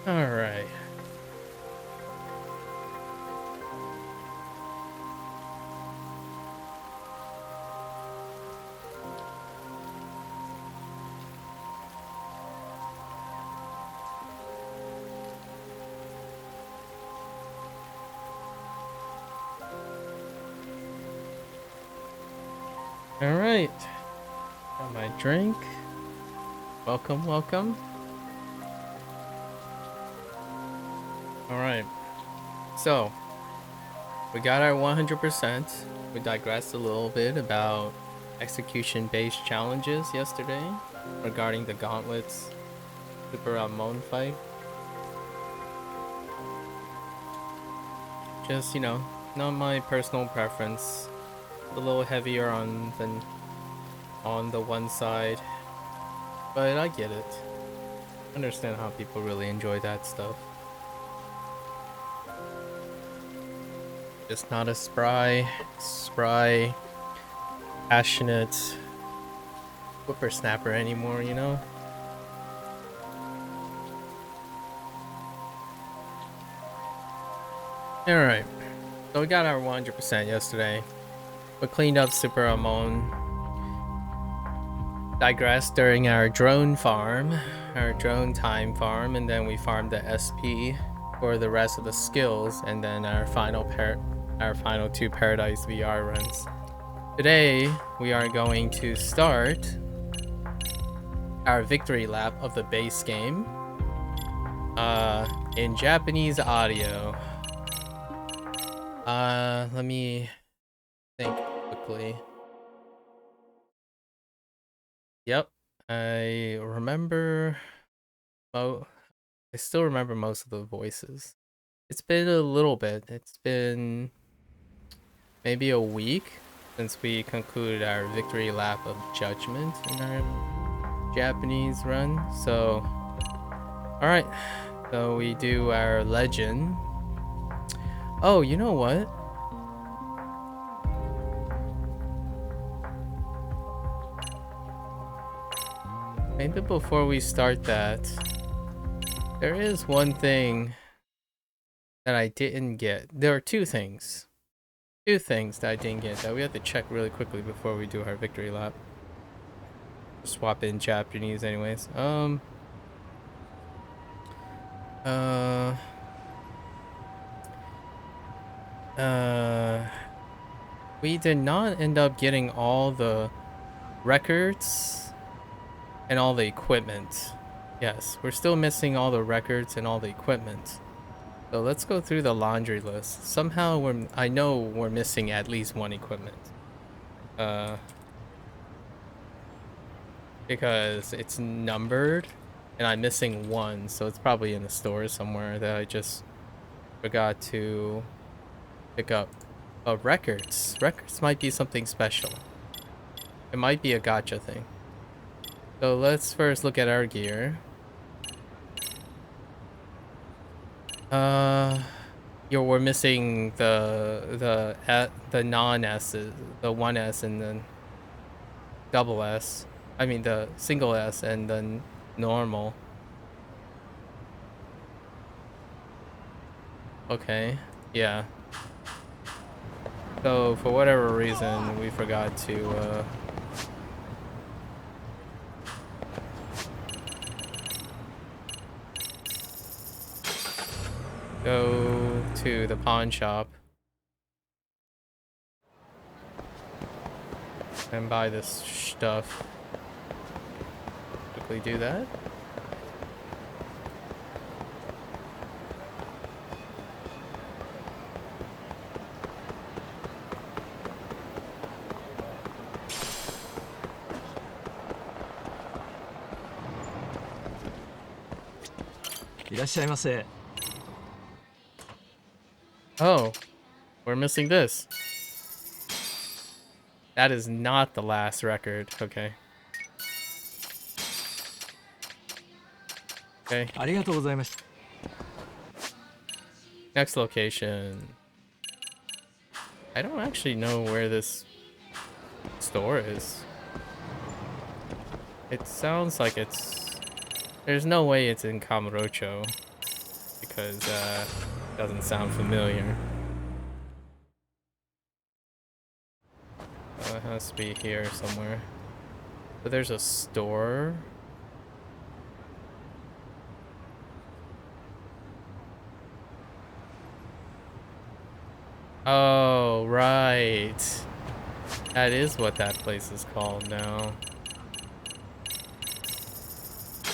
All right. All right. Got my drink. Welcome, welcome. All right. So, we got our 100%. We digressed a little bit about execution-based challenges yesterday regarding the gauntlets Super Ramon fight. Just, not my personal preference. A little heavier than on the one side, but I get it. I understand how people really enjoy that stuff. Just not a spry, passionate whippersnapper anymore, you know? Alright, so we got our 100% yesterday. We cleaned up Super Ramon. Digressed during our drone farm, our drone time farm, and then we farmed the SP for the rest of the skills, and then our final 2 Paradise VR runs. Today, we are going to start our victory lap of the base game in Japanese audio. Let me think quickly. Yep, I still remember most of the voices. It's been a little bit. It's been maybe a week since we concluded our victory lap of judgment in our Japanese run. So, alright. So we do our legend. Oh, you know what? Maybe before we start that, there is one thing that I didn't get. There are two things. Two things that I didn't get that we have to check really quickly before we do our victory lap. Swap in Japanese anyways. We did not end up getting all the records and all the equipment. Yes, we're still missing all the records and all the equipment. So let's go through the laundry list. Somehow I know we're missing at least one equipment. Because it's numbered and I'm missing one, so it's probably in the store somewhere that I just forgot to pick up. Oh, records. Records might be something special. It might be a gacha thing. So let's first look at our gear. We're missing the non-S's, the 1S and the double S. I mean the single S and the normal. Okay, yeah. So for whatever reason, we forgot to go to the pawn shop and buy this stuff. Quickly do that. Oh, we're missing this. That is not the last record. Okay. Okay. Next location. I don't actually know where this store is. It sounds like there's no way it's in Kamurocho. because doesn't sound familiar. It has to be here somewhere. But there's a store. Oh, right. That is what that place is called now.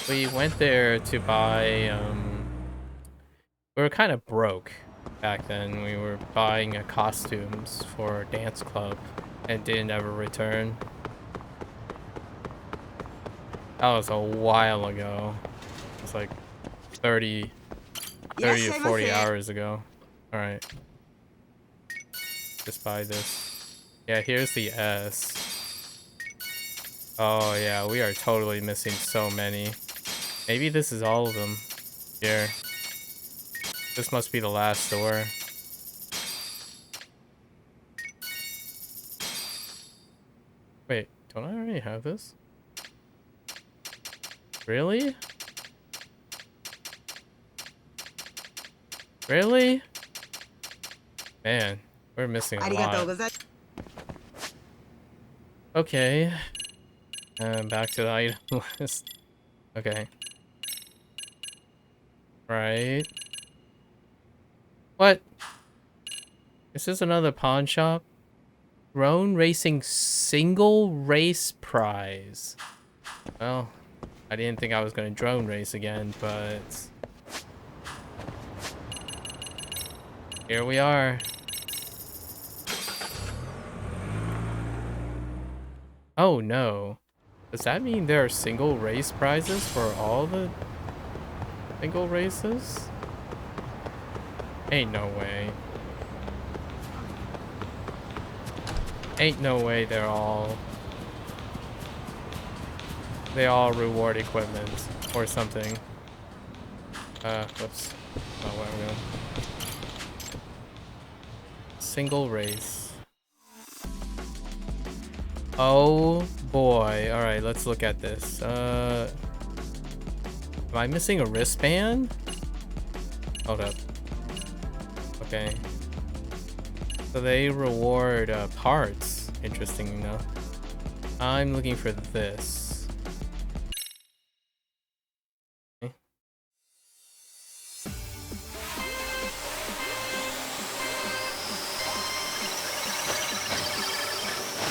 We went there to buy, we were kind of broke back then. We were buying costumes for a dance club and didn't ever return. That was a while ago. It was like 30 to 40 hours ago. Alright. Just buy this. Yeah, here's the S. Oh yeah, we are totally missing so many. Maybe this is all of them. Here. This must be the last door. Wait, don't I already have this? Really? Really? Man, we're missing a lot. Okay. Back to the item list. Okay. Right. What? Is this another pawn shop? Drone racing single race prize. Well, I didn't think I was going to drone race again, but here we are. Oh no. Does that mean there are single race prizes for all the single races? Ain't no way. Ain't no way they all reward equipment or something. Whoops. Oh, where am I going? Single race. Oh boy. Alright, let's look at this. Am I missing a wristband? Hold up. Okay. So they reward parts, interesting enough. I'm looking for this. Okay.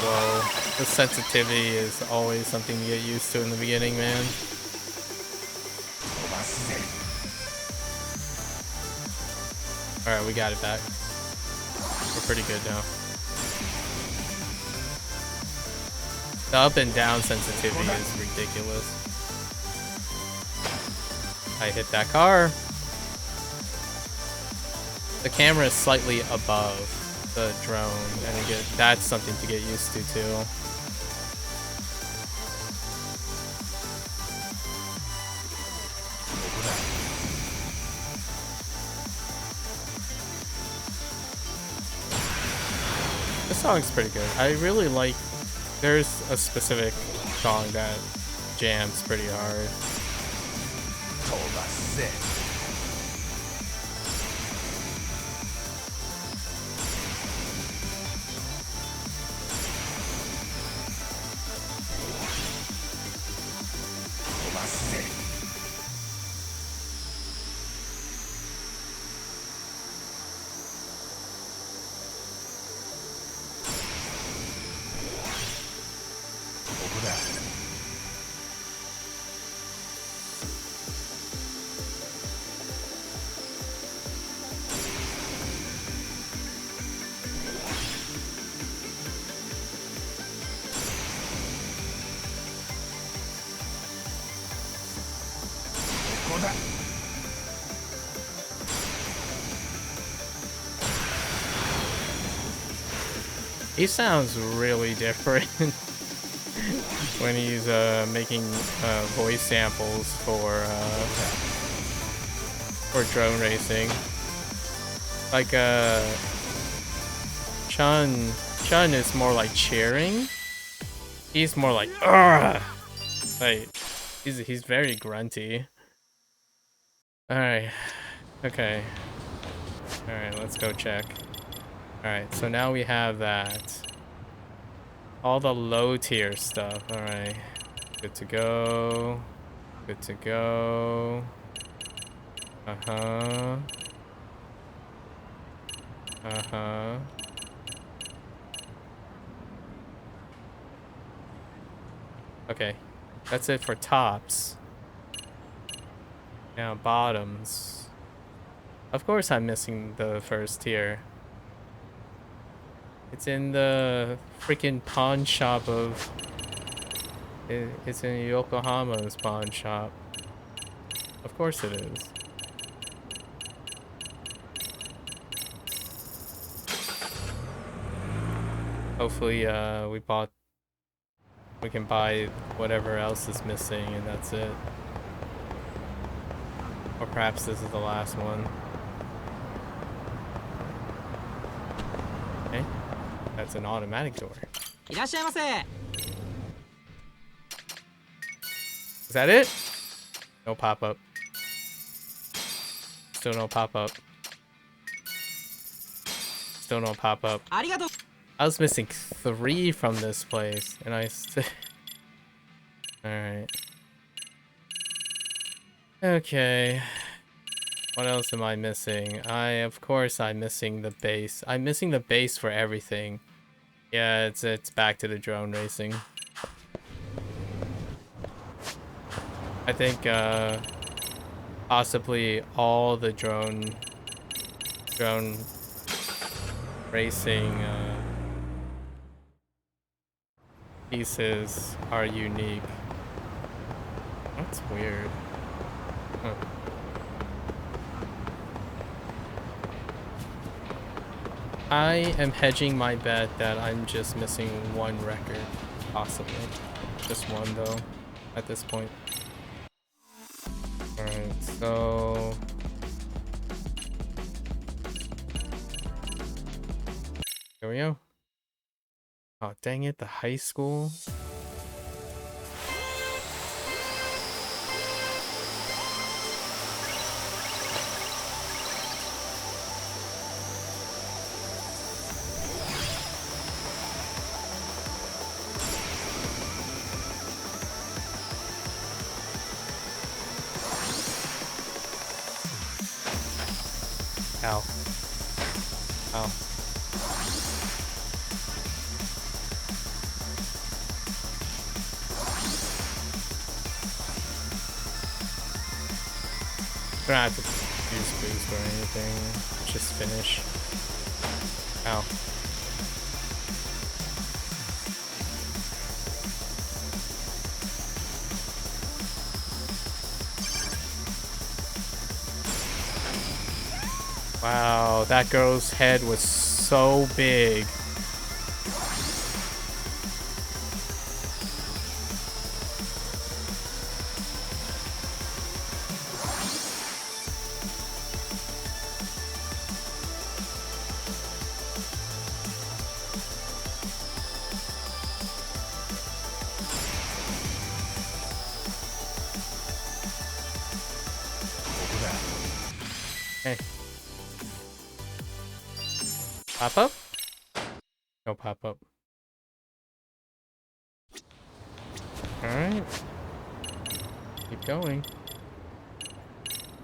Whoa, the sensitivity is always something to get used to in the beginning, man. Alright, we got it back. We're pretty good now. The up and down sensitivity is ridiculous. I hit that car. The camera is slightly above the drone, and that's something to get used to too. This song's pretty good. I really like. There's a specific song that jams pretty hard. He sounds really different when he's making voice samples for drone racing. Like Chun is more like cheering. He's more like "Argh!" Like he's very grunty. All right, Okay. Alright, let's go check. Alright, so now we have that. All the low tier stuff. Alright. Good to go. Good to go. Uh-huh. Uh-huh. Okay. That's it for tops. Now bottoms. Of course I'm missing the first tier. It's in the freaking pawn shop of... It's in Yokohama's pawn shop. Of course it is. Hopefully, we can buy whatever else is missing and that's it. Or perhaps this is the last one. Okay. That's an automatic door. Is that it? No pop-up. Still no pop-up. Still no pop-up. I was missing 3 from this place, and I still... Alright. Okay. What else am I missing? Of course, I'm missing the base. I'm missing the base for everything. Yeah, it's back to the drone racing. I think, possibly all the drone racing, pieces are unique. That's weird. Huh. I am hedging my bet that I'm just missing 1 record, possibly. Just 1 though, at this point. Alright, so... Here we go. Oh, dang it, the high school. Ow. Ow. Don't have to use boost or anything. Just finish. Ow. Wow, that girl's head was so big. Hey. Pop up? No pop up. Alright. Keep going.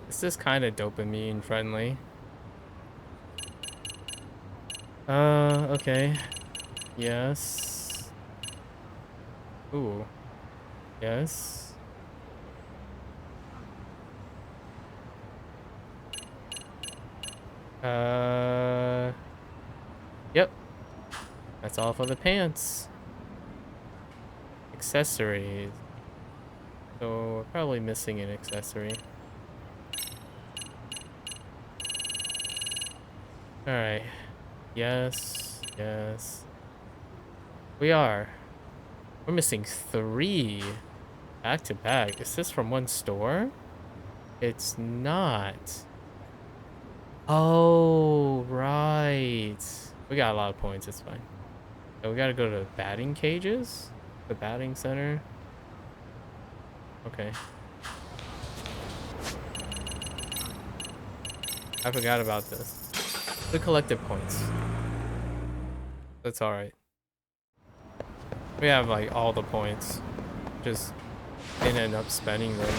This is kind of dopamine friendly. Okay. Yes. Ooh. Yes. Yep. That's all for the pants. Accessories. So we're probably missing an accessory. Alright. Yes. Yes. We are. We're missing 3. Back to back. Is this from one store? It's not. Oh, right. We got a lot of points. It's fine. So we gotta go to batting cages? The batting center? Okay. I forgot about this. We collected points. That's alright. We have like all the points. Just didn't end up spending them.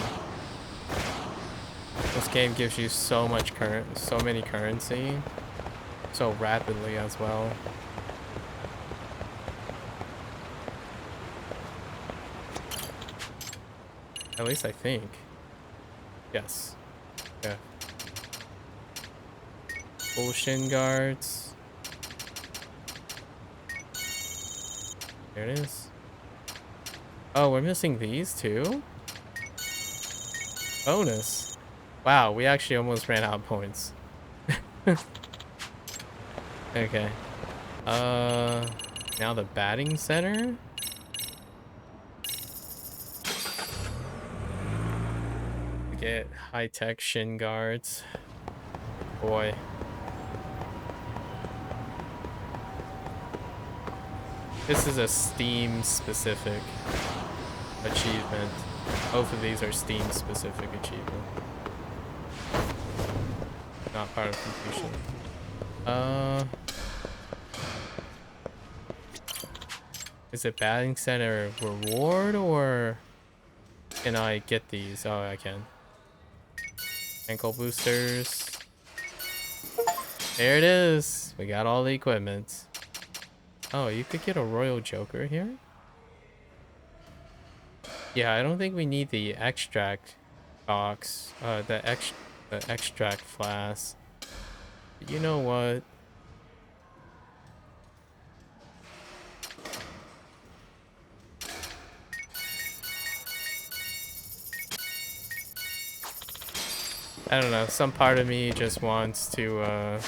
This game gives you so many currency. So rapidly as well. At least I think. Yes. Yeah. Full shin guards. There it is. Oh, we're missing these too? Bonus. Wow, we actually almost ran out of points. Okay. Now the batting center? Get high-tech shin guards. Boy. This is a Steam-specific achievement. Both of these are Steam-specific achievement. Not part of completion. Is it batting center reward or can I get these? Oh, I can. Ankle boosters. There it is. We got all the equipment. Oh, you could get a Royal Joker here? Yeah, I don't think we need the extract box. The extract flask. But you know what? I don't know. Some part of me just wants to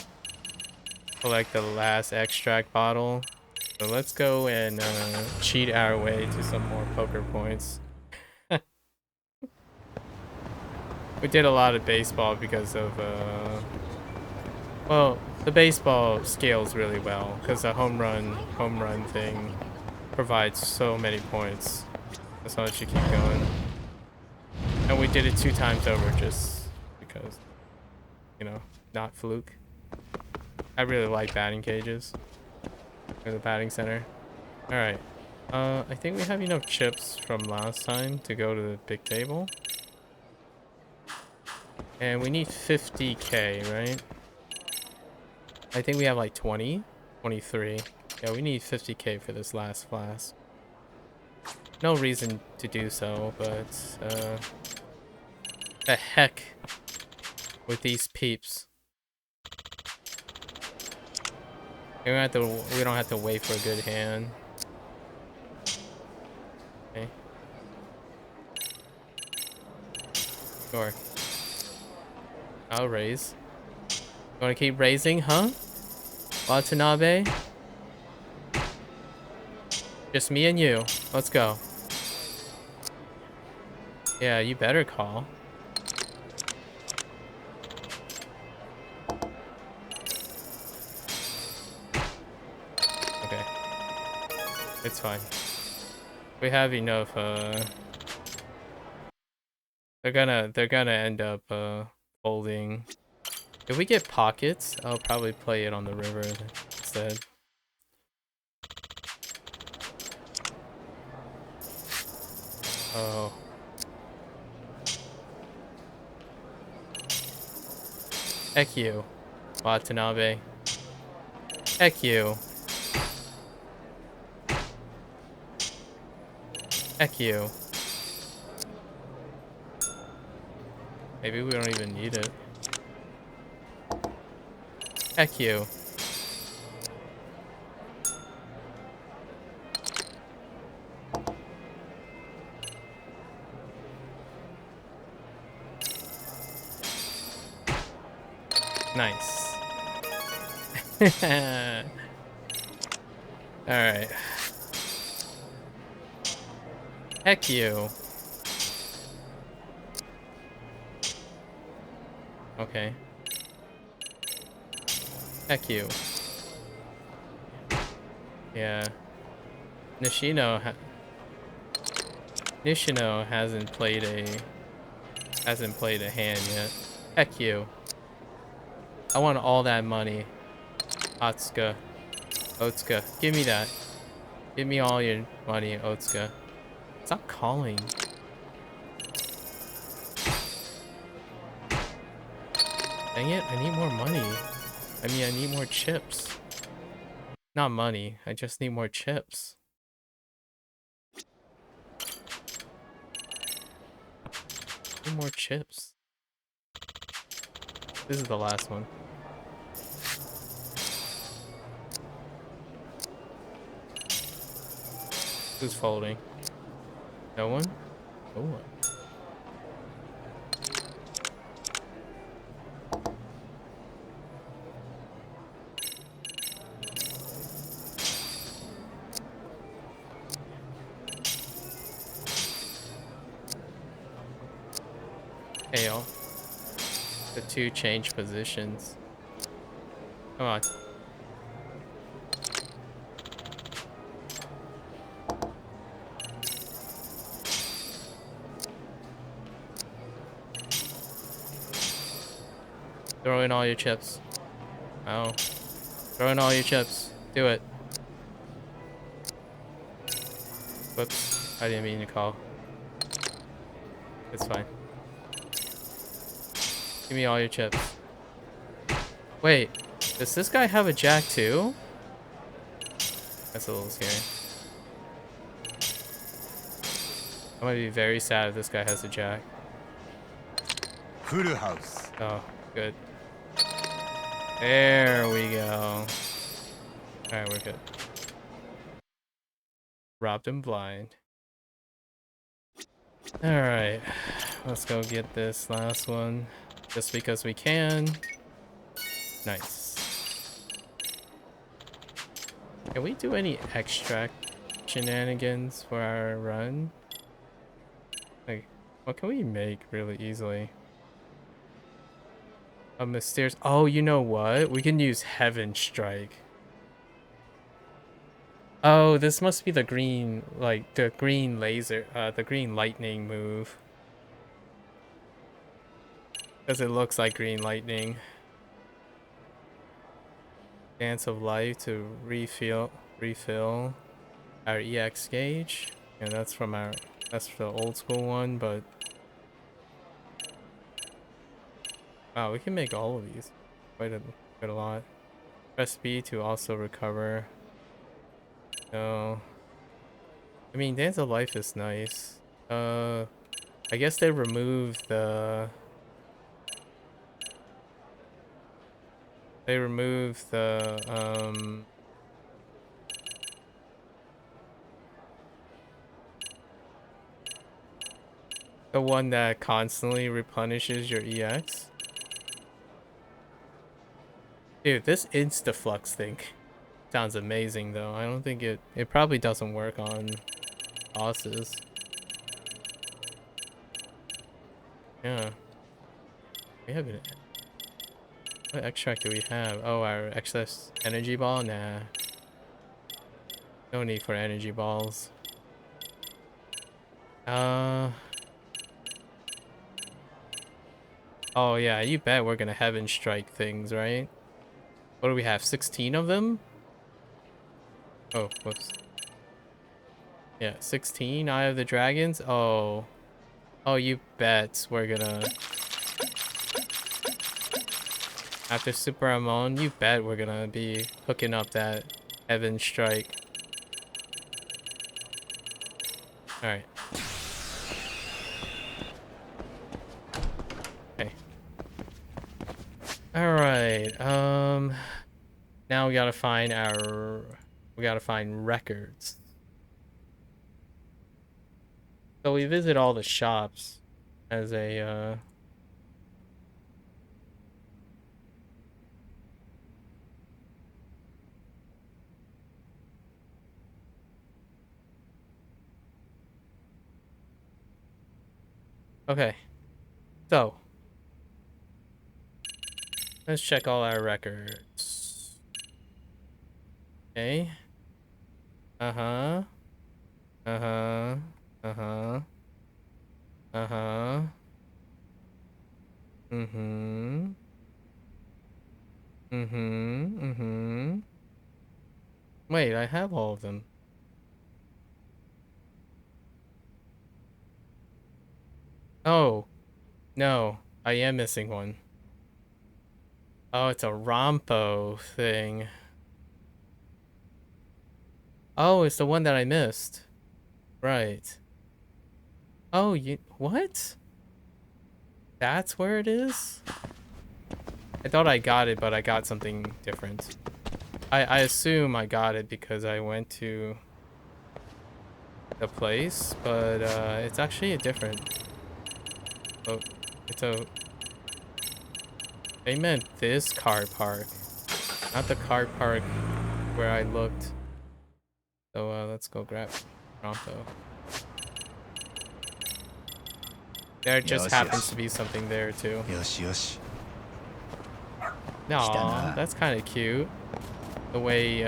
collect the last extract bottle. So let's go and cheat our way to some more poker points. We did a lot of baseball because of well, the baseball scales really well because the home run thing provides so many points. That's why I should keep going. And we did it 2 times over just because, you know, not fluke. I really like batting cages. Or the batting center. Alright. I think we have enough chips from last time to go to the big table. And we need 50k, right? I think we have like 20, 23. Yeah, we need 50k for this last flask. No reason to do so, but the heck with these peeps. We don't have to wait for a good hand. Okay. Sure. I'll raise. You wanna keep raising, huh? Watanabe? Just me and you. Let's go. Yeah, you better call. Okay. It's fine. We have enough, they're gonna end up, folding. If we get pockets, I'll probably play it on the river instead. Oh. Heck you, Watanabe. Heck you. Heck you. Maybe we don't even need it. Heck you. Nice. Alright. Heck you. Okay. Heck you. Yeah. Nishino hasn't played a hand yet. Heck you. I want all that money. Otsuka. Otsuka. Give me that. Give me all your money, Otsuka. Stop calling. Dang it, I need more money. I mean, I need more chips. Not money, I just need more chips. I need more chips. This is the last one. Who's folding? No one? No one. Hey, y'all. The two change positions. Come on. Throw in all your chips. Oh. Throw in all your chips. Do it. Whoops. I didn't mean to call. It's fine. Give me all your chips. Wait. Does this guy have a jack too? That's a little scary. I'm gonna be very sad if this guy has a jack. Full house. Oh, good. There we go. Alright, we're good. Robbed him blind. Alright. Let's go get this last one. Just because we can. Nice. Can we do any extract shenanigans for our run? Like, what can we make really easily? A mysterious... Oh, you know what? We can use Heaven Strike. Oh, this must be the green, like, the green laser, the green lightning move. Because it looks like green lightning. Dance of Life to refill our EX gauge. And that's from our, that's the old school one, but... Wow, we can make all of these. Quite a lot. Press B to also recover. No. I mean, Dance of Life is nice. I guess they removed the... They removed the, the one that constantly replenishes your EX. Dude, this Instaflux thing sounds amazing though. I don't think it probably doesn't work on bosses. Yeah. We have it. What extract do we have? Oh, our excess energy ball? Nah. No need for energy balls. Oh yeah, you bet we're gonna Heaven Strike things, right? What do we have? 16 of them? Oh, whoops. Yeah, 16 Eye of the Dragons? Oh. Oh, you bet we're gonna... After Super Amon, you bet we're gonna be hooking up that Heaven Strike. Alright. Okay. Alright, now we gotta find records. So we visit all the shops as a, Okay. So. Let's check all our records. Okay. Uh-huh. Uh-huh. Uh-huh. Uh-huh. Mm-hmm. Wait, I have all of them. Oh, no, I am missing one. Oh, it's a Rompo thing. Oh, it's the one that I missed. Right. Oh, what? That's where it is? I thought I got it, but I got something different. I assume I got it because I went to the place, but it's actually a different. Oh, it's a. They meant this car park, not the car park where I looked. So let's go grab Rompo. There just happens to be something there too. No, that's kind of cute. The way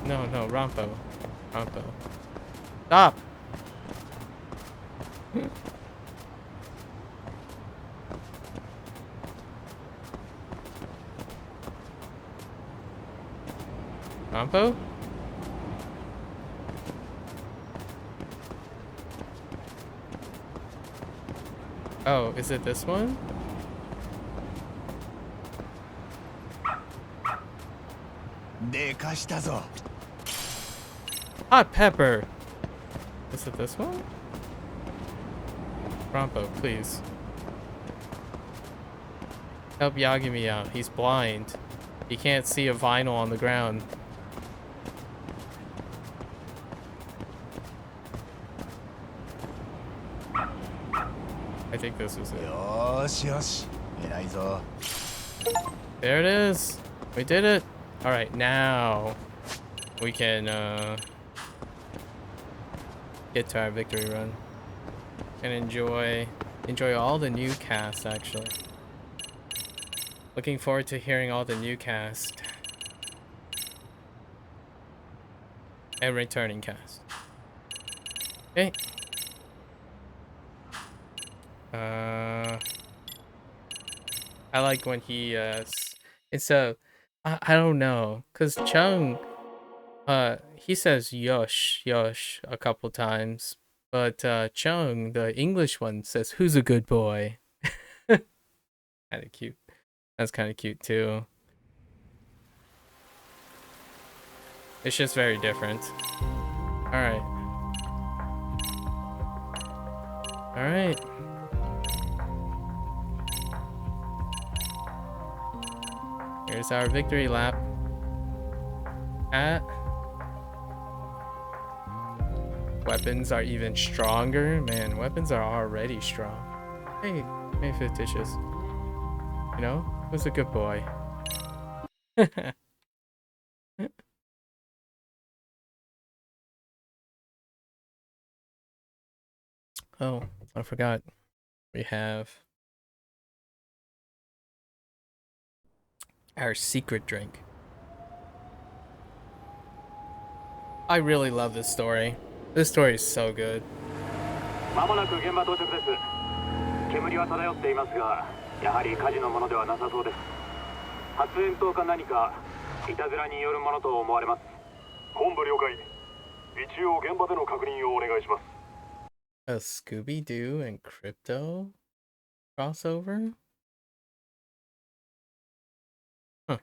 no, Rompo. Stop. Rompo? Oh, is it this one? Hot pepper! Is it this one? Rompo, please. Help Yagami out. He's blind. He can't see a vinyl on the ground. I think this is it. There it is. We did it. All right, now we can get to our victory run and enjoy all the new cast. Actually, looking forward to hearing all the new cast and returning cast. Okay. I like when he it's a I don't know, cause Chung he says yosh a couple times, but Chung, the English one, says who's a good boy. Kind of cute. That's kind of cute too. It's just very different. All right. All right. Here's our victory lap. Weapons are even stronger. Man, weapons are already strong. Hey, fictitious. You know, who's a good boy? Oh, I forgot. We have our secret drink. I really love this story. This story is so good. まもなく現場到着です。煙は漂っていますが、やはり火事のものではなさそうです。発煙筒か何かいたずらによるものと思われます。本部了解。一応現場での確認をお願いします。A Scooby-Doo and Crypto crossover? Huh.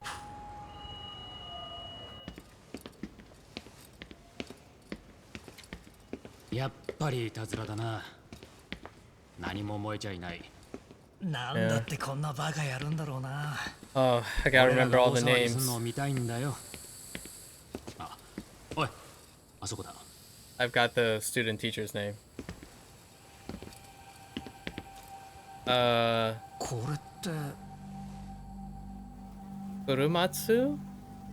やっぱりいたずらだな。何も燃えちゃいない。なんだってこんなバカやるんだろうな。Oh, I gotta remember all the す names. んのを見たいんだよ。あ、おい、あそこだ。I've got the student teacher's name. これって Kurumatsu?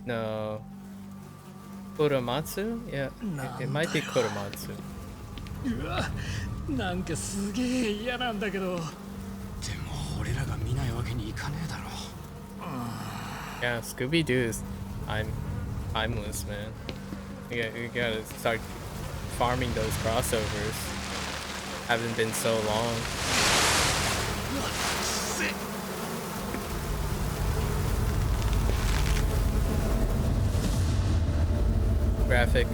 No. Kurumatsu? Yeah, it might be Kurumatsu. うわ、なんかすげえ嫌なんだけど。でも俺らが見ないわけにいかねえだろ。Yeah, Scooby-Doo is timeless, man. We gotta start farming those crossovers. Haven't been so long. Graphic.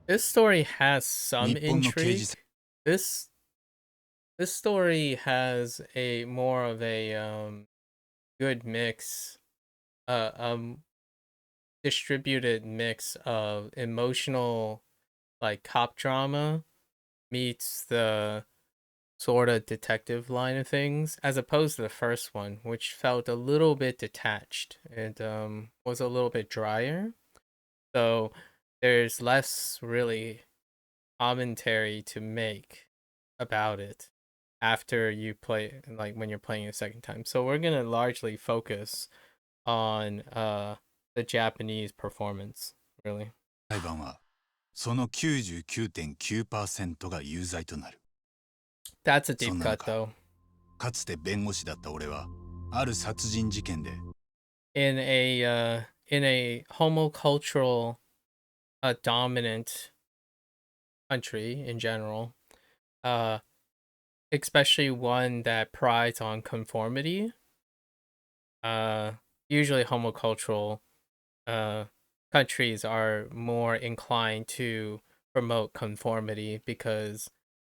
This story has some 日本の刑事 intrigue. This this story has a more of a good mix, distributed mix of emotional like cop drama meets the sort of detective line of things, as opposed to the first one, which felt a little bit detached and was a little bit drier. So there's less really commentary to make about it after you play, like when you're playing a second time. So we're gonna largely focus on the Japanese performance, really. 裁判はその99.9% が有罪となる。 That's a そ deep んな cut 中 though. かつて弁護士だった俺はある殺人事件で In a homocultural dominant country in general, uh especially one that prides on conformity, uh usually homocultural uh countries are more inclined to promote conformity because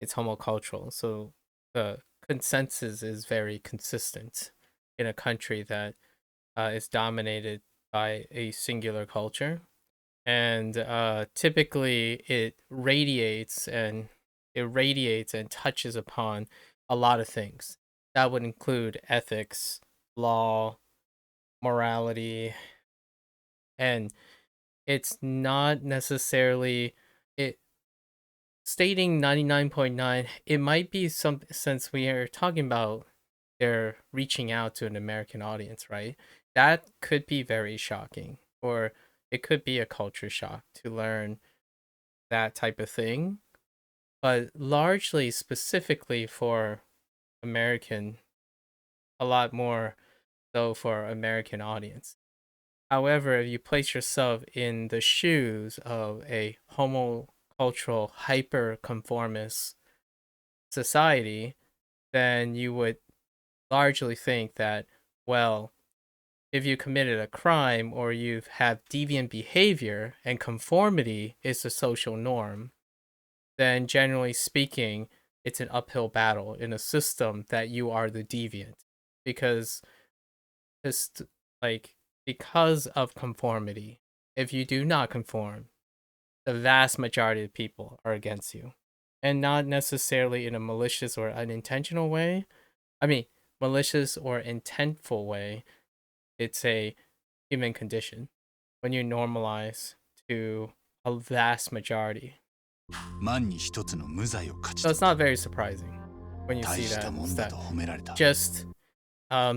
it's homocultural. So the consensus is very consistent in a country that is dominated by a singular culture. And typically it radiates and touches upon a lot of things. That would include ethics, law, morality, and it's not necessarily it stating 99.9. It might be some, since we are talking about they're reaching out to an American audience, right? That could be very shocking, or it could be a culture shock to learn that type of thing. But largely, specifically for American, a lot more so for American audience. However, if you place yourself in the shoes of a homocultural, hyper conformist society, then you would largely think that, well, if you committed a crime or you have deviant behavior and conformity is the social norm, then generally speaking, it's an uphill battle in a system that you are the deviant. Because just like because of conformity, if you do not conform, the vast majority of people are against you. And not necessarily in a malicious or unintentional way. I mean, malicious or intentful way. It's a human condition when you normalize to a vast majority. 万に一つの無罪を勝ち So 取 it's った not very surprising when you 大 see した that. もんだと褒められた Just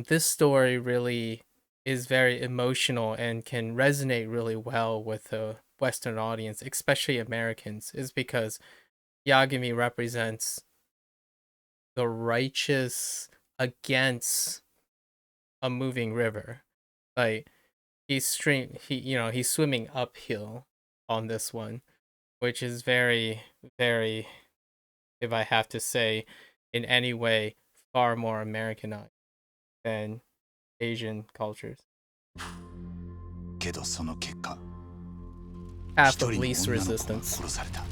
this story really is very emotional and can resonate really well with the Western audience, especially Americans, is because Yagami represents the righteous against a moving river. Like he's swimming uphill on this one, which is very, very, if I have to say, in any way, far more Americanized than Asian cultures. けどその結果 Path 一 of 人の least 女の子が resistance, 殺された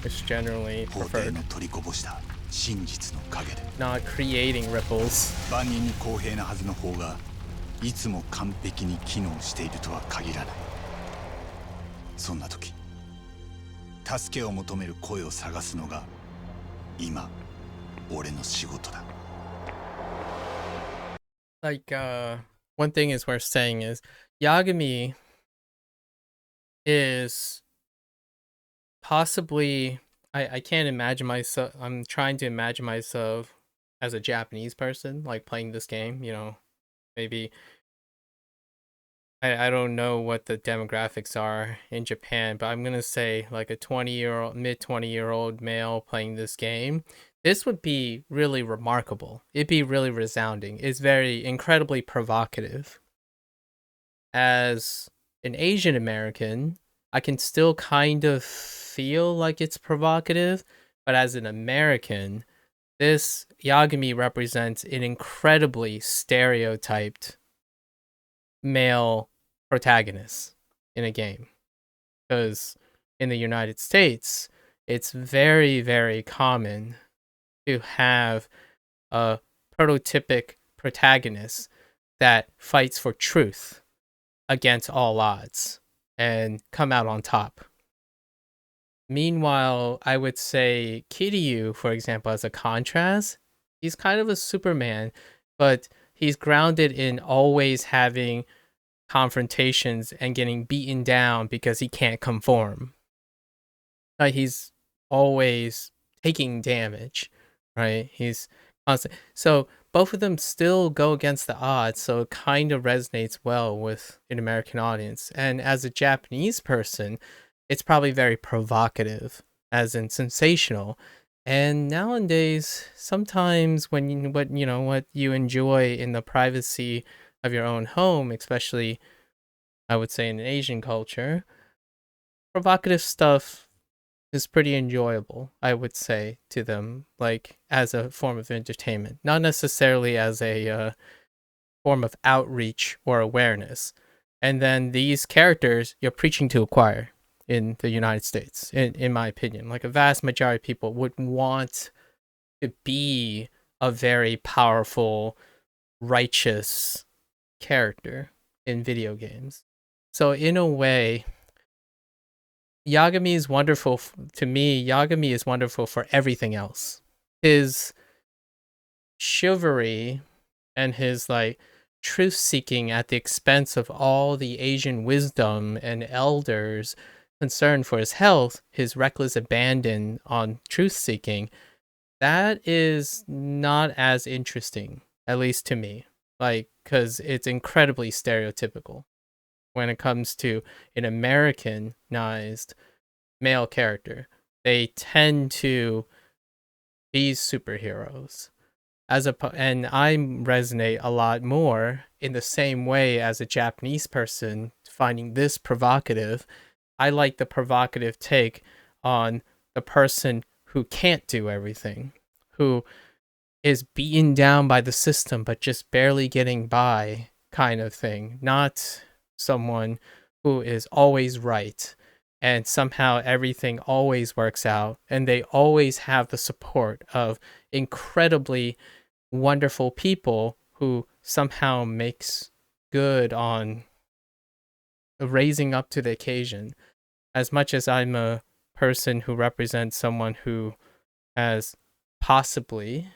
which generally 法廷 preferred の取りこぼした真実の陰で not creating ripples. 万人に公平なはずの法がいつも完璧に機能しているとは限らないそんな時助けを求める声を探すのが今俺の仕事だ Like one thing is worth saying is Yagami is possibly I can't imagine myself, I'm trying to imagine myself as a Japanese person like playing this game, maybe I don't know what the demographics are in Japan, but I'm gonna say like a 20-year-old, mid 20-year-old male playing this game. This would be really remarkable. It'd be really resounding. It's very incredibly provocative. As an Asian American, I can still kind of feel like it's provocative, but as an American, this Yagami represents an incredibly stereotyped male protagonist in a game. Because in the United States, it's very, very common to have a prototypic protagonist that fights for truth against all odds and come out on top. Meanwhile, I would say Kiryu, for example, as a contrast, he's kind of a Superman, but he's grounded in always having confrontations and getting beaten down because he can't conform. Like he's always taking damage, right? He's constant. So both of them still go against the odds, so it kind of resonates well with an American audience. And as a Japanese person, it's probably very provocative, as in sensational. And nowadays, sometimes when what you enjoy in the privacy of your own home, especially I would say in an Asian culture, provocative stuff is pretty enjoyable, I would say to them, like as a form of entertainment, not necessarily as a form of outreach or awareness. And then these characters you're preaching to acquire in the United States, in my opinion. Like a vast majority of people would want to be a very powerful, righteous character in video games. So in a way, Yagami is wonderful to me. Yagami is wonderful for everything else. His chivalry and his like truth seeking at the expense of all the Asian wisdom and elders concerned for his health, his reckless abandon on truth seeking, that is not as interesting, at least to me. Like, because it's incredibly stereotypical when it comes to an Americanized male character. They tend to be superheroes. And I resonate a lot more in the same way as a Japanese person finding this provocative. I like the provocative take on the person who can't do everything, who is beaten down by the system but just barely getting by kind of thing, not someone who is always right and somehow everything always works out and they always have the support of incredibly wonderful people who somehow makes good on raising up to the occasion. As much as I'm a person who represents someone who has possibly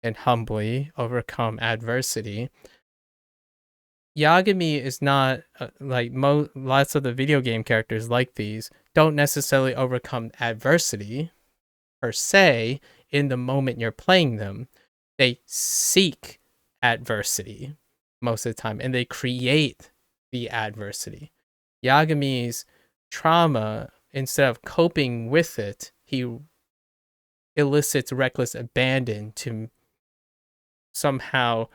and humbly overcome adversity, Yagami is not like lots of the video game characters like these don't necessarily overcome adversity per se in the moment you're playing them. They seek adversity most of the time and they create the adversity. Yagami's trauma, instead of coping with it, he elicits reckless abandon to somehow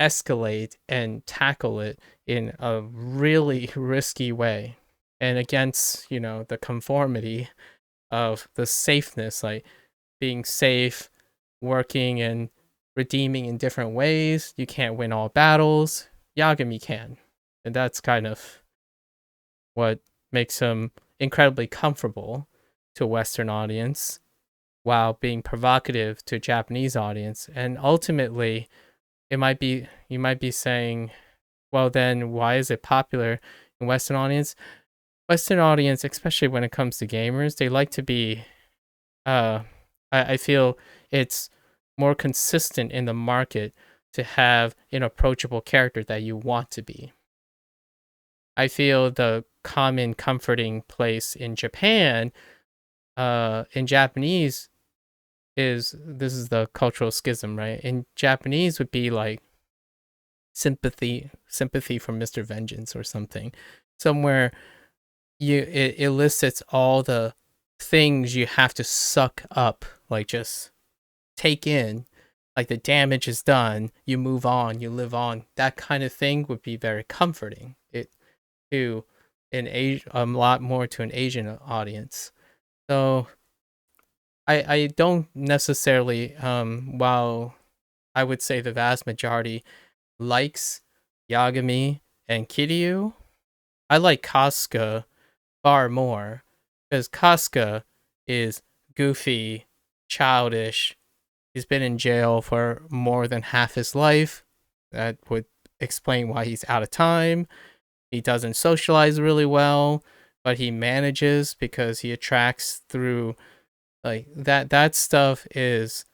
escalate and tackle it in a really risky way and against the conformity of the safeness, like being safe, working and redeeming in different ways. You can't win all battles. Yagami can, and that's kind of what makes him incredibly comfortable to a Western audience while being provocative to a Japanese audience. And ultimately, you might be saying, well, then why is it popular in Western audience? Western audience, especially when it comes to gamers, they like to be. I feel it's more consistent in the market to have an approachable character that you want to be. I feel the common comforting place in Japan, in Japanese, is this is the cultural schism, right? In Japanese would be like sympathy from Mr. Vengeance or something, somewhere it elicits all the things you have to suck up, like just take in, like the damage is done, you move on, you live on. That kind of thing would be very comforting. It to a lot more to an Asian audience. So I don't necessarily while I would say the vast majority likes Yagami and Kiryu, I like Kasuga far more, because Kasuga is goofy, childish. He's been in jail for more than half his life. That would explain why he's out of time. He doesn't socialize really well, but he manages because he attracts through like that stuff is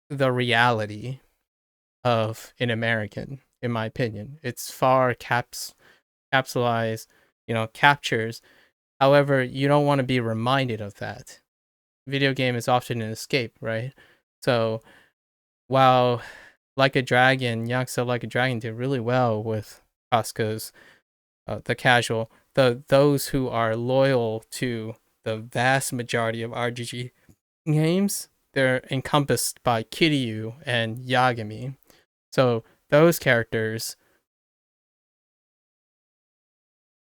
the reality of an American, in my opinion. It's far capsulized, captures. However, you don't want to be reminded of that. Video game is often an escape, right? So while Like a Dragon, Yakuza Like a Dragon did really well with Kasuga's the casual, those who are loyal to the vast majority of RGG games, they're encompassed by Kiryu and Yagami. So those characters,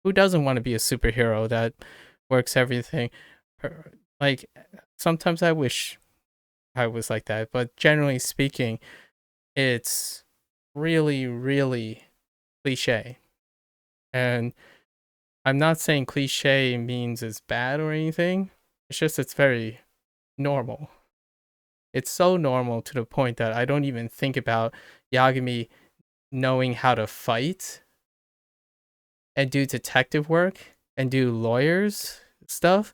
who doesn't want to be a superhero that works everything? Like, sometimes I wish I was like that, but generally speaking, it's really, really cliche. And I'm not saying cliche means it's bad or anything. It's just it's very normal. It's so normal to the point that I don't even think about Yagami knowing how to fight and do detective work and do lawyers stuff.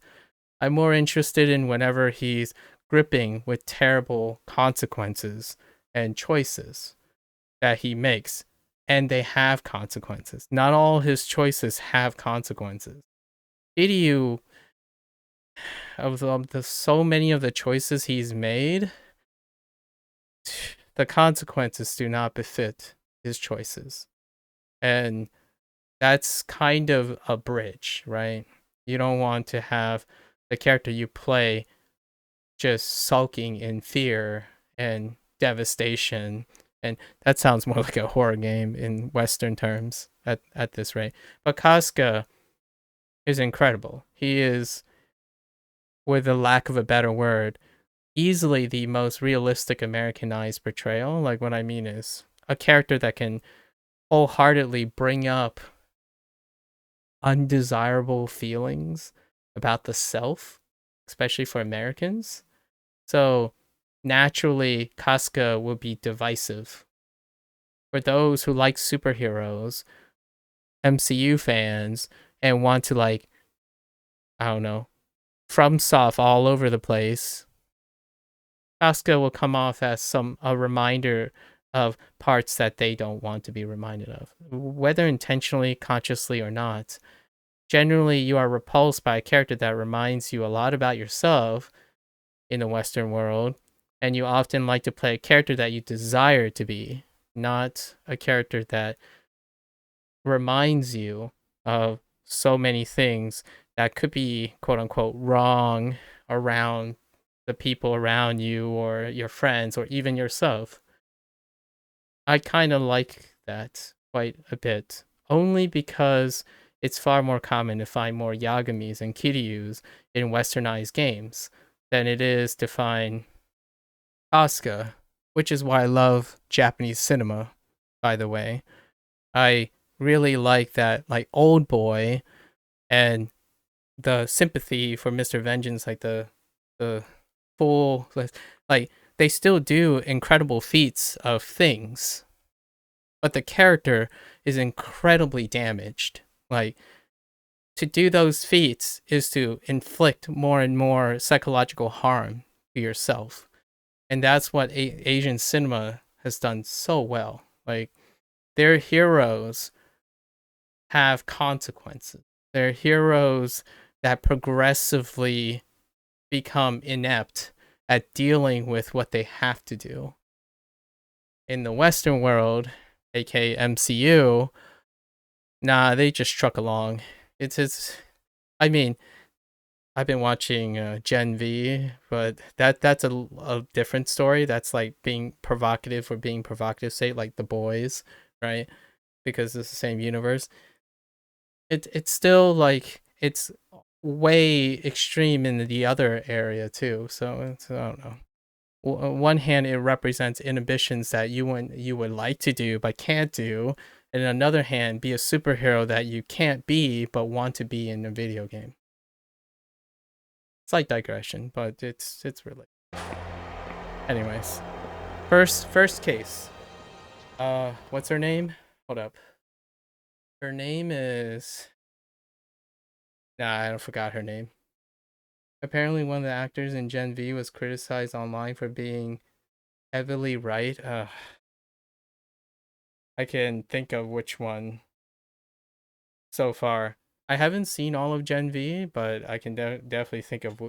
I'm more interested in whenever he's gripping with terrible consequences and choices that he makes, and they have consequences. Not all his choices have consequences. Kiryu, of the so many of the choices he's made, the consequences do not befit his choices. And that's kind of a bridge, right? You don't want to have the character you play just sulking in fear and devastation. And that sounds more like a horror game in Western terms at this rate. But Kasuga is incredible. He is, with the lack of a better word, easily the most realistic Americanized portrayal. Like, what I mean is a character that can wholeheartedly bring up undesirable feelings about the self, especially for Americans. So naturally, Kasuga will be divisive. For those who like superheroes, MCU fans, and want to, like, I don't know, FromSoft all over the place, Kasuga will come off as a reminder of parts that they don't want to be reminded of, whether intentionally, consciously, or not. Generally, you are repulsed by a character that reminds you a lot about yourself in the Western world, and you often like to play a character that you desire to be, not a character that reminds you of so many things that could be quote unquote wrong around the people around you or your friends or even yourself. I kind of like that quite a bit, only because it's far more common to find more Yagamis and Kiryus in westernized games than it is to find Asuka, which is why I love Japanese cinema, by the way. I really like that, like, Old Boy and the sympathy for Mr. Vengeance, like the full, like, they still do incredible feats of things, but the character is incredibly damaged. Like, to do those feats is to inflict more and more psychological harm to yourself. And that's what Asian cinema has done so well. Like, their heroes have consequences. They're heroes that progressively become inept at dealing with what they have to do. In the Western world, aka MCU, nah, they just truck along. I mean, I've been watching Gen V, but that's a different story. That's like being provocative for being provocative sake, like The Boys, right? Because it's the same universe. It's still like it's way extreme in the other area too. So I don't know. On one hand, it represents inhibitions that you would like to do but can't do, and on another hand, be a superhero that you can't be but want to be in a video game. Slight digression, but it's really. Anyways, first case. What's her name? Hold up. Her name is. Nah, I forgot her name. Apparently, one of the actors in Gen V was criticized online for being heavily right. I can think of which one so far. I haven't seen all of Gen V, but I can definitely think of.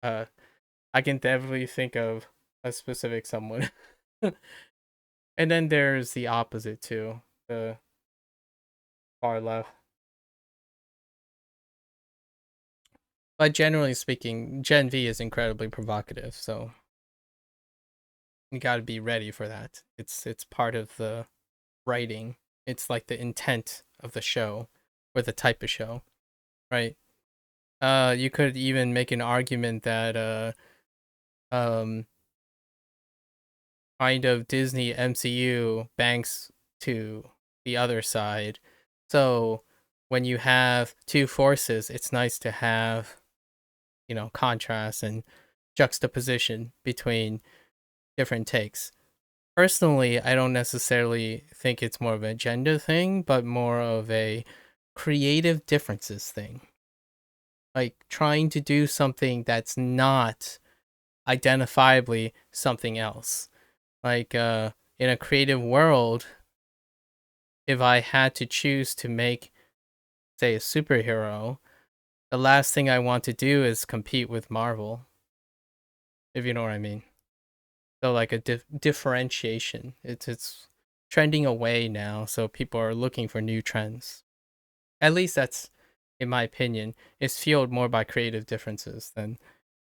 Uh, I can definitely think of a specific someone. And then there's the opposite too, the far left. But generally speaking, Gen V is incredibly provocative, so you got to be ready for that. It's part of the writing. It's like the intent of the show or the type of show, right? You could even make an argument that um kind of Disney MCU banks to the other side. So when you have two forces, it's nice to have, contrast and juxtaposition between different takes. Personally, I don't necessarily think it's more of an agenda thing, but more of a creative differences thing. Like trying to do something that's not identifiably something else. Like in a creative world, if I had to choose to make, say, a superhero, the last thing I want to do is compete with Marvel, if you know what I mean. So like a differentiation. It's trending away now, so people are looking for new trends. At least that's, in my opinion, it's fueled more by creative differences than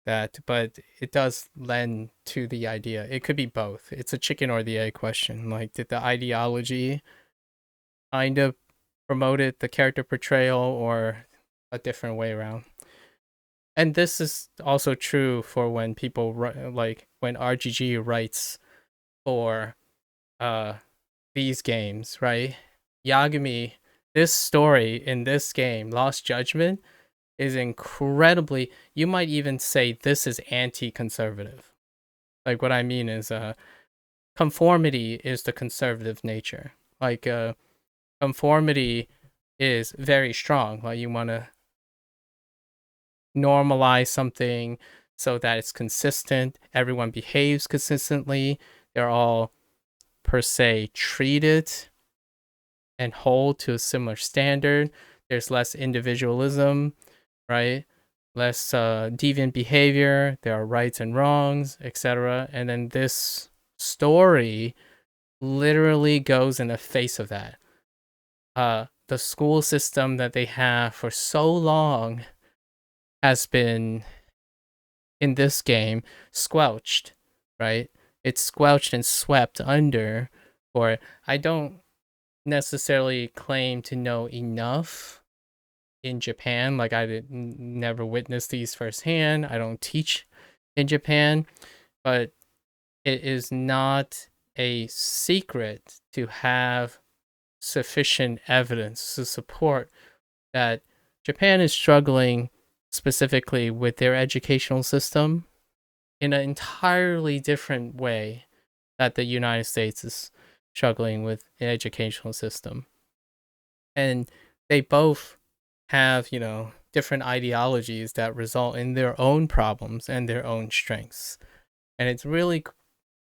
that, but it does lend to the idea. It could be both. It's a chicken or the egg question. Like, did the ideology kind of promoted the character portrayal or a different way around? And this is also true for when people like when RGG writes for uh these games, right? Yagami, this story in this game, Lost Judgment, is incredibly, you might even say this is anti-conservative. Like what I mean is conformity is the conservative nature. Like conformity is very strong. Like you want to normalize something so that it's consistent, everyone behaves consistently, they're all per se treated and hold to a similar standard. There's less individualism, right? Less deviant behavior. There are rights and wrongs, etc. And then this story literally goes in the face of that. The school system that they have for so long has been, in this game, squelched, right? It's squelched and swept under. Or I don't necessarily claim to know enough in Japan. Like I never witnessed these firsthand. I don't teach in Japan, but it is not a secret to have sufficient evidence to support that Japan is struggling specifically with their educational system in an entirely different way that the United States is struggling with an educational system. And they both have, different ideologies that result in their own problems and their own strengths. And it's really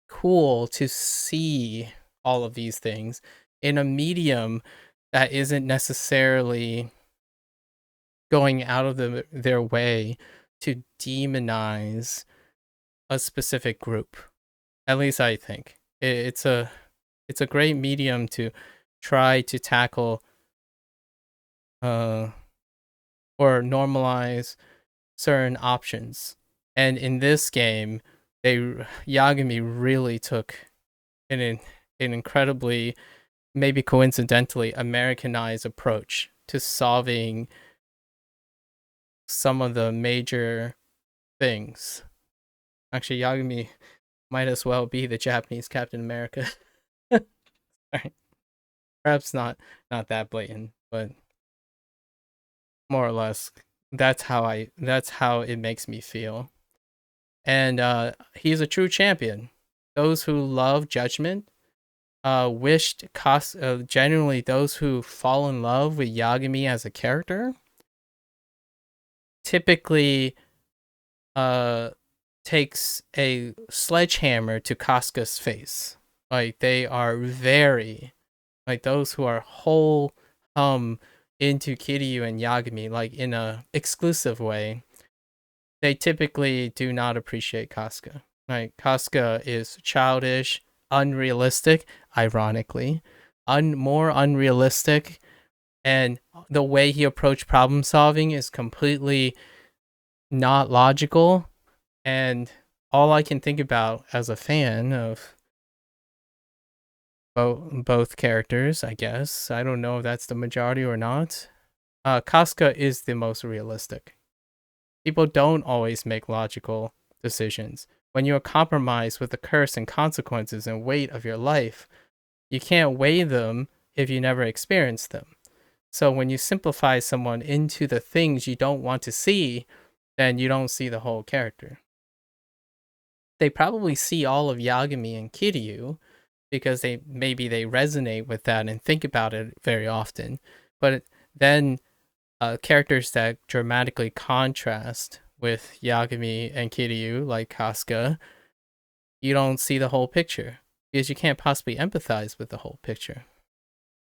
cool to see all of these things in a medium that isn't necessarily going out of their way to demonize a specific group. At least I think it's a it's a great medium to try to tackle or normalize certain options. And in this game, Yagami really took an incredibly, maybe coincidentally, Americanized approach to solving some of the major things. Actually, Yagami might as well be the Japanese Captain America. Sorry. Perhaps not that blatant, but more or less that's how it makes me feel. And he's a true champion. Those who love Judgment genuinely, those who fall in love with Yagami as a character typically takes a sledgehammer to Casca's face. Like, they are very, like, those who are whole into Kiryu and Yagami, like, in a exclusive way, they typically do not appreciate Casca. Like, Casca is childish, unrealistic, ironically, more unrealistic, and the way he approached problem solving is completely not logical. And all I can think about as a fan of both characters, I guess, I don't know if that's the majority or not, Casca is the most realistic. People don't always make logical decisions. When you're compromised with the curse and consequences and weight of your life, you can't weigh them if you never experienced them. So when you simplify someone into the things you don't want to see, then you don't see the whole character. They probably see all of Yagami and Kiryu because they resonate with that and think about it very often. But then characters that dramatically contrast with Yagami and Kiryu, like Casca, you don't see the whole picture because you can't possibly empathize with the whole picture.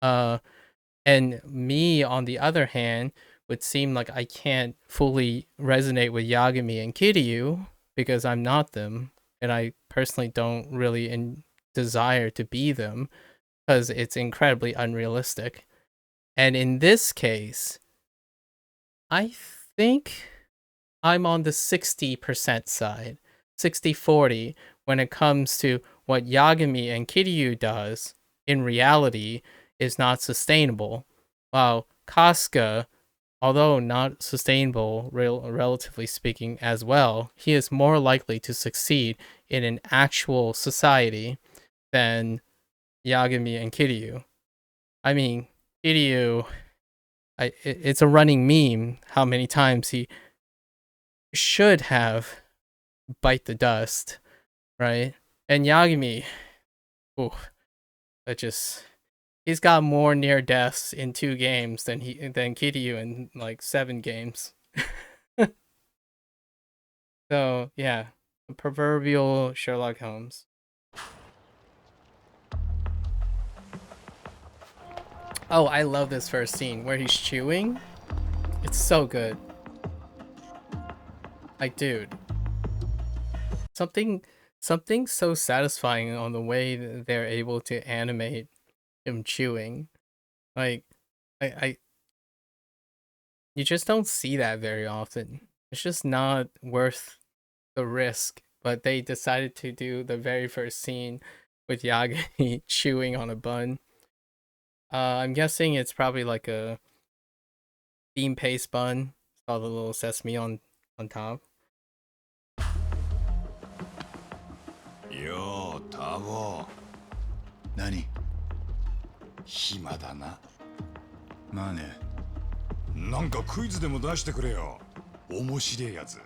And me, on the other hand, would seem like I can't fully resonate with Yagami and Kiryu because I'm not them, and I personally don't really desire to be them because it's incredibly unrealistic. And in this case, I think I'm on the 60% side, 60-40, when it comes to what Yagami and Kiryu does in reality is not sustainable, while Casca, although not sustainable relatively speaking as well, he is more likely to succeed in an actual society than Yagami and Kiryu. I mean, Kiryu, it's a running meme how many times he should have bite the dust, right? And Yagami, ooh, he's got more near deaths in 2 games than Kiryu in like 7 games. So yeah, the proverbial Sherlock Holmes. Oh, I love this first scene where he's chewing. It's so good. Like, dude, something so satisfying on the way that they're able to animate him chewing. Like, I you just don't see that very often. It's just not worth the risk. But they decided to do the very first scene with Yagami chewing on a bun. I'm guessing it's probably like a bean paste bun. All the little sesame on top. ようタボ何暇だなまあねなんかクイズでも出してくれよ面白いやつ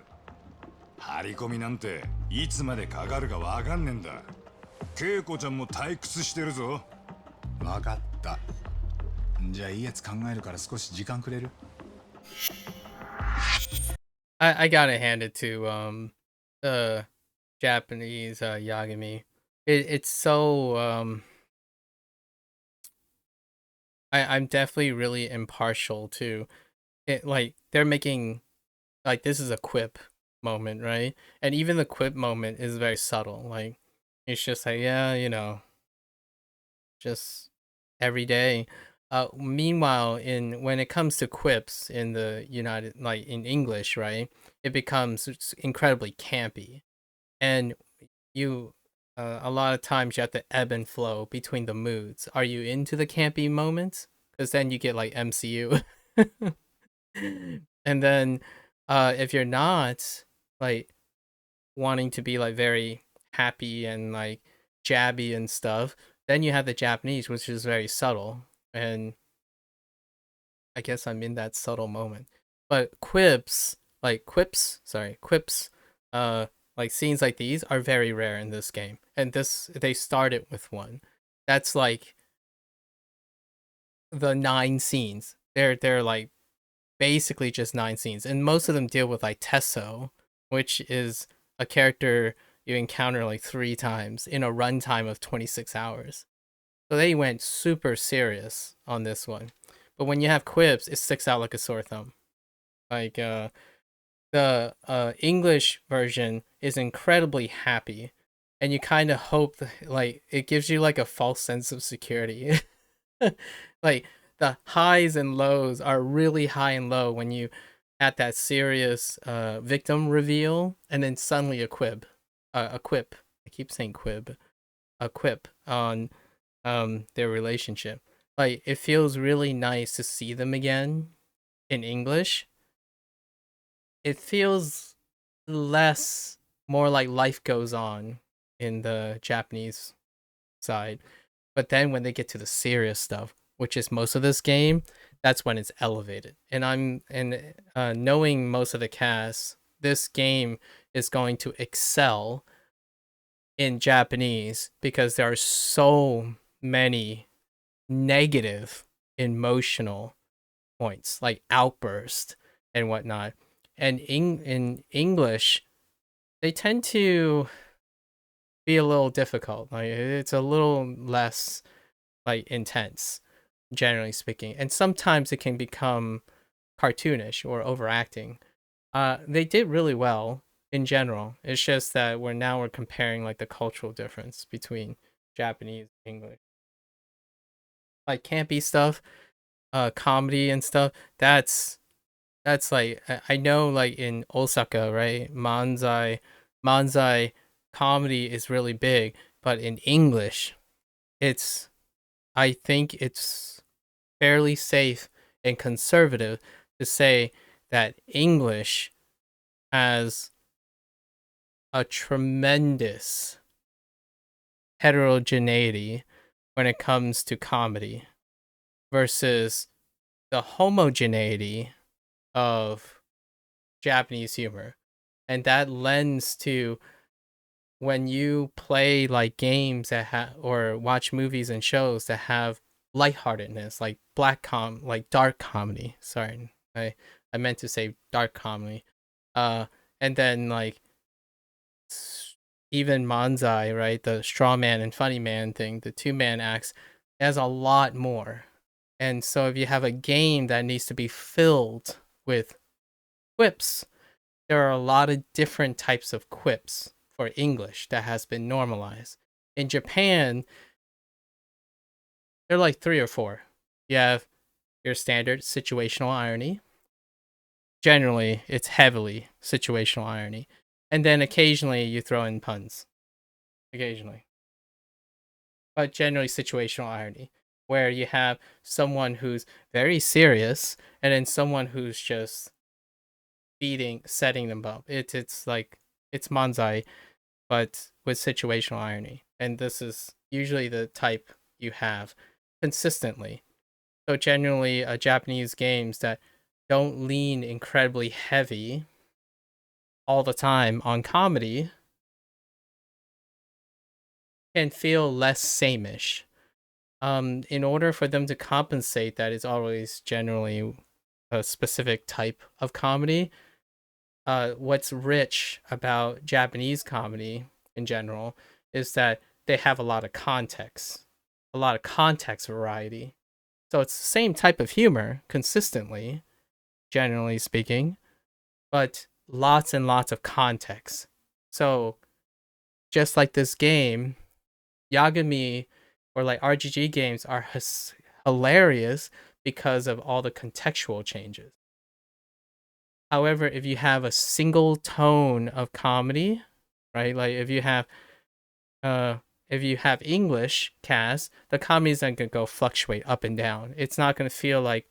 張り込みなんていつまでかかるかわかんねえんだ恵子ちゃんも退屈してるぞわかったじゃあいいやつ考えるから少し時間くれる I gotta hand it to the Japanese Yagami. It's so I'm definitely really impartial to it. Like, they're making, like, this is a quip moment, right? And even the quip moment is very subtle. Like, it's just like, yeah, just every day. Meanwhile, in when it comes to quips in the United, like in English, right, it becomes incredibly campy, and you a lot of times you have to ebb and flow between the moods. Are you into the campy moments? Because then you get like MCU, and then if you're not like wanting to be like very happy and like jabby and stuff, then you have the Japanese, which is very subtle, and I guess I'm in that subtle moment. But quips, uh, like scenes like these are very rare in this game. And they started with one. That's like the 9 scenes. They're like basically just 9 scenes. And most of them deal with like Tesso, which is a character you encounter like 3 times in a runtime of 26 hours. So they went super serious on this one. But when you have quips, it sticks out like a sore thumb. Like the English version is incredibly happy, and you kind of hope that, like it gives you like a false sense of security. Like the highs and lows are really high and low when you at that serious victim reveal, and then suddenly a quip. I keep saying quib, a quip on their relationship. Like it feels really nice to see them again in English. It feels less more like life goes on in the Japanese side. But then when they get to the serious stuff, which is most of this game, that's when it's elevated. And knowing most of the cast, this game is going to excel in Japanese because there are so many negative emotional points like outburst and whatnot. And in English, they tend to be a little difficult. Like it's a little less like intense, generally speaking. And sometimes it can become cartoonish or overacting. They did really well in general. It's just that we're comparing like the cultural difference between Japanese and English. Like campy stuff, comedy and stuff. That's like I know like in Osaka, right? Manzai comedy is really big, but in English, it's I think it's fairly safe and conservative to say that English has a tremendous heterogeneity when it comes to comedy versus the homogeneity of Japanese humor. And that lends to when you play like games that have or watch movies and shows that have lightheartedness, like like dark comedy. Sorry, I meant to say dark comedy. Uh, and then like even Manzai, right, the straw man and funny man thing, the 2-man acts, has a lot more. And so if you have a game that needs to be filled with quips, there are a lot of different types of quips for English that has been normalized. In Japan, there are like 3 or 4. You have your standard situational irony. Generally, it's heavily situational irony. And then occasionally you throw in puns. Occasionally. But generally situational irony, where you have someone who's very serious and then someone who's just setting them up. It's like it's manzai, but with situational irony. And this is usually the type you have consistently. So generally, Japanese games that don't lean incredibly heavy all the time on comedy can feel less same-ish. In order for them to compensate that, it's always generally a specific type of comedy. What's rich about Japanese comedy in general is that they have a lot of context variety. So it's the same type of humor consistently, generally speaking, but lots and lots of context. So just like this game, Yagami or like RGG games are hilarious because of all the contextual changes. However, if you have a single tone of comedy, right? Like uh if you have English cast, the comedy is not gonna go fluctuate up and down. It's not gonna feel like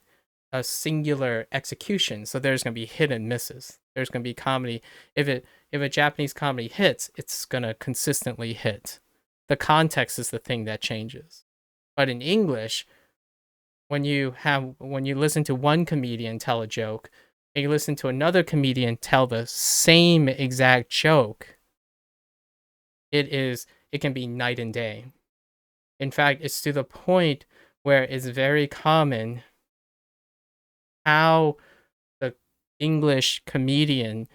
a singular execution. So there's gonna be hit and misses. There's gonna be comedy. If a Japanese comedy hits, it's gonna consistently hit. The context is the thing that changes. But in English, when you listen to one comedian tell a joke and you listen to another comedian tell the same exact joke, it can be night and day. In fact, it's to the point where it's very common how the English comedian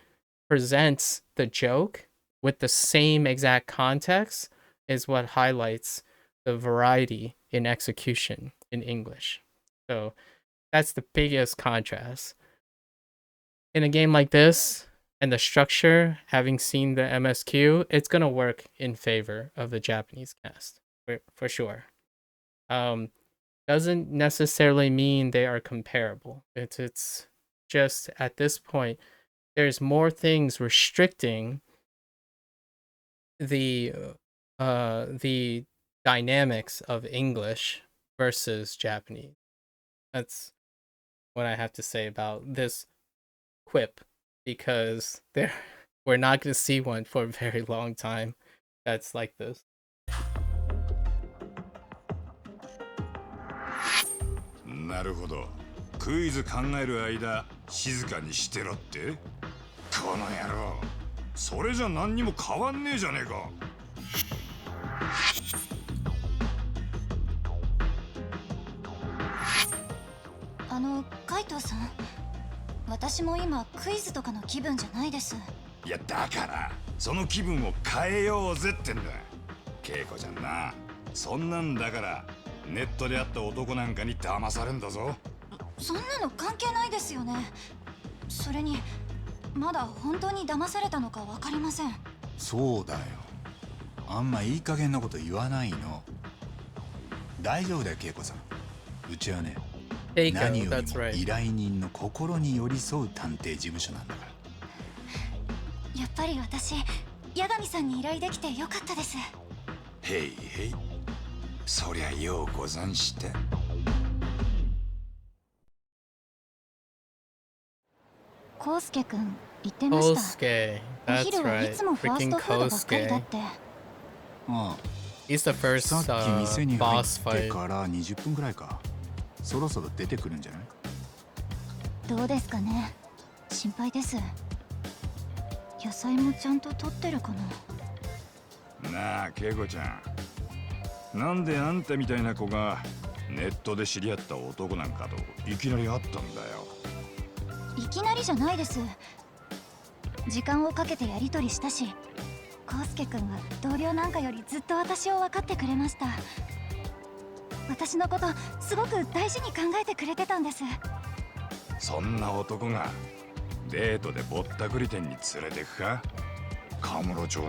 presents the joke with the same exact context is what highlights the variety in execution in English. So that's the biggest contrast. In a game like this, and the structure, having seen the MSQ, it's gonna work in favor of the Japanese cast for sure. Doesn't necessarily mean they are comparable. It's just at this point, there's more things restricting the dynamics of English versus Japanese. That's what I have to say about this quip, because we're not going to see one for a very long time that's like this. なるほど。クイズ考える間静かにしてろって。この野郎、それじゃ何にも変わんねえじゃねえか。カイトさん、私も今クイズとかの気分じゃないです。いやだからその気分を変えようぜってんだ。恵子ちゃんな、そんなんだからネットで会った男なんかに騙されんだぞ。そんなの関係ないですよね。それにまだ本当に騙されたのか分かりません。そうだよ、あんまいい加減なこと言わないの。大丈夫だよ恵子さん。うちはね、何よりも依頼人の心に寄り添う探偵事務所なんだから。やっぱり私、八神さんに依頼できてよかったです。へいへい、そりゃようござんした。コウスケくん言ってました。Kosuke, お that's 昼はい right. つもファース Freaking トフードばっかりだっ Kosuke. て。ああ、 He's the first さっき店に入 boss って fight. から20分くらいか。そろそろ出てくるんじゃない？どうですかね。心配です。野菜もちゃんと取ってるかな。なあ恵子ちゃん、なんであんたみたいな子がネットで知り合った男なんかといきなり会ったんだよ。いきなりじゃないです。時間をかけてやり取りしたし、コウスケくんは同僚なんかよりずっと私を分かってくれました。私のことすごく大事に考えてくれてたんです。そんな男がデートでぼったくり店に連れてくか？カムロ町で。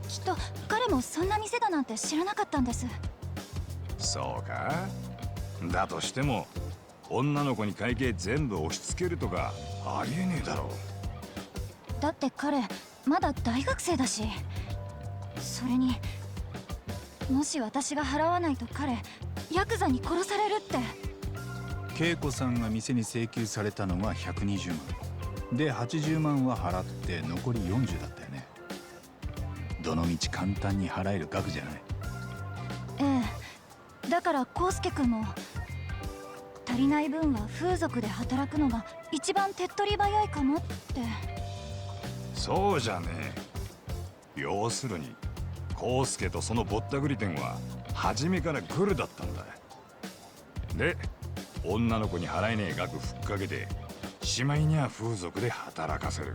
きっと彼もそんな店だなんて知らなかったんです。そうか？だとしても女の子に会計全部押し付けるとかありえねえだろ。だって彼まだ大学生だし。それにもし私が払わないと彼ヤクザに殺されるって。恵子さんが店に請求されたのが120万で、80万は払って残り40だったよね。どのみち簡単に払える額じゃない。ええ、だからコウスケ君も足りない分は風俗で働くのが一番手っ取り早いかもって。そうじゃねえ。要するに康介とそのぼったくり店は初めからグルだったんだ。で女の子に払えねえ額ふっかけてしまいには風俗で働かせる。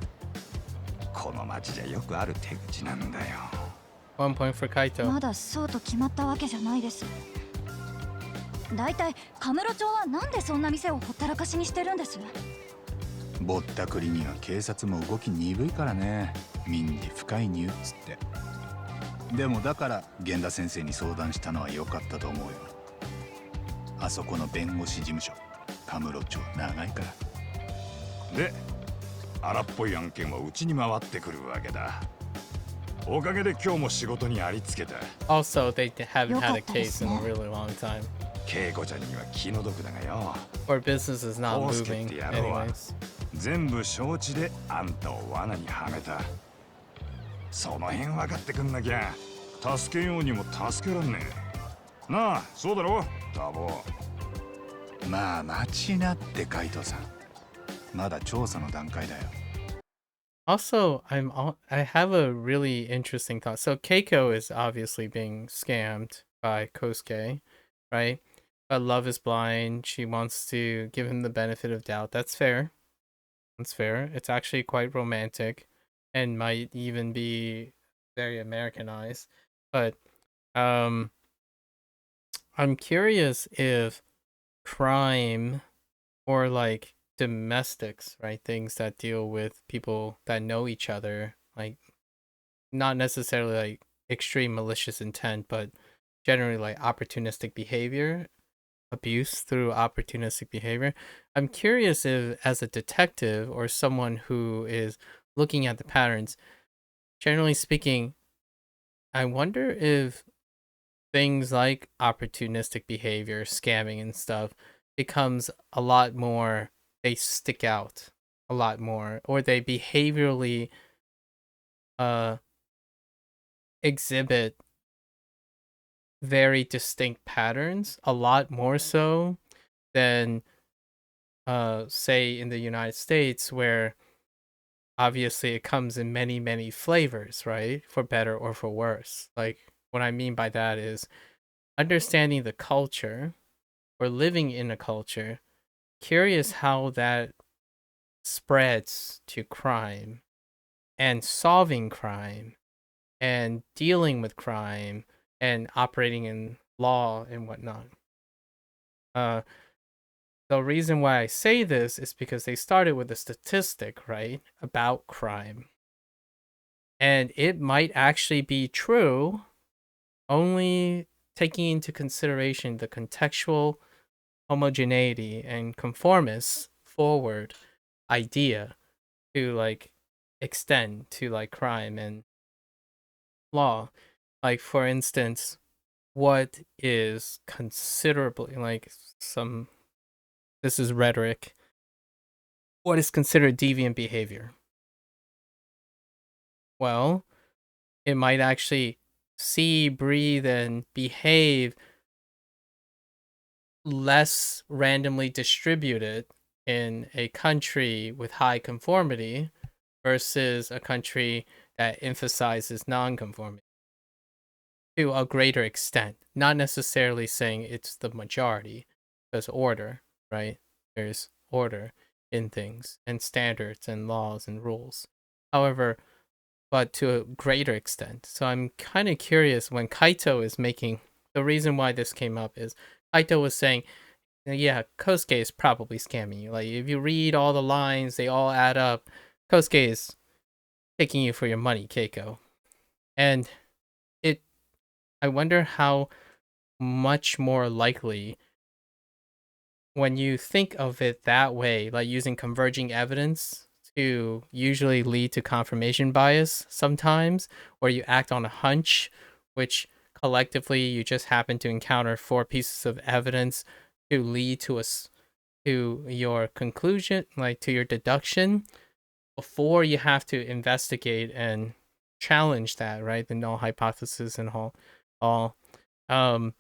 この町じゃよくある手口なんだよ。1 point for Kaito. まだそうと決まったわけじゃないです。だいたいカムロ町はなんでそんな店をほったらかしにしてるんです？ぼったくりには警察も動き鈍いからね。民事不介入っつって。でもだから源田先生に相談したのは良かったと思うよ。あそこの弁護士事務所、カムロ町長いから。で、荒っぽい案件はうちに回ってくるわけだ。おかげで今日も仕事にありつけた。Also, they haven't had a case in a really long time. 恵子ちゃんには気の毒だがよ。Or business is not 康介っ moving て野郎は anyways. 全部承知であんたを罠にはめた。その辺分かってくんなきゃ助けようにも助けらんねえ。なあ、そうだろタボ。まあ待ちなって海斗さん。まだ調査の段階だよ。Also, I have a really interesting thought. So Keiko is obviously being scammed by Kosuke, right? But love is blind. She wants to give him the benefit of doubt. That's fair. That's fair. It's actually quite romantic and might even be very Americanized. But I'm curious if crime or like domestics, right? Things that deal with people that know each other, like not necessarily like extreme malicious intent, but generally like opportunistic behavior, abuse through opportunistic behavior. I'm curious if, as a detective or someone who is looking at the patterns, generally speaking, I wonder if things like opportunistic behavior, scamming and stuff becomes a lot more, they stick out a lot more, or they behaviorally exhibit very distinct patterns a lot more so than say in the United States, where obviously it comes in many flavors, right? For better or for worse. Like what I mean by that is understanding the culture or living in a culture, curious how that spreads to crime and solving crime and dealing with crime and operating in law and whatnot. The reason why I say this is because they started with a statistic, right, about crime. And it might actually be true, only taking into consideration the contextual homogeneity and conformist forward idea to like extend to like crime and law. Like for instance, what is considerably like some, this is rhetoric, what is considered deviant behavior? Well, it might actually see, breathe, and behave less randomly distributed in a country with high conformity versus a country that emphasizes nonconformity to a greater extent. Not necessarily saying it's the majority, there's order, right? There's order in things and standards and laws and rules. However, but to a greater extent. So I'm kind of curious when Kaito is making, the reason why this came up is Kaito was saying, yeah, Kosuke is probably scamming you. Like if you read all the lines, they all add up. Kosuke is taking you for your money, Keiko. And I wonder how much more likely when you think of it that way, like using converging evidence to usually lead to confirmation bias sometimes, where you act on a hunch, which collectively you just happen to encounter 4 pieces of evidence to lead to to your conclusion, like to your deduction, before you have to investigate and challenge that, right? The null hypothesis and all. How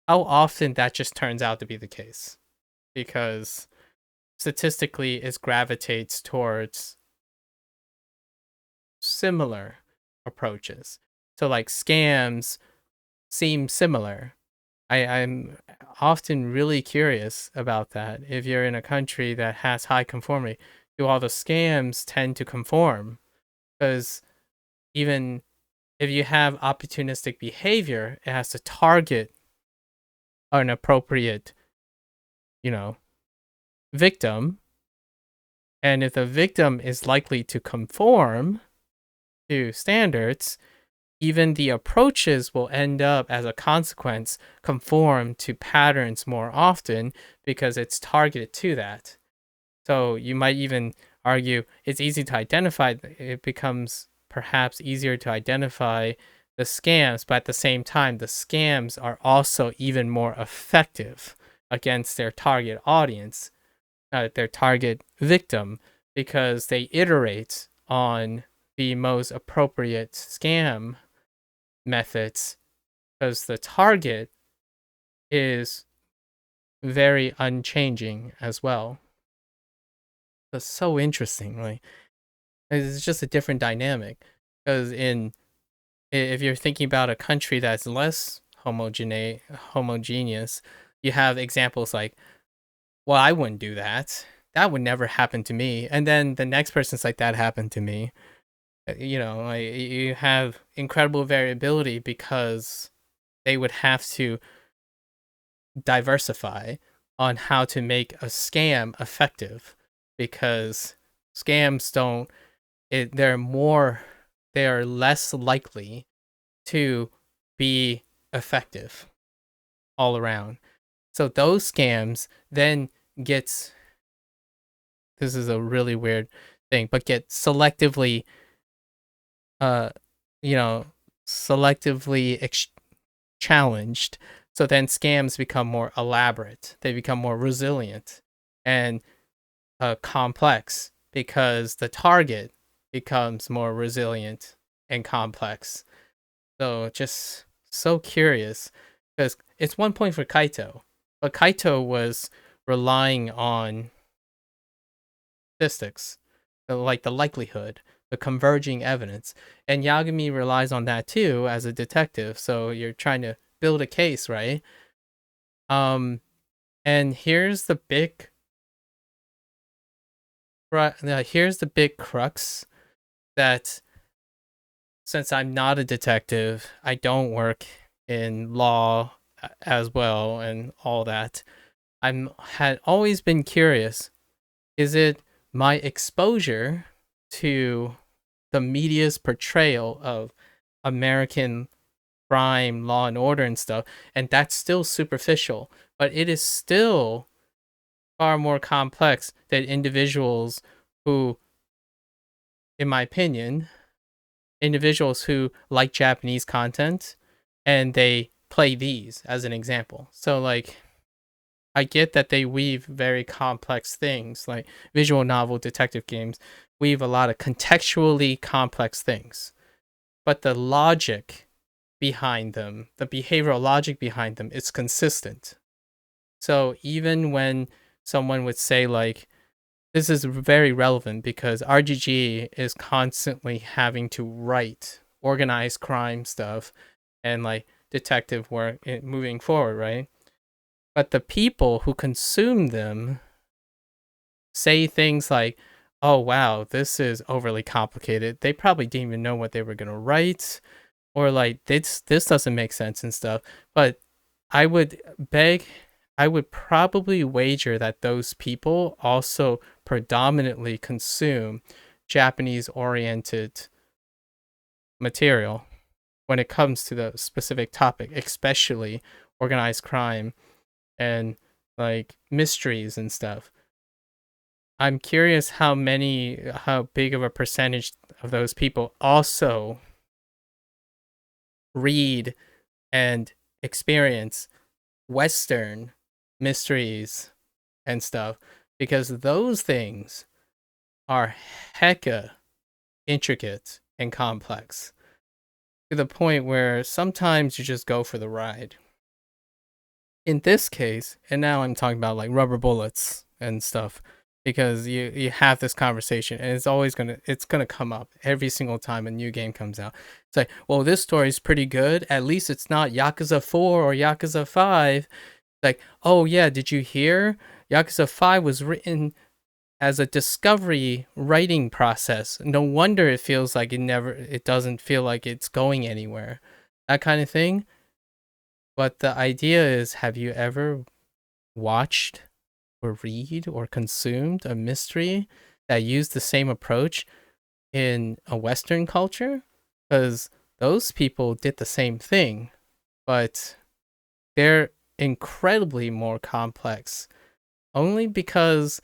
often that just turns out to be the case, because statistically it gravitates towards similar approaches. So like scams seem similar. I'm often really curious about that. If you're in a country that has high conformity, do all the scams tend to conform? Because even if you have opportunistic behavior, it has to target an appropriate, victim. And if the victim is likely to conform to standards, even the approaches will end up, as a consequence, conform to patterns more often because it's targeted to that. So you might even argue it's easy to identify. It becomes perhaps easier to identify the scams, but at the same time, the scams are also even more effective against their target audience, their target victim, because they iterate on the most appropriate scam methods, because the target is very unchanging as well. That's so interesting. Like, it's just a different dynamic. Because if you're thinking about a country that's less homogeneous, you have examples like, well, I wouldn't do that. That would never happen to me. And then the next person's like, that happened to me. You know, like, you have incredible variability because they would have to diversify on how to make a scam effective, because scams don't they are less likely to be effective all around. So those scams then gets, this is a really weird thing, but get selectively uh you know selectively challenged. So then scams become more elaborate, they become more resilient and complex, because the target becomes more resilient and complex. So just so curious, because it's 1 point for Kaito, but Kaito was relying on statistics, like the likelihood, the converging evidence, and Yagami relies on that too as a detective. So you're trying to build a case, right? And here's the big crux, that since I'm not a detective, I don't work in law as well and all that. Had always been curious. Is it my exposure to the media's portrayal of American crime, law and order and stuff, and that's still superficial, but it is still far more complex than individuals who, in my opinion, individuals who like Japanese content and they play these as an example. So like, I get that they weave very complex things, like visual novel detective games weave a lot of contextually complex things, but the logic behind them, the behavioral logic behind them, is consistent. So even when someone would say like, this is very relevant because RGG is constantly having to write organized crime stuff and like detective work moving forward, right? But the people who consume them say things like, oh wow, this is overly complicated. They probably didn't even know what they were gonna write, or like this doesn't make sense and stuff. But I would probably wager that those people also predominantly consume Japanese oriented material when it comes to the specific topic, especially organized crime and like mysteries and stuff. I'm curious how big of a percentage of those people also read and experience Western mysteries and stuff, because those things are hecka intricate and complex to the point where sometimes you just go for the ride. In this case, and now I'm talking about like rubber bullets and stuff, because you have this conversation and it's gonna come up every single time a new game comes out. It's like, well, this story is pretty good. At least it's not Yakuza 4 or Yakuza 5. Like, oh yeah, did you hear? Yakuza 5 was written as a discovery writing process. No wonder it feels like it doesn't feel like it's going anywhere. That kind of thing. But the idea is, have you ever watched or read or consumed a mystery that used the same approach in a Western culture? Because those people did the same thing, but they're incredibly more complex. Only because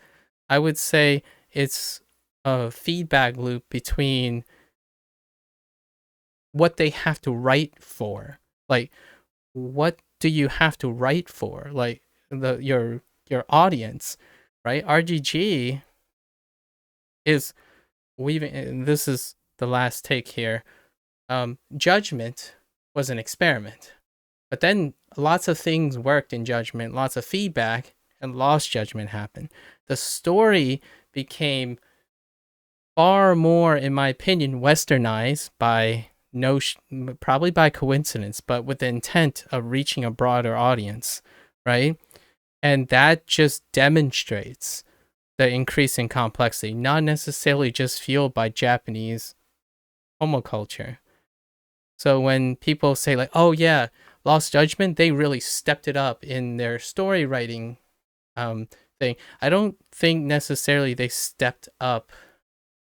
I would say it's a feedback loop between what they have to write for. Like, what do you have to write for? Like your audience, right? RGG is weaving, and this is the last take here. Judgment was an experiment, but then lots of things worked in Judgment, lots of feedback, and Lost Judgment happened. The story became far more, in my opinion, westernized by probably by coincidence, but with the intent of reaching a broader audience, right? And that just demonstrates the increase in complexity, not necessarily just fueled by Japanese homoculture. So when people say like, "Oh yeah, Lost Judgment," they really stepped it up in their story writing thing. I don't think necessarily they stepped up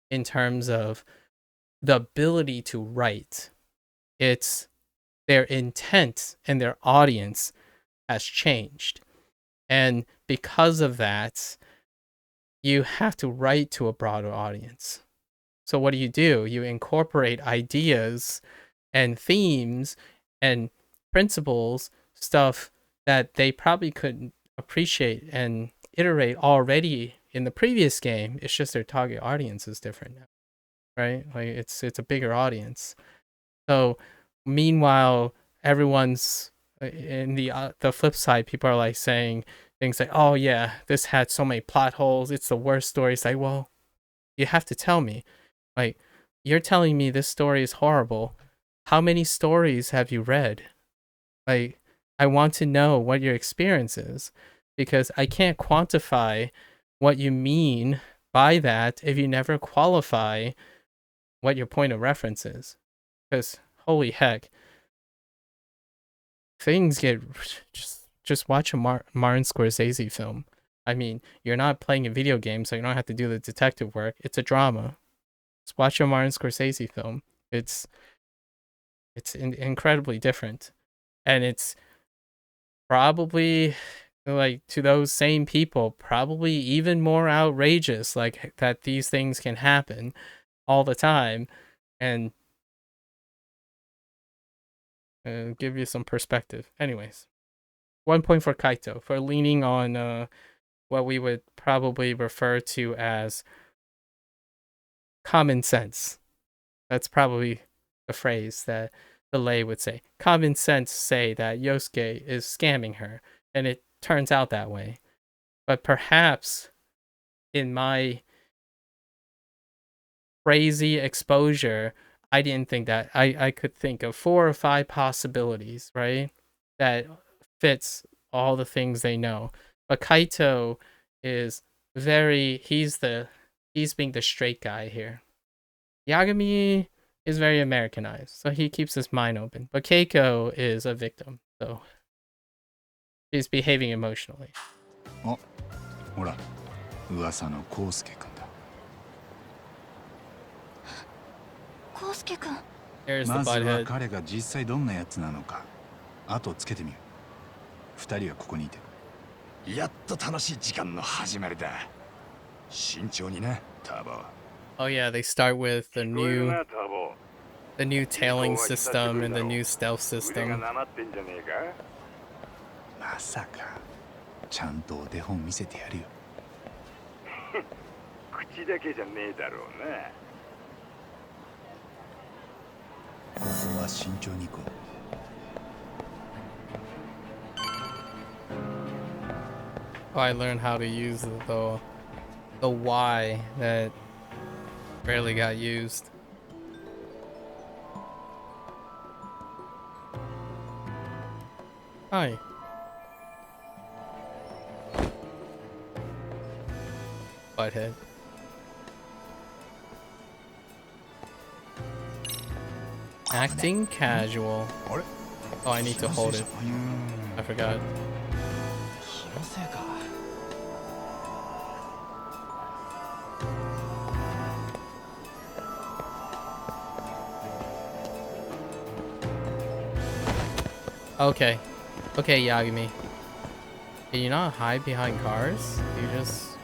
in terms of the ability to write. It's their intent and their audience has changed. And because of that, you have to write to a broader audience. So what do? You incorporate ideas and themes and principles, stuff that they probably couldn't appreciate and iterate already in the previous game. It's just their target audience is different now, right? Like it's a bigger audience. So meanwhile, everyone's in the flip side. People are like saying things like, "Oh yeah, this had so many plot holes. It's the worst story." It's like, well, you have to tell me. Like, you're telling me this story is horrible. How many stories have you read? Like, I want to know what your experience is, because I can't quantify what you mean by that if you never qualify what your point of reference is. Because holy heck, things get just watch a Martin Scorsese film. I mean, you're not playing a video game, so you don't have to do the detective work. It's a drama. Just watch a Martin Scorsese film. It's incredibly different, and it's probably, like, to those same people, probably even more outrageous, like that these things can happen all the time, and give you some perspective. Anyways, 1 point for Kaito for leaning on what we would probably refer to as common sense. That's probably the phrase that the lay would say. Common sense say that Yosuke is scamming her, and it turns out that way. But perhaps in my crazy exposure, I didn't think that. I could think of 4 or 5 possibilities, right? That fits all the things they know. But Kaito is he's being the straight guy here. Yagami is very Americanized, so he keeps his mind open. But Keiko is a victim, so she's behaving emotionally. あ、ほら、噂のコウスケ君だ。コウスケ君。There's the まずは butthead. 彼が実際どんなやつなのか、後をつけてみる。二人はここにいて。やっと楽しい時間の始まりだ。慎重にな、ターボ。Oh yeah, they start with the 聞こえる new なターボ the new tailing system and the new stealth 腕が system. なまってんじゃねえかまさか、ちゃんとお手本見せてやるよ。口だけじゃねえだろうな ここは慎重に行こう。Oh, I learned how to use the Y that barely got used. Hi. Butthead. Acting casual. Oh, I need to hold it. I forgot. 気のせいか。Okay. Okay, Yagami. Can you not hide behind cars? You just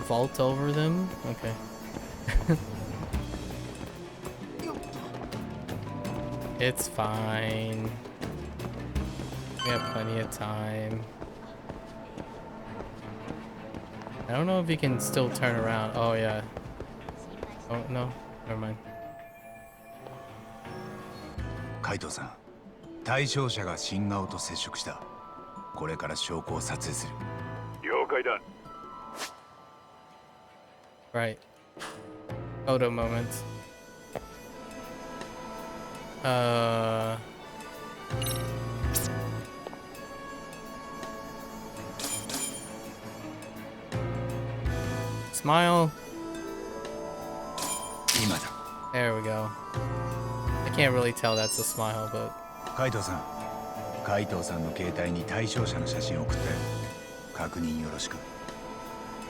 vault over them? Okay. It's fine. We have plenty of time. I don't know if you can still turn around. Oh, yeah. Oh, no. Never mind. カイトさん、対象者が新顔と接触した。これから証拠を撮影する。了解だ。Right. Photo moments. Smile. 今だ。There we go. I can't really tell that's a smile, but カイトさん、海藤さんの携帯に対象者の写真を送って確認よろしく。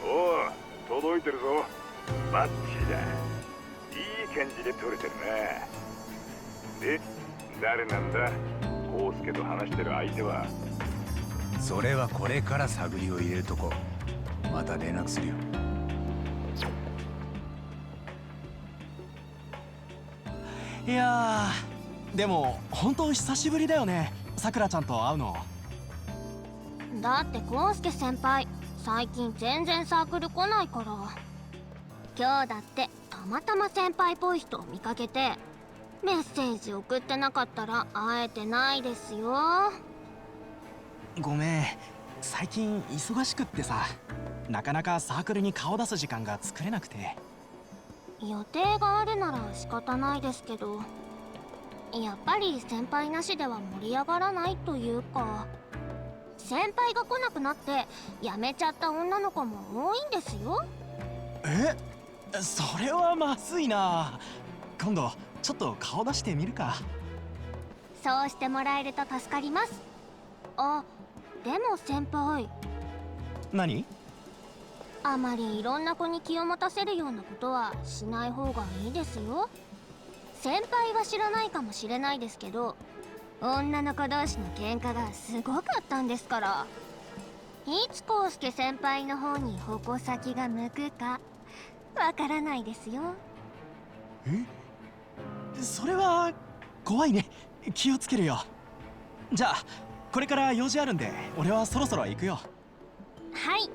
おお、届いてるぞ。バッチリだ。いい感じで撮れてるな。で、誰なんだ？コウスケと話してる相手は。それはこれから探りを入れるとこ。また連絡するよ。いやー、でも本当久しぶりだよね、さくらちゃんと会うの。だってコウスケ先輩最近全然サークル来ないから。今日だってたまたま先輩っぽい人を見かけてメッセージ送ってなかったら会えてないですよ。ごめん、最近忙しくってさ、なかなかサークルに顔出す時間が作れなくて。予定があるなら仕方ないですけど、やっぱり先輩なしでは盛り上がらないというか、先輩が来なくなって辞めちゃった女の子も多いんですよ。え、それはまずいな。今度ちょっと顔出してみるか。そうしてもらえると助かります。あ、でも先輩。何？あまりいろんな子に気を持たせるようなことはしない方がいいですよ。先輩は知らないかもしれないですけど、女の子同士の喧嘩がすごかったんですから。いつコウスケ先輩の方に矛先が向くかわからないですよ。え？それは怖いね。気をつけるよ。じゃあこれから用事あるんで俺はそろそろ行くよ。はい、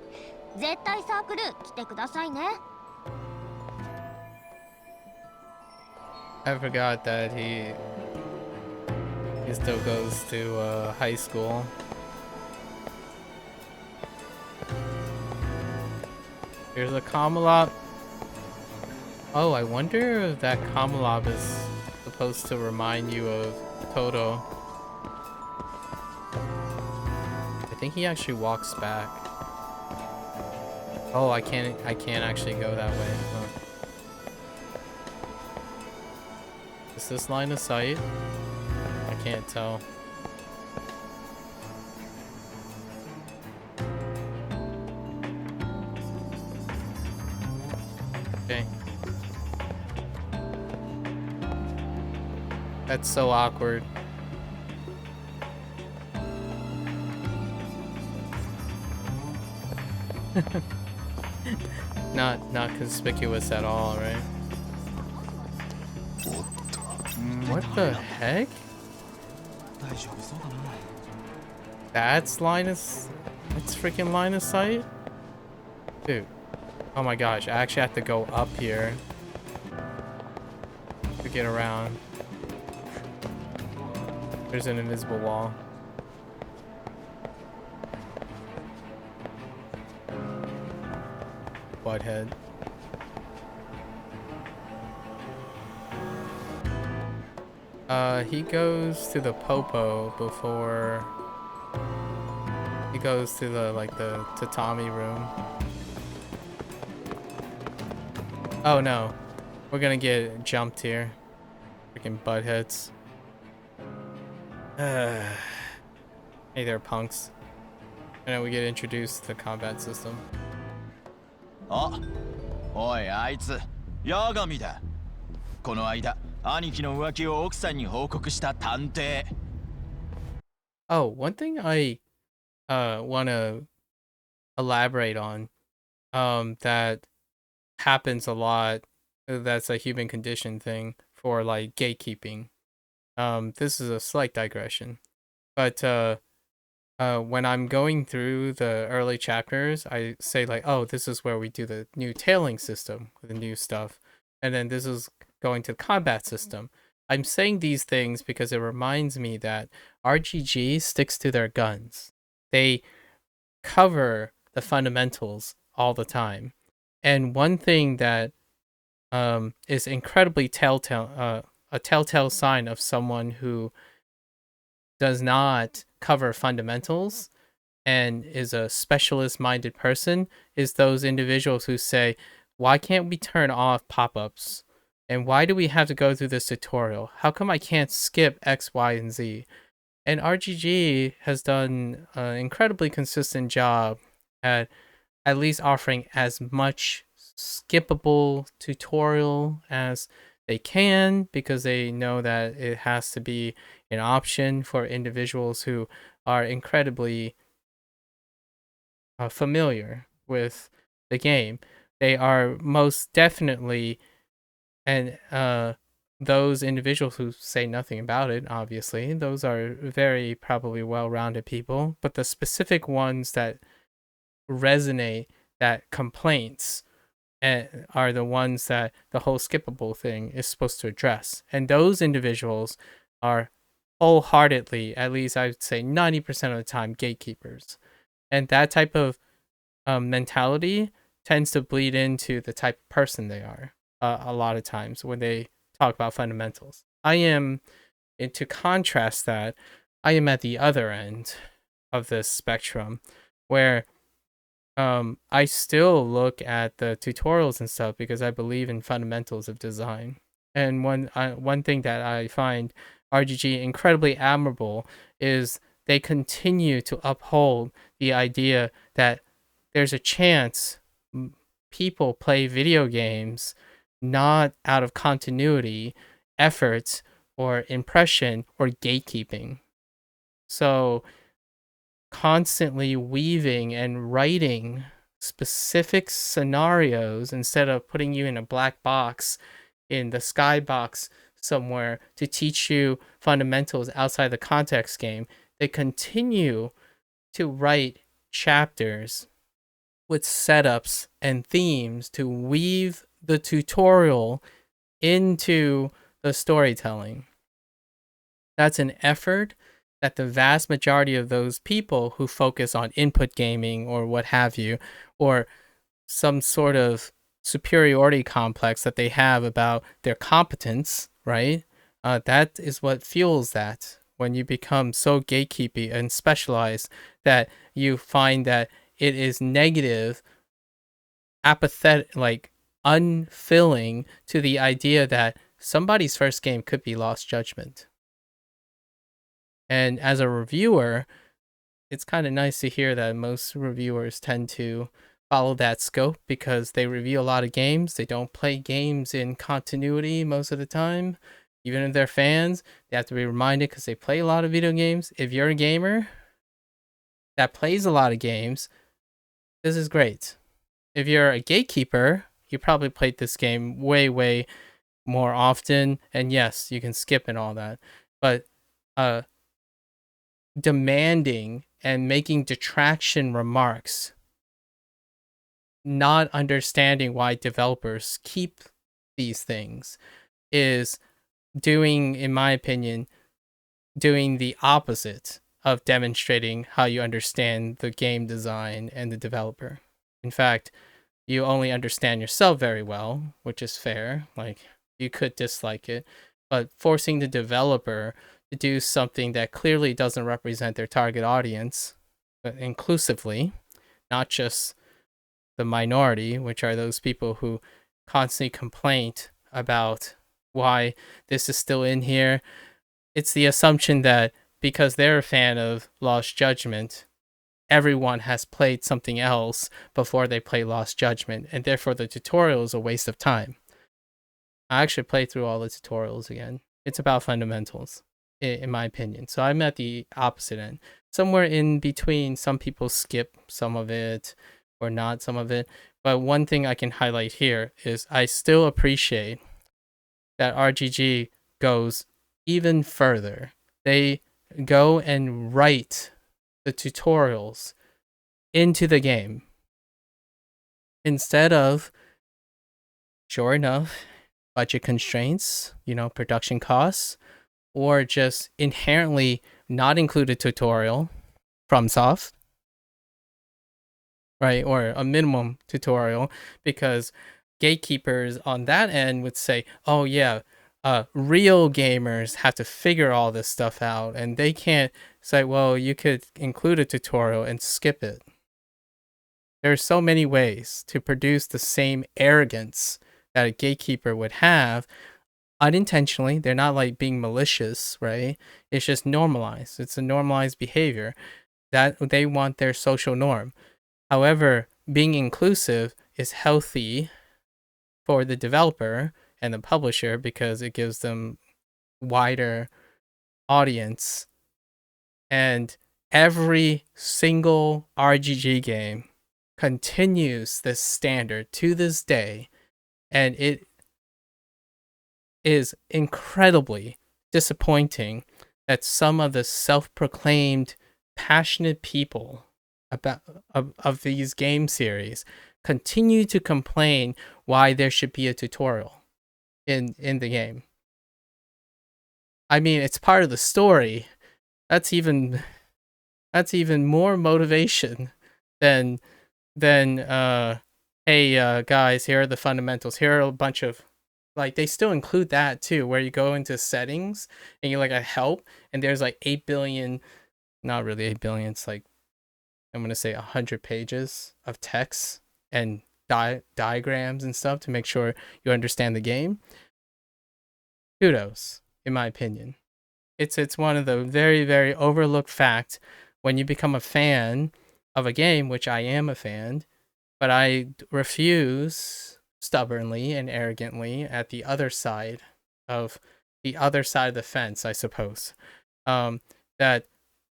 絶対サークル来てくださいね。I forgot that he still goes to high school. Here's a Kamalop. Oh, I wonder if that Kamalop is supposed to remind you of Toto. I think he actually walks back. Oh, I can't actually go that way. Oh. Is this line of sight? I can't tell. Okay. That's so awkward. Not conspicuous at all, right? What the heck? That's freaking line of sight? Dude. Oh my gosh, I actually have to go up here to get around. There's an invisible wall. Butthead. He goes to the popo before he goes to the tatami room. Oh no, we're gonna get jumped here. Freaking buttheads. Hey there, punks. And then we get introduced to the combat system. あ、おいあいつ、八神だ。この間、兄貴の浮気を奥さんに報告した探偵。Oh, one thing I want to elaborate on that happens a lot, that's a human condition thing for like gatekeeping. This is a slight digression, but when I'm going through the early chapters, I say like, "Oh, this is where we do the new tailing system, the new stuff," and then this is going to the combat system. I'm saying these things because it reminds me that RGG sticks to their guns. They cover the fundamentals all the time, and one thing that is incredibly a telltale sign of someone who does not cover fundamentals and is a specialist minded person is those individuals who say, why can't we turn off pop-ups? And why do we have to go through this tutorial? How come I can't skip X, Y, and Z? And RGG has done an incredibly consistent job at least offering as much skippable tutorial as they can, because they know that it has to be an option for individuals who are incredibly familiar with the game. They are most definitely, and those individuals who say nothing about it, obviously, those are very probably well-rounded people. But the specific ones that resonate, that complaints, are the ones that the whole skippable thing is supposed to address. And those individuals are wholeheartedly, at least I would say 90% of the time, gatekeepers. And that type of mentality tends to bleed into the type of person they are a lot of times when they talk about fundamentals. I am, and to contrast that, I am at the other end of this spectrum where I still look at the tutorials and stuff because I believe in fundamentals of design. And one thing that I find RGG incredibly admirable is they continue to uphold the idea that there's a chance people play video games not out of continuity, efforts, or impression, or gatekeeping. So constantly weaving and writing specific scenarios instead of putting you in a black box in the skybox somewhere to teach you fundamentals outside the context game. They continue to write chapters with setups and themes to weave the tutorial into the storytelling. That's an effort that the vast majority of those people who focus on input gaming or what have you, or some sort of superiority complex that they have about their competence, right? That is what fuels that. When you become so gatekeepy and specialized that you find that it is negative, apathetic, like unfilling to the idea that somebody's first game could be Lost Judgment. And as a reviewer, it's kind of nice to hear that most reviewers tend to follow that scope because they review a lot of games. They don't play games in continuity most of the time. Even if they're fans, they have to be reminded because they play a lot of video games. If you're a gamer that plays a lot of games, this is great. If you're a gatekeeper, you probably played this game way, way more often. And yes, you can skip and all that. But demanding and making detraction remarks, not understanding why developers keep these things, is doing, in my opinion, doing the opposite of demonstrating how you understand the game design and the developer. In fact, you only understand yourself very well, which is fair. Like, you could dislike it, but forcing the developer to do something that clearly doesn't represent their target audience inclusively, not just the minority, which are those people who constantly complain about why this is still in here. It's the assumption that because they're a fan of Lost Judgment, everyone has played something else before they play Lost Judgment, and therefore the tutorial is a waste of time. I actually played through all the tutorials again. It's about fundamentals. in my opinion. So I'm at the opposite end, somewhere in between. Some people skip some of it or not some of it. But one thing I can highlight here is I still appreciate that RGG goes even further. They go and write the tutorials into the game instead of, sure enough, budget constraints, production costs, or just inherently not include a tutorial from soft, right? Or a minimum tutorial, because gatekeepers on that end would say, oh yeah, real gamers have to figure all this stuff out, and they can't say, well, you could include a tutorial and skip it. There are so many ways to produce the same arrogance that a gatekeeper would have unintentionally. They're not like being malicious, right? It's just normalized. It's a normalized behavior that they want their social norm. However, being inclusive is healthy for the developer and the publisher because it gives them wider audience. And every single RGG game continues this standard to this day, and it is incredibly disappointing that some of the self-proclaimed passionate people of these game series continue to complain why there should be a tutorial in the game. I mean, it's part of the story. That's even more motivation than hey guys, here are the fundamentals. Here are a bunch of, like, they still include that too, where you go into settings and you like a help, and there's like 8 billion, not really 8 billion, it's like, I'm gonna say 100 pages of text and diagrams and stuff to make sure you understand the game. Kudos, in my opinion. It's one of the very, very overlooked facts when you become a fan of a game, which I am a fan, but I refuse stubbornly and arrogantly at the other side of the fence, I suppose. That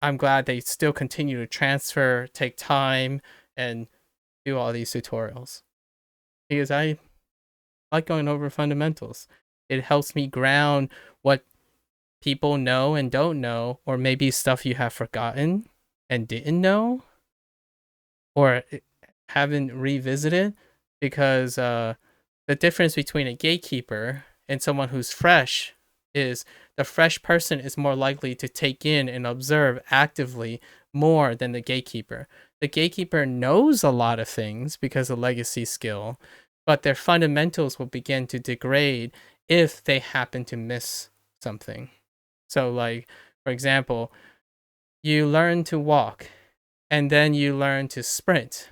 I'm glad they still continue to transfer, take time, and do all these tutorials, because I like going over fundamentals. It helps me ground what people know and don't know, or maybe stuff you have forgotten and didn't know, or haven't revisited, because the difference between a gatekeeper and someone who's fresh is the fresh person is more likely to take in and observe actively more than the gatekeeper. The gatekeeper knows a lot of things because of legacy skill, but their fundamentals will begin to degrade if they happen to miss something. So, like, for example, you learn to walk and then you learn to sprint,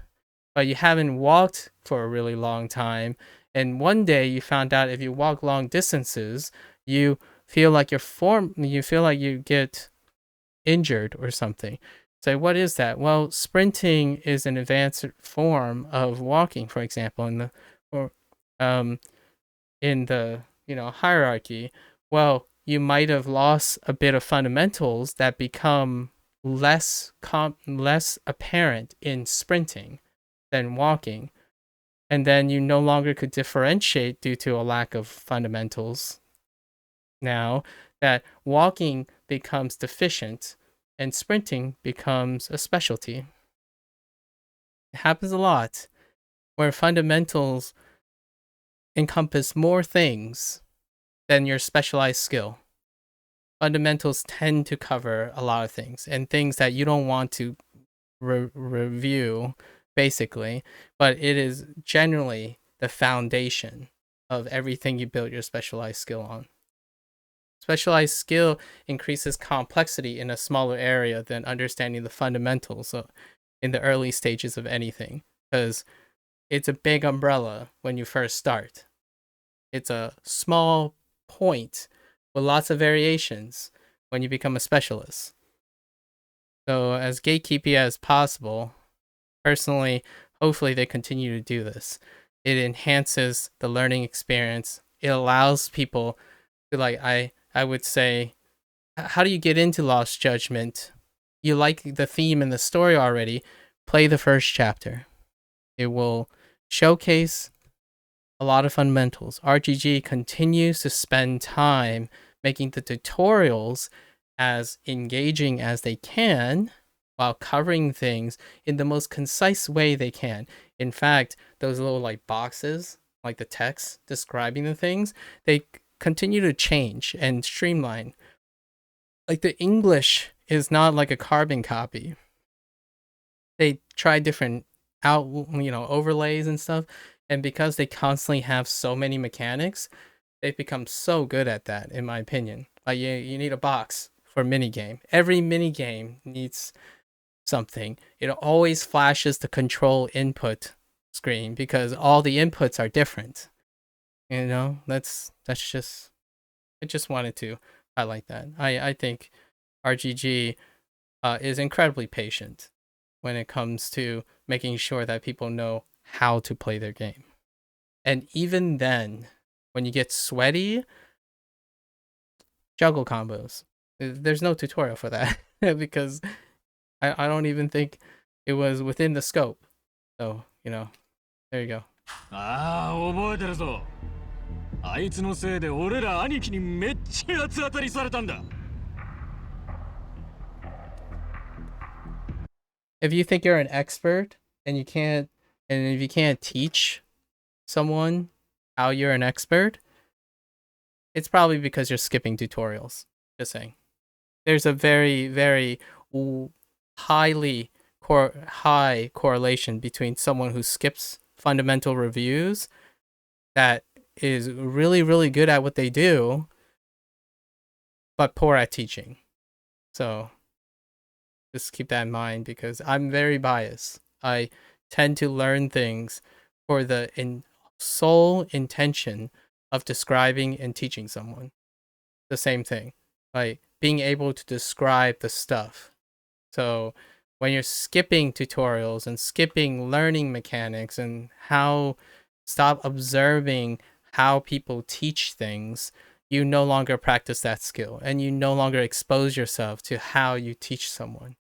but you haven't walked for a really long time. And one day you found out if you walk long distances, you feel like you get injured or something. So what is that? Well, sprinting is an advanced form of walking, for example, in the hierarchy. Well, you might have lost a bit of fundamentals that become less apparent in sprinting than walking, and then you no longer could differentiate due to a lack of fundamentals. Now that walking becomes deficient and sprinting becomes a specialty. It happens a lot where fundamentals encompass more things than your specialized skill. Fundamentals tend to cover a lot of things, and things that you don't want to review, basically, but it is generally the foundation of everything you build your specialized skill on. Specialized skill increases complexity in a smaller area than understanding the fundamentals in the early stages of anything, because it's a big umbrella when you first start. It's a small point with lots of variations when you become a specialist. So as gatekeepy as possible, personally, hopefully they continue to do this. It enhances the learning experience. It allows people to, like, I would say, how do you get into Lost Judgment? You like the theme and the story already, play the first chapter. It will showcase a lot of fundamentals. RGG continues to spend time making the tutorials as engaging as they can while covering things in the most concise way they can. In fact, those little like boxes, like the text describing the things, they continue to change and streamline. Like the English is not like a carbon copy. They try different overlays and stuff, and because they constantly have so many mechanics, they've become so good at that, in my opinion. Like you need a box for minigame. Every minigame needs something. It always flashes the control input screen because all the inputs are different. That's just, I just wanted to highlight that. I think RGG is incredibly patient when it comes to making sure that people know how to play their game. And even then, when you get sweaty, juggle combos. There's no tutorial for that because I don't even think it was within the scope. So, there you go. ああ、覚えてるぞ。あいつのせいで俺ら兄貴にめっちゃ八つ当たりされたんだ。If you think you're an expert and if you can't teach someone how you're an expert, it's probably because you're skipping tutorials. Just saying. There's a very, very high correlation between someone who skips fundamental reviews that is really, really good at what they do, but poor at teaching. So just keep that in mind because I'm very biased. I tend to learn things for the sole intention of describing and teaching someone. The same thing, like being able to describe the stuff. So when you're skipping tutorials and skipping learning mechanics and stop observing how people teach things, you no longer practice that skill and you no longer expose yourself to how you teach someone.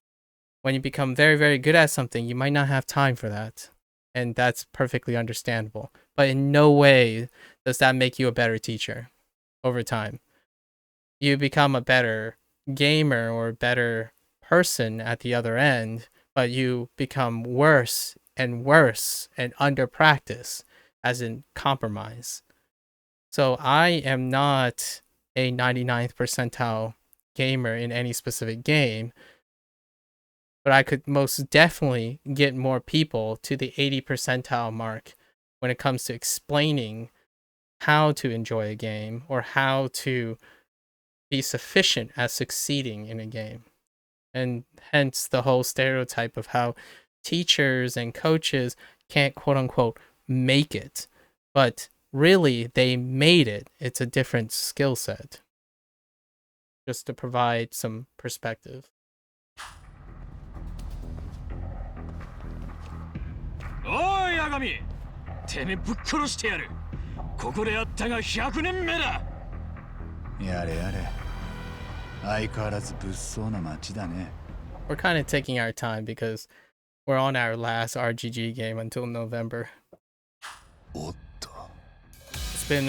When you become very, very good at something, you might not have time for that. And that's perfectly understandable. But in no way does that make you a better teacher over time. You become a better gamer or a better person at the other end, but you become worse and under practice, as in compromise. So I am not a 99th percentile gamer in any specific game, but I could most definitely get more people to the 80 percentile mark when it comes to explaining how to enjoy a game or how to be sufficient at succeeding in a game. And hence the whole stereotype of how teachers and coaches can't quote unquote make it, but really they made it. It's a different skill set. Just to provide some perspective. おい、ヤガミ。てめえぶっ殺してやる。ここでやったが100年目だ。やれやれ。相変わらず物騒な街だね。We're kind of taking our time because we're on our last RGG game until November. おっと。It's been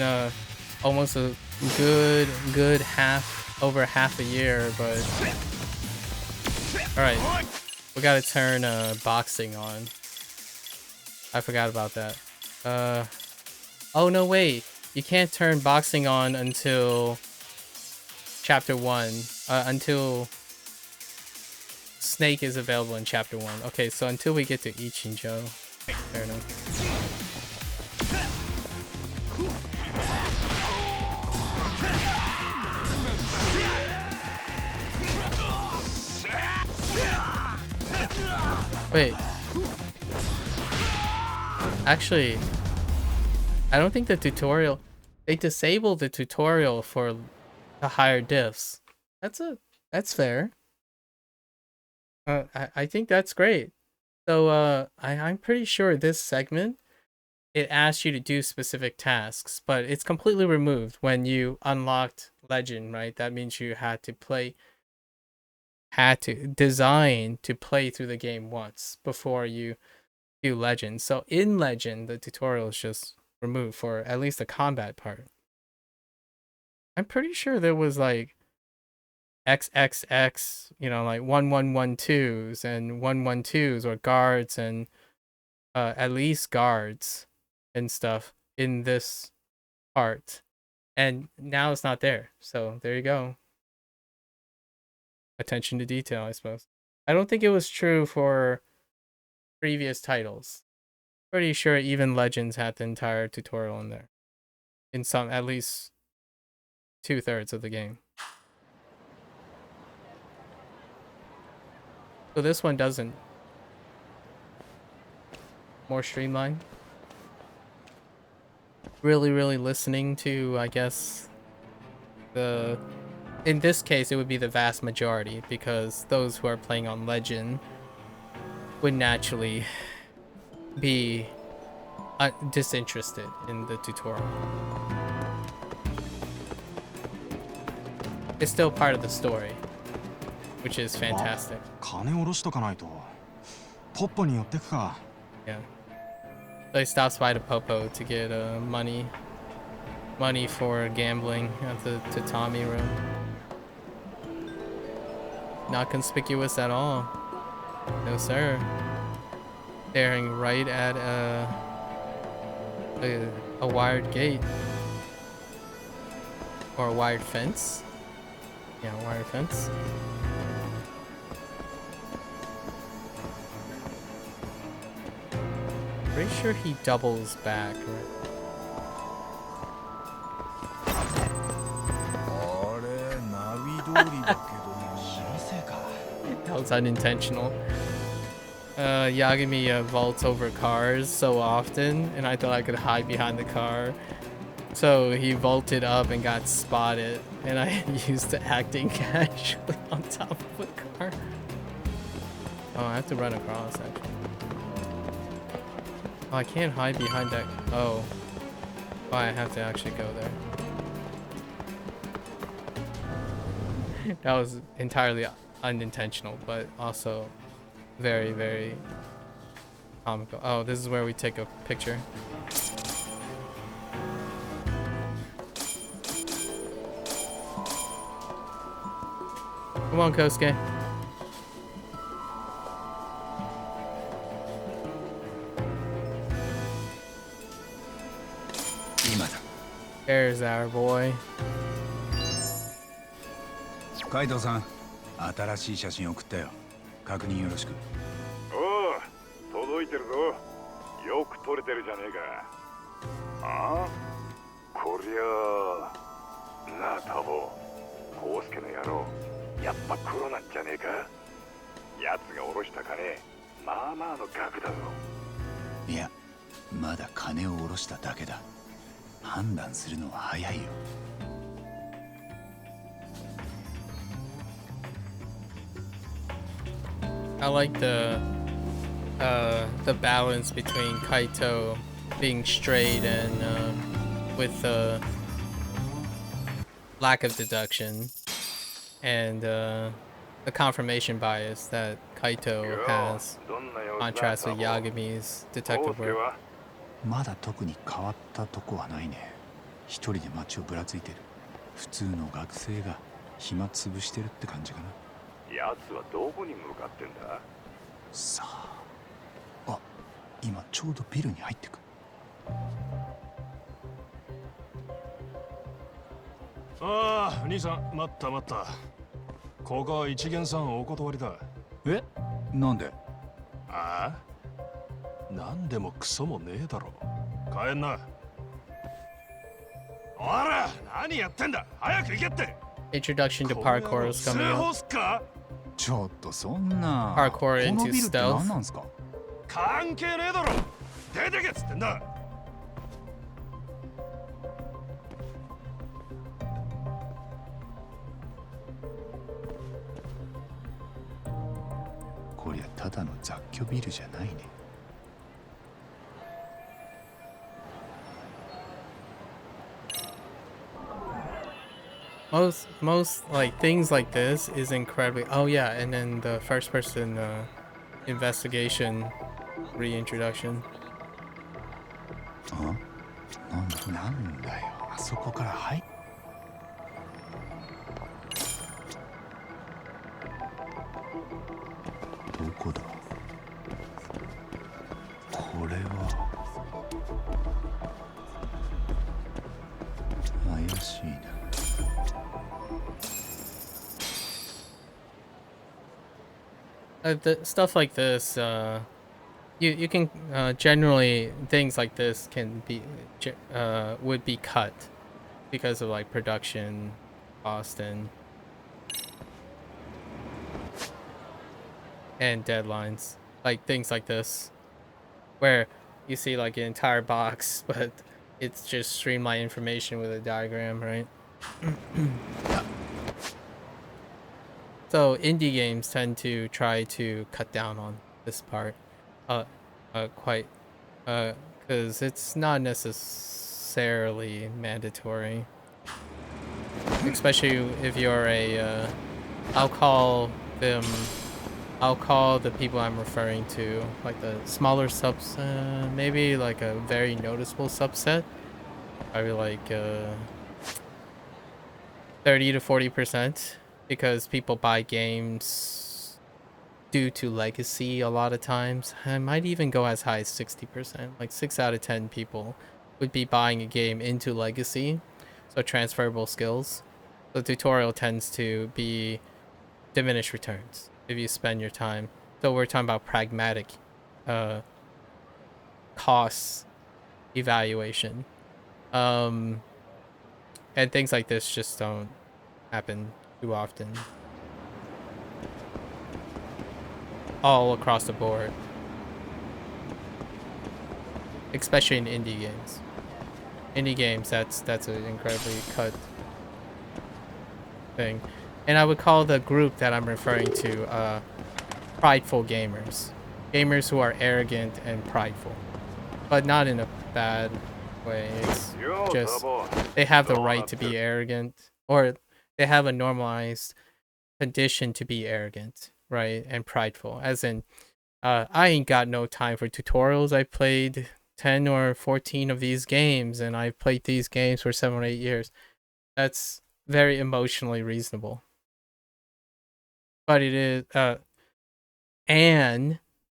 almost a good over half a year, but all right, we gotta turn boxing on. I forgot about that. Oh no, wait, you can't turn boxing on until chapter 1, until Snake is available in chapter 1. Okay, so until we get to Ichinjo. Fair enough. Wait. Actually, I don't think the tutorial... They disabled the tutorial for the higher diffs. That's fair. I think that's great. So I'm pretty sure this segment, it asks you to do specific tasks, but it's completely removed when you unlocked Legend, right? That means you had to design to play through the game once before you do Legend. So in Legend, the tutorial is just removed for at least the combat part. I'm pretty sure there was like XXX, like 1112s and 112s or guards and at least guards and stuff in this part. And now it's not there. So there you go. Attention to detail, I suppose. I don't think it was true for previous titles. Pretty sure even Legends had the entire tutorial in there. In some, at least 2/3 of the game. So this one doesn't. More streamlined. Really listening to, I guess, in this case, it would be the vast majority, because those who are playing on Legend would naturally be disinterested in the tutorial. It's still part of the story, which is fantastic. 金下ろしとかないと。ポッポに寄ってくか。Yeah. So he stops by the Popo to get money for gambling at the tatami room. Not conspicuous at all. No sir. Staring right at a wired gate. Or a wired fence. Yeah, a wired fence. Pretty sure he doubles back, right? That was unintentional. Yagami vaults over cars so often, and I thought I could hide behind the car. So he vaulted up and got spotted, and I used the acting casually on top of a car. Oh, I have to run across, actually. Oh, I can't hide behind that. Oh. Oh, I have to actually go there. That was entirely unintentional, but also very comical. Oh, this is where we take a picture. Come on, Kosuke. There's our boy. カイドウさん、新しい写真送ったよ。確認よろしく。おう、届いてるぞ。よく撮れてるじゃねえか。ああ、こりゃなあ、タボ。コウスケの野郎、やっぱ黒なんじゃねえか。奴が下ろした金、まあまあの額だぞ。いや、まだ金を下ろしただけだ。判断するのは早いよ。I like the balance between Kaito being straight and with the lack of deduction and the confirmation bias that Kaito has, contrast with Yagami's detective work. まだ特に変わったとこはないね。一人で街をぶらついてる。普通の学生が暇つぶしてるって感じかな。奴はどこに向かってんだ？さあ。あ、今ちょうどビルに入ってく。ああ、兄さん、待った。ここは一元さんお断りだ。え？なんで？ああ？なんでもクソもねえだろ。帰んな。おら、何やってんだ。早く行けって。Introduction to parkour is coming up. ちょっとそんな。Parkour into stealth. 何なんすか？関係ねえだろ。出てけっつってんだ。こりゃただの雑居ビルじゃないね。most like things like this is incredibly. Oh yeah, and then the first person investigation reintroduction. なんだよ、あそこから入どこだこれは怪しいな。Stuff like this, you can generally things like this can be would be cut because of like production cost and deadlines, like things like this, where you see like an entire box, but it's just streamlined information with a diagram, right? So indie games tend to try to cut down on this part, quite, because it's not necessarily mandatory, especially if you're a, I'll call the people I'm referring to like the smaller subs, maybe like a very noticeable subset, probably like 30 to 40%, because people buy games due to legacy a lot of times. I might even go as high as 60%. Like 6 out of 10 people would be buying a game into legacy, so transferable skills. The tutorial tends to be diminished returns if you spend your time. So we're talking about pragmatic cost evaluation. And things like this just don't happen too often. All across the board. Especially in indie games. Indie games, that's an incredibly cut thing. And I would call the group that I'm referring to prideful gamers. Gamers who are arrogant and prideful. But not in a bad way. It's just they have the right to be arrogant, or they have a normalized condition to be arrogant, right? And prideful. As in, I ain't got no time for tutorials. I played 10 or 14 of these games, and I've played these games for 7 or 8 years. That's very emotionally reasonable. But it is, and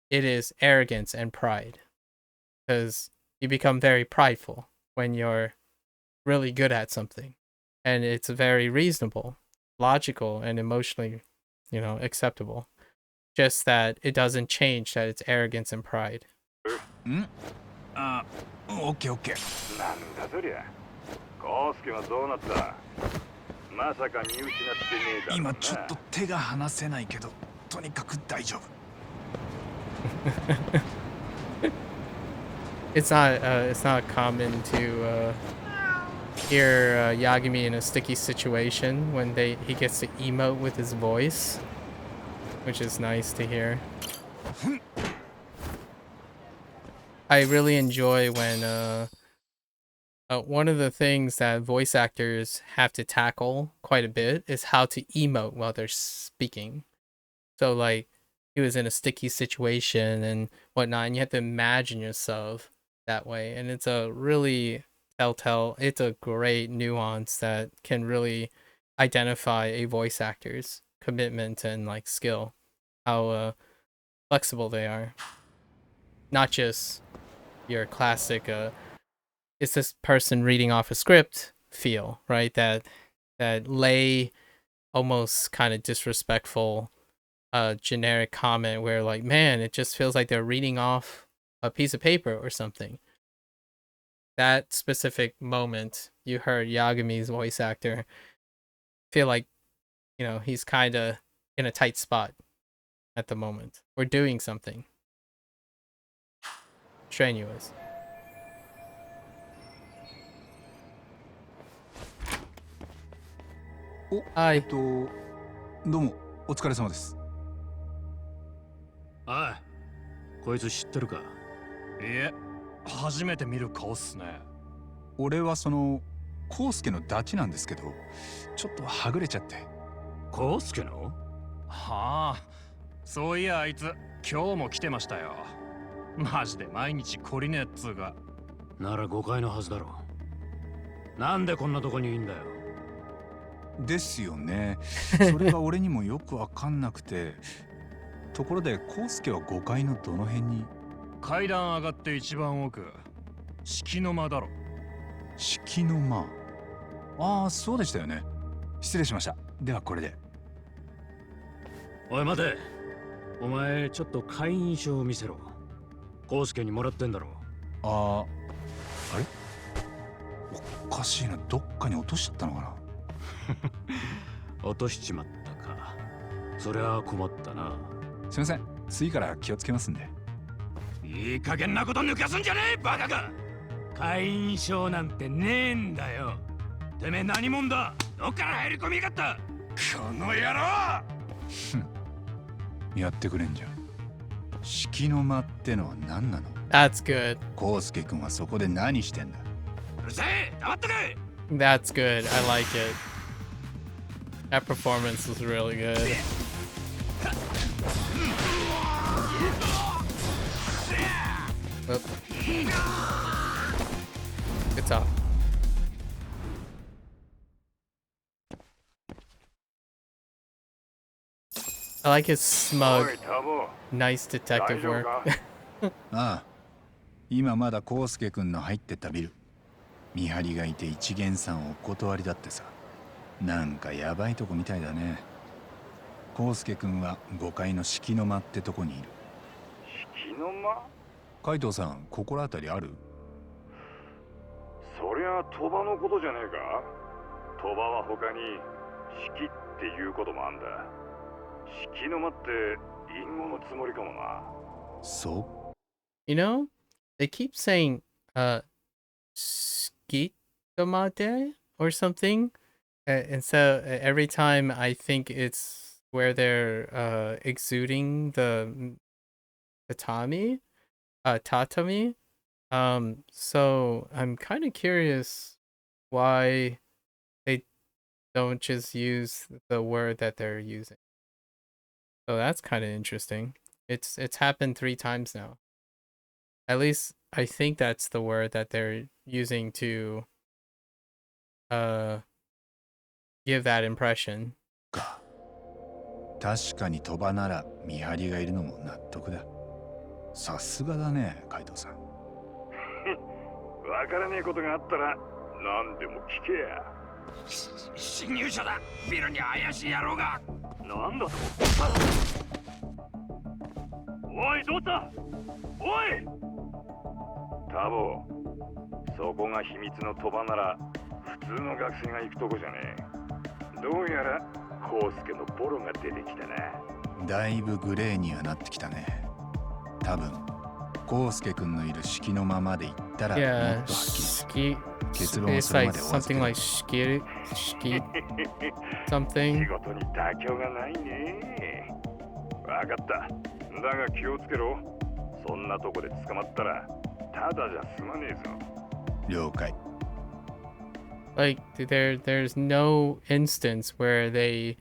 it is arrogance and pride, because you become very prideful when you're really good at something, and it's very reasonable, logical, and emotionally, acceptable. Just that it doesn't change that it's arrogance and pride. オッケーオッケー。なんだそりゃ。コウスケはどうなった？まさか見失ってねえだろうな。今ちょっと手が離せないけど、とにかく大丈夫。It's not common to hear Yagami in a sticky situation when he gets to emote with his voice, which is nice to hear. I really enjoy when one of the things that voice actors have to tackle quite a bit is how to emote while they're speaking. So like he was in a sticky situation and whatnot, and you have to imagine yourself that way. And it's a really it's a great nuance that can really identify a voice actor's commitment and like skill, how flexible they are. Not just your classic it's this person reading off a script feel, right? That lay, almost kind of disrespectful generic comment where like, man, it just feels like they're reading off a piece of paper or something. That specific moment you heard Yagami's voice actor feel like, he's kind of in a tight spot at the moment, or doing something strenuous. はい。どうもお疲れ様です。ああ、こいつ知ってるか？いえ、初めて見る顔っすね。俺はそのコウスケのダチなんですけど、ちょっとはぐれちゃって。コウスケの？はあ、そういやあいつ今日も来てましたよ。マジで毎日懲りねえっつうか。なら誤解のはずだろう。なんでこんなとこにいんだよ。ですよね。それが俺にもよくわかんなくて。ところでコウスケは5階のどの辺に？階段上がって一番奥、敷の間だろ。敷の間。ああ、そうでしたよね。失礼しました。ではこれで。おい待て。お前ちょっと会員証を見せろ。コウスケにもらってんだろ。あれおかしいな。どっかに落としちゃったのかな。落としちまったか。そりゃ困ったな。すいません、次から気をつけますんで。いい加減なこと抜かすんじゃねえバカか。会員証なんてねえんだよ。てめえ何者だ。どっから入り込みやがった。この野郎。やってくれんじゃん。敷の間ってのは何なの？ That's good. コウスケ君はそこで何してんだ？うるせえ、黙ってけ。 That's good. I like it. That performance was really good. Oop. Good talk. I like his smug, nice detective work. ああ、今まだコウスケ君の入ってったビル。見張りがいて一元さんお断りだってさ。なんかやばいとこみたいだね。コウスケ君は5階の敷の間ってとこにいる。敷の間？海藤さん、心当たりある？そりゃ鳥羽のことじゃねえか。鳥羽は他に敷っていうこともあんだ。敷の間って隠語のつもりかもな。そう？ You know, they keep saying "skitamade" or something, and so every time I think it's where they're exuding the tatami. Tatami. So I'm kind of curious why they don't just use the word that they're using. So that's kind of interesting. It's happened 3 times now. At least I think that's the word that they're using to give that impression. 確かに鳥羽なら見張りがいるのも納得だ。さすがだね、海藤さん。わからねえことがあったら何でも聞けや。侵入者だ。ビルに怪しい野郎が。なんだと？おい、どうした？おい！タボ、そこが秘密の鳥羽なら普通の学生が行くとこじゃねえ。どうやらコウスケのボロが出てきたな。だいぶグレーにはなってきたね。多分コウスケ君のいる敷のままで行ったらも Yeah, っとはっきり。 it's like something like shiki something. 仕事に妥協がないね。わかった。だが気をつけろ。そんなとこで捕まったらただじゃ済まねえぞ。了解。Like there's no instance where they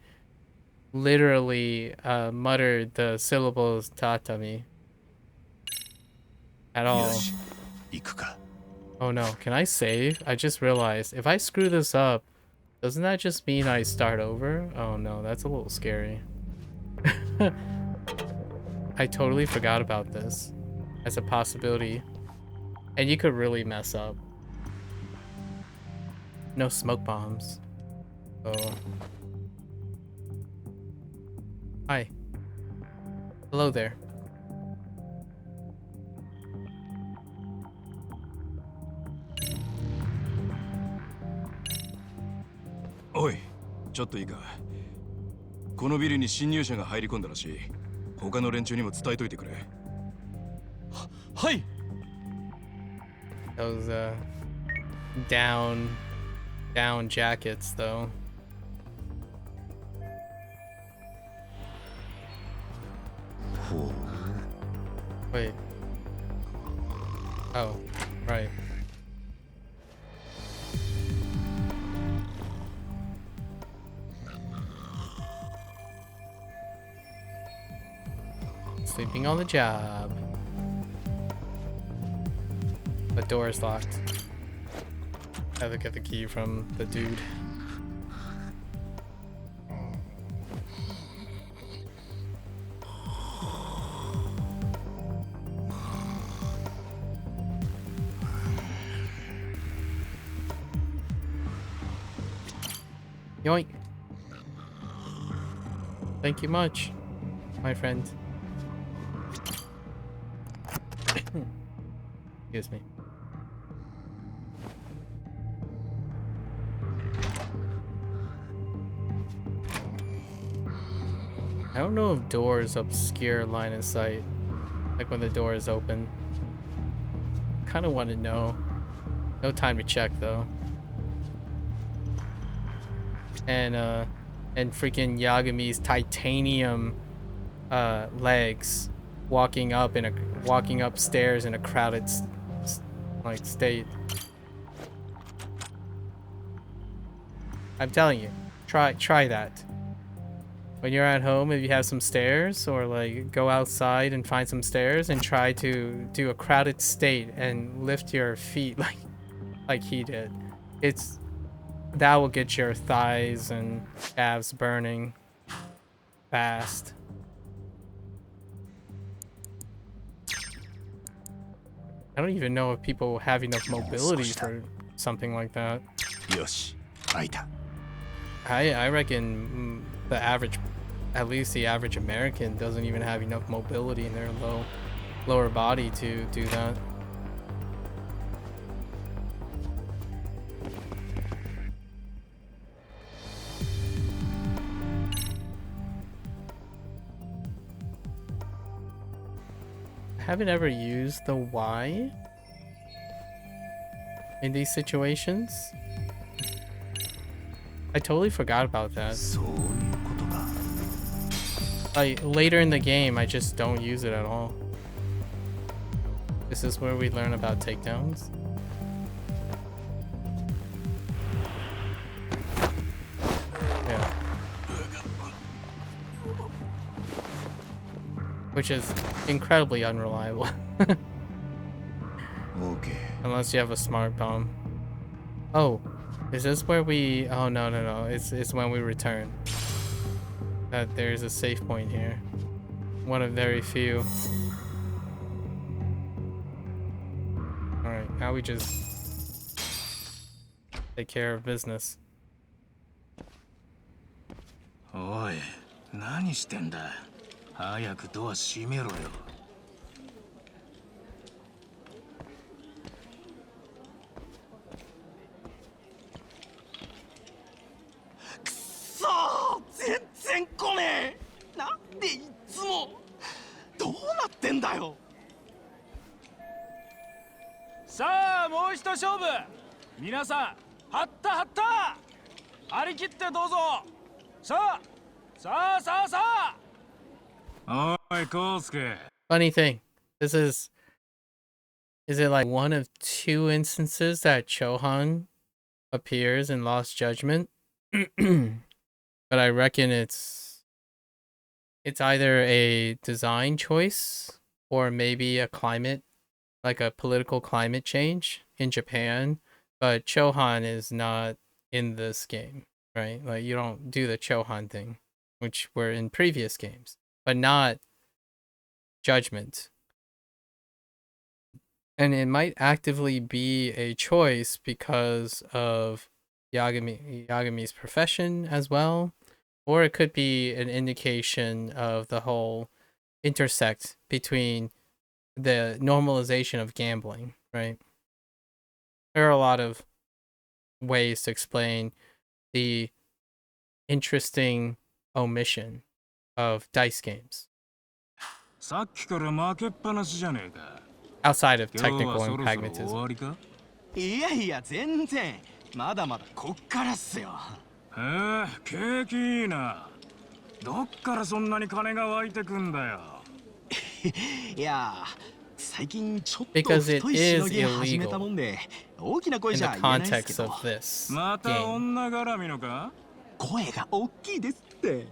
literally muttered the syllables tatami at all. よし、行くか。 Oh no, can I save? I just realized if I screw this up, doesn't that just mean I start over? Oh no, that's a little scary. I totally forgot about this as a possibility. And you could really mess up. No smoke bombs. So hi. Hello there. おい、ちょっといいか。このビルに侵入者が入り込んだらしい。他の連中にも伝えといてくれ。はい。 Those down jackets though. Wait. Oh, right. Sleeping on the job. The door is locked. I have to get the key from the dude. Yoink. Thank you much, my friend. Excuse me. I don't know if doors obscure line of sight, like when the door is open. Kind of want to know. No time to check though. And freaking Yagami's titanium legs walking upstairs in a crowded like state. I'm telling you, try that. When you're at home, if you have some stairs, or like go outside and find some stairs and try to do a crowded state and lift your feet like he did. That will get your thighs and calves burning fast. I don't even know if people have enough mobility for something like that. I reckon at least the average American doesn't even have enough mobility in their lower body to do that. I haven't ever used the Y in these situations. I totally forgot about that. Like later in the game, I just don't use it at all. This is where we learn about takedowns. Yeah. Which is incredibly unreliable. Okay. Unless you have a smart bomb. Oh, is this where we... Oh, no. It's when we return. That there's a safe point here. One of very few. Alright, now we just take care of business. おい、何してんだ。早くドア閉めろよ。くそー、全然来ねえ。なんでいつも。どうなってんだよ。さあもう一勝負。皆さん張った張った。張り切ってどうぞ。さあ。おい、コウスケ。 Funny thing, is it like one of two instances that Chohan appears in Lost Judgment? But I reckon it's either a design choice or maybe a climate, like a political climate change in Japan. But Chohan is not in this game, right? Like you don't do the Chohan thing, which were in previous games, but not Judgment. And it might actively be a choice because of Yagami's profession as well, or it could be an indication of the whole intersect between the normalization of gambling, right? There are a lot of ways to explain the interesting omission of dice games outside of technical and pragmatism. いやいや全然まだまだこっからっすよ。へえ、景気いいな。どっからそんなに金が湧いてくんだよ。いや最近ちょっと Because it 太いしの is ぎ始めた illegal もんで大きな声 in じ the ゃ言えないですけ context ど of this また game. 女絡みのか。声が大きいですって。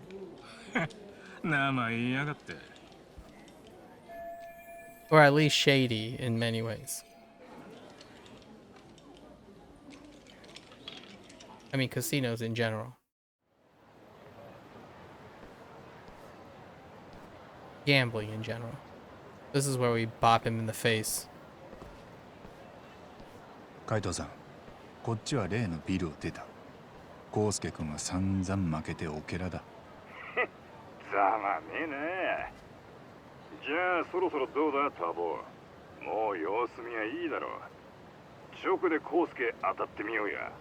生言いやがって。or at least shady in many ways. I mean, casinos in general. Gambling in general. This is where we bop him in the face. 海藤さん、こっちは例のビルを出た。康介君は散々負けてオケラだ。ざまねえね。じゃあそろそろどうだタボ。もう様子見はいいだろう。直で康介当たってみようや。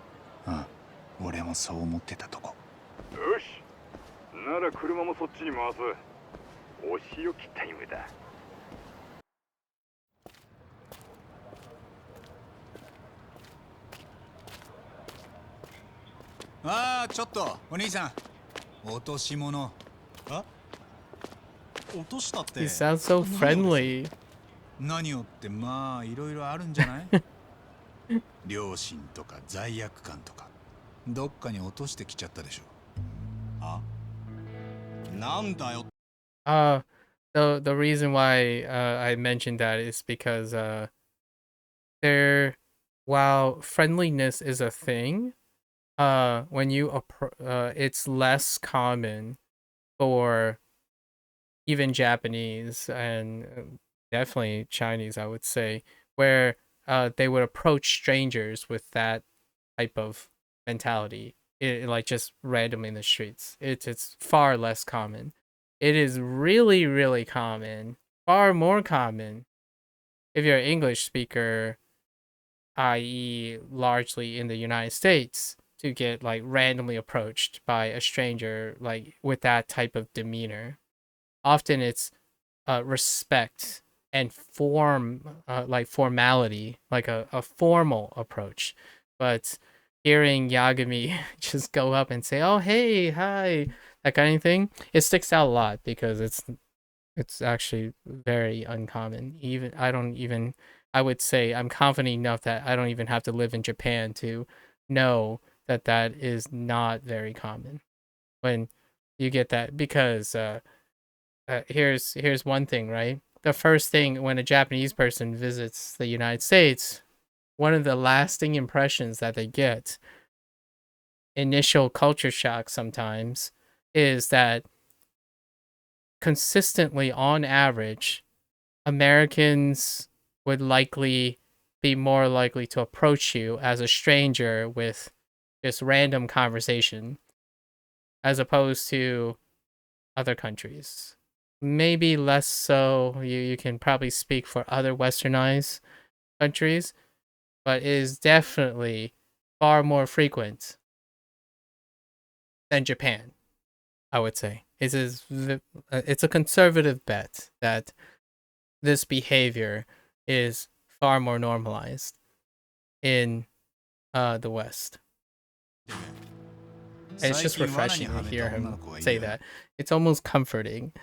ああ、俺もそう思ってたとこ。よし。なら車もそっちに回す。お仕置きタイムだ。ああ、ちょっとお兄さん、落とし物。あ、落としたって。 He sounds so friendly. 何をってまあいろいろあるんじゃない両親とか罪悪感とかどっかに落としてきちゃったでしょ。あ、なんだよ。The reason why I mentioned that is because while friendliness is a thing, when you it's less common for even Japanese and definitely Chinese, I would say, where they would approach strangers with that type of mentality, like just random in the streets. It's far less common. It is really, really common, far more common if you're an English speaker, i.e. largely in the United States, to get like randomly approached by a stranger like with that type of demeanor. Often it's respect and like formality, like a formal approach. But hearing Yagami just go up and say, "Oh, hey, hi," that kind of thing, it sticks out a lot because it's actually very uncommon. I would say I'm confident enough that I don't even have to live in Japan to know that is not very common when you get that, because here's one thing, right? The first thing when a Japanese person visits the United States, one of the lasting impressions that they get, initial culture shock sometimes, is that consistently, on average, Americans would likely be more likely to approach you as a stranger with just random conversation as opposed to other countries. Maybe less so. You can probably speak for other westernized countries, but it is definitely far more frequent than Japan, I would say. It's a conservative bet that this behavior is far more normalized in the West. And it's just refreshing to hear him say that. It's almost comforting,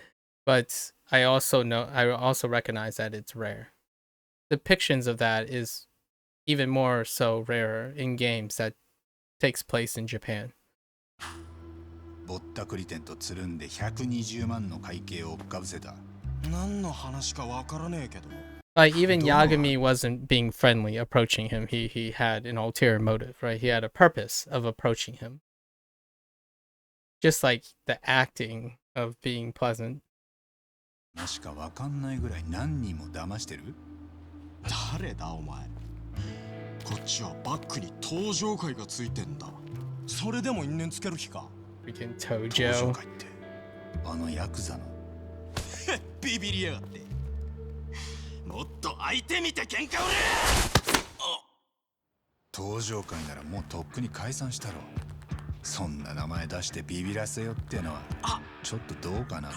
but I also recognize that it's rare. Depictions of that is even more so rarer in games that takes place in Japan. ぼったくり店とつるんで120万の会計を追っかぶせた。何の話かわからねえけど。Like even Yagami wasn't being friendly approaching him. He had an ulterior motive, right? He had a purpose of approaching him. Just like the acting of being pleasant. しかわかんないぐらい何人も騙してる？誰だお前。こっちはバックに登場会がついてんだ。それでも因縁つける気か。Freaking 登 Tojo. 場会ってあのヤクザの。ビビりやがって。もっと相手見て喧嘩売れ。登場会ならもうとっくに解散したろ。そんな名前出してビビらせよってのはちょっとどうかな。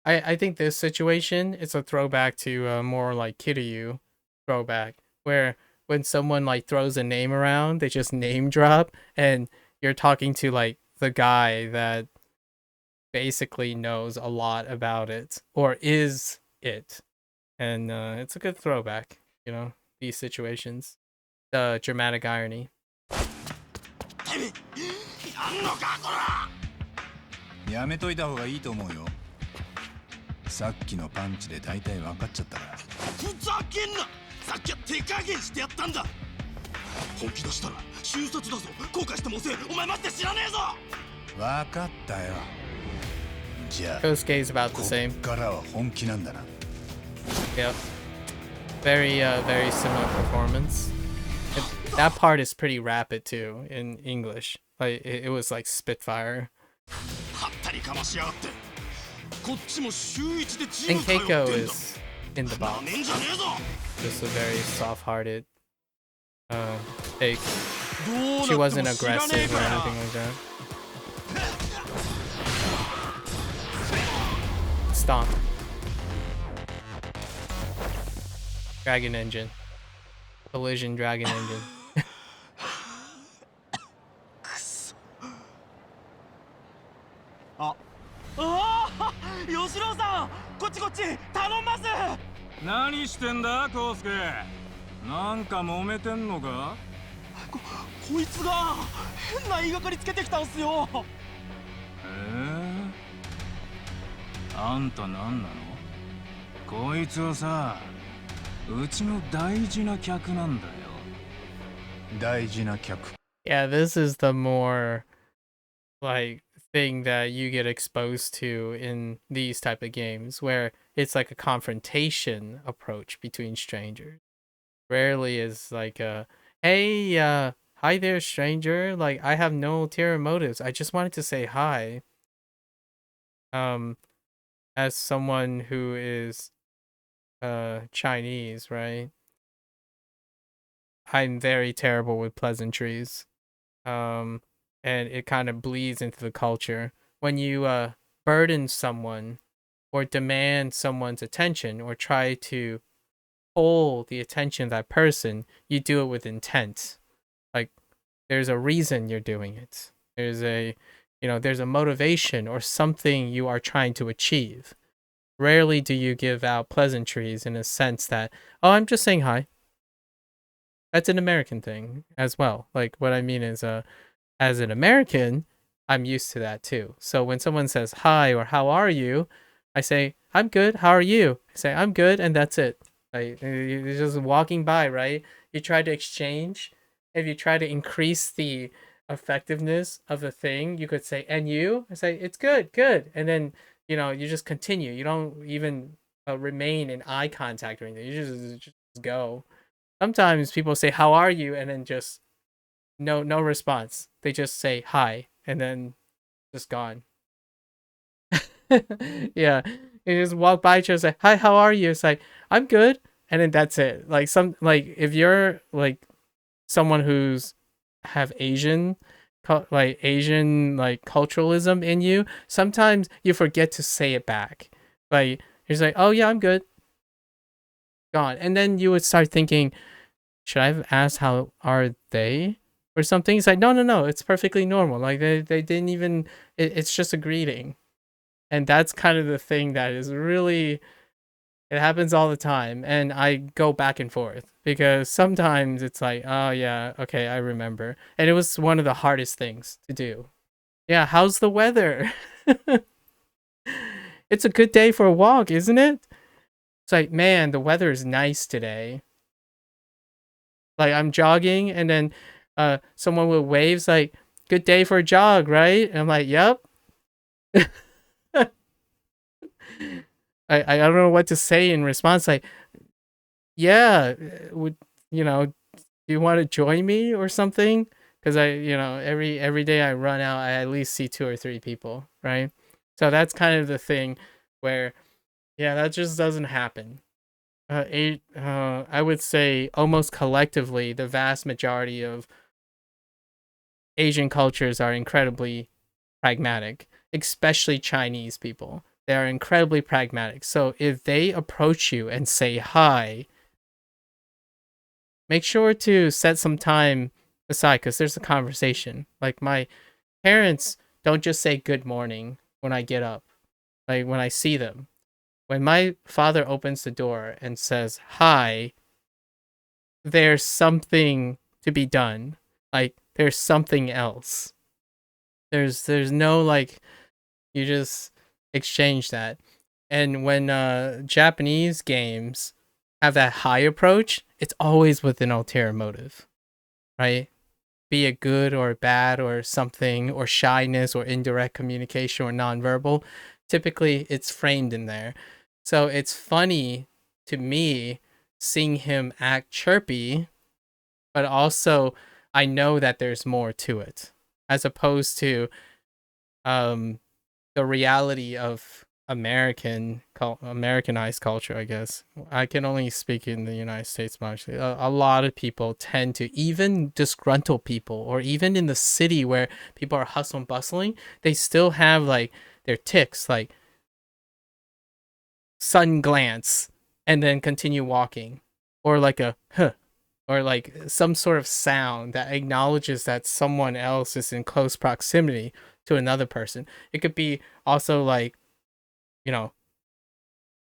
I think this situation is a throwback to more like Kiryu throwback, where when someone like throws a name around, they just name drop, and you're talking to like the guy that basically knows a lot about it or is it, and it's a good throwback, you know, these situations, the dramatic irony. やめといた方がいいと思うよ。さっきのパンチで大体分かっちゃったから。ふざけんな。さっきは手加減してやったんだ。本気出したら瞬殺だぞ。後悔しても遅え。お前待って知らねえぞ。分かったよ。じゃあ Kosuke is about the こ same. っからは本気なんだな。 Yep. Very very similar performance. That part is pretty rapid too in English. Like it was like Spitfire. はったりかましやがって。こっちも週一でジ And ム通ってんだ。 Keiko is in the な box. めんじゃねえぞ。 Just a very soft-hearted take. どう She なって wasn't も知らね aggressive え or から。 anything like that. Stomp. Dragon engine. Collision dragon engine. ああ、吉郎さん、こっちこっち頼んます。何してんだコウスケ。なんか揉めてんのか。こいつが変な言いがかりつけてきたんすよ。あんた何なの。こいつはさ、うちの大事な客なんだよ。大事な客。 Yeah, this is the more like thing that you get exposed to in these type of games where it's like a confrontation approach between strangers. Rarely is like a hey hi there stranger, like I have no ulterior motives. I just wanted to say hi. As someone who is Chinese, right? I'm very terrible with pleasantries. And it kind of bleeds into the culture. When you burden someone or demand someone's attention or try to pull the attention of that person, you do it with intent. Like there's a reason you're doing it. There's a there's a motivation or something you are trying to achieve. Rarely do you give out pleasantries in a sense that, oh, I'm just saying hi. That's an American thing as well. Like what I mean is as an American, I'm used to that too. So when someone says hi or how are you, I say, I'm good. How are you? I say, I'm good. And that's it. Like you're just walking by, right? You try to exchange. If you try to increase the effectiveness of the thing, you could say, and you? I say, it's good, good. And then, you just continue. You don't even remain in eye contact or anything. You just go. Sometimes people say, how are you? And then just no response. They just say hi and then just gone. Yeah, you just walk by each other, say hi, how are you? It's like I'm good, and then that's it. Like if you're like someone who's have Asian culturalism in you, sometimes you forget to say it back. Like you're just like, oh yeah, I'm good, gone, and then you would start thinking, should I have asked how are they? Or something. It's like, no, it's perfectly normal. Like they didn't even, it's just a greeting. And that's kind of the thing that is really, it happens all the time. And I go back and forth because sometimes it's like, oh yeah, okay, I remember. And it was one of the hardest things to do. Yeah, how's the weather? It's a good day for a walk, isn't it? It's like, man, the weather is nice today. Like I'm jogging and then someone will waves like, good day for a jog, right? And I'm like, yep. I don't know what to say in response. Like, yeah, would do you want to join me or something? Because every day I run out, I at least see 2 or 3 people, right? So that's kind of the thing where, yeah, that just doesn't happen. I would say almost collectively, the vast majority of Asian cultures are incredibly pragmatic, especially Chinese people. They are incredibly pragmatic. So if they approach you and say hi, make sure to set some time aside because there's a conversation. Like my parents don't just say good morning when I get up, like when I see them. When my father opens the door and says hi, there's something to be done. Like there's something else. There's no like you just exchange that. And when Japanese games have that high approach, it's always with an ulterior motive, right? Be it good or bad or something, or shyness or indirect communication or nonverbal. Typically, it's framed in there. So it's funny to me seeing him act chirpy, but also I know that there's more to it, as opposed to the reality of Americanized culture, I guess. I can only speak in the United States mostly. A lot of people tend to, even disgruntled people, or even in the city where people are hustling bustling, they still have like their ticks, like sudden glance and then continue walking, or like a huh, or like some sort of sound that acknowledges that someone else is in close proximity to another person. It could be also like, you know,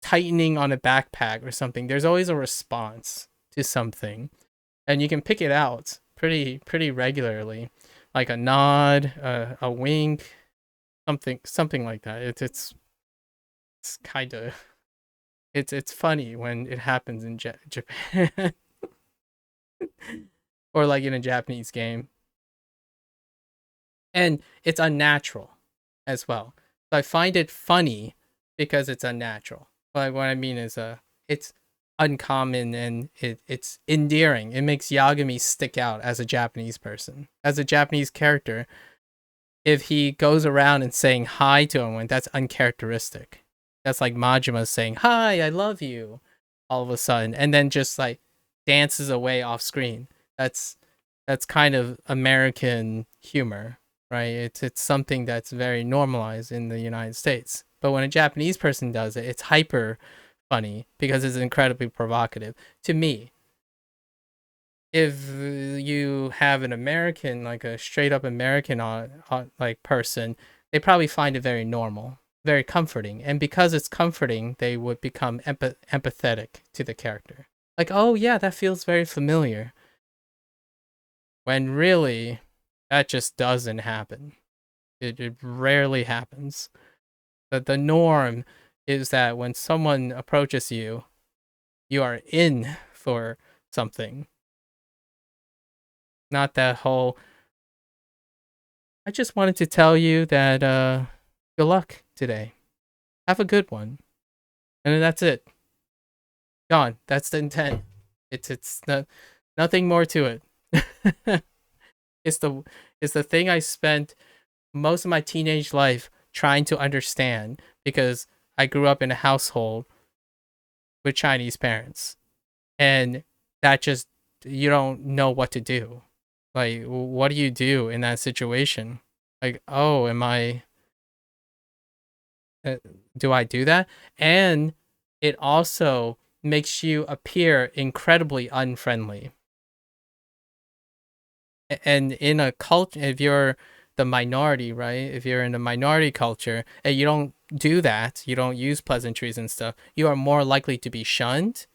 tightening on a backpack or something. There's always a response to something, and you can pick it out pretty regularly, like a nod, a wink, something like that. It's kind of it's funny when it happens in Japan or like in a Japanese game, and it's unnatural as well. So I find it funny because it's unnatural. Like what I mean is, it's uncommon, and it's endearing. It makes Yagami stick out as a Japanese person, as a Japanese character. If he goes around and saying hi to everyone, that's uncharacteristic. That's like Majima saying hi, I love you, all of a sudden, and then just like dances away off screen. That's kind of American humor, right? It's something that's very normalized in the United States. But when a Japanese person does it, it's hyper funny because it's incredibly provocative to me. If you have an American, like a straight up American like person, they probably find it very normal, very comforting. And because it's comforting, they would become empathetic to the character. Like, oh yeah, that feels very familiar. When really, that just doesn't happen. It rarely happens. But the norm is that when someone approaches you, you are in for something. Not that whole, I just wanted to tell you that good luck today. Have a good one. And then that's it. Gone. That's the intent. It's nothing more to it. it's the it's the thing I spent most of my teenage life trying to understand, because I grew up in a household with Chinese parents, and that just, you don't know what to do. Like, what do you do in that situation? Like, oh, am I do I do that? And it also makes you appear incredibly unfriendly. And in a culture, if you're the minority, right? If you're in a minority culture and you don't do that, you don't use pleasantries and stuff, you are more likely to be shunned,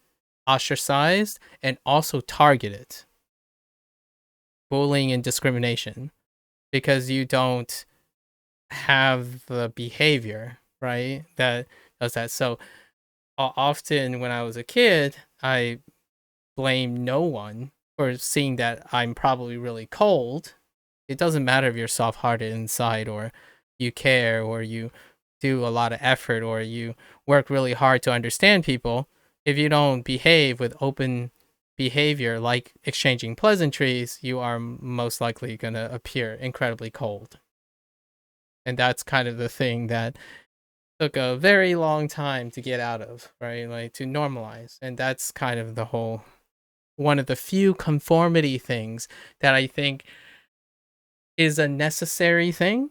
ostracized, and also targeted. Bullying and discrimination, because you don't have the behavior, right, that does that. So often when I was a kid, I blame no one for seeing that I'm probably really cold. It doesn't matter if you're soft-hearted inside, or you care, or you do a lot of effort, or you work really hard to understand people. If you don't behave with open behavior, like exchanging pleasantries, you are most likely going to appear incredibly cold. And that's kind of the thing that took a very long time to get out of, right? Like, to normalize. And that's kind of the whole, one of the few conformity things that I think is a necessary thing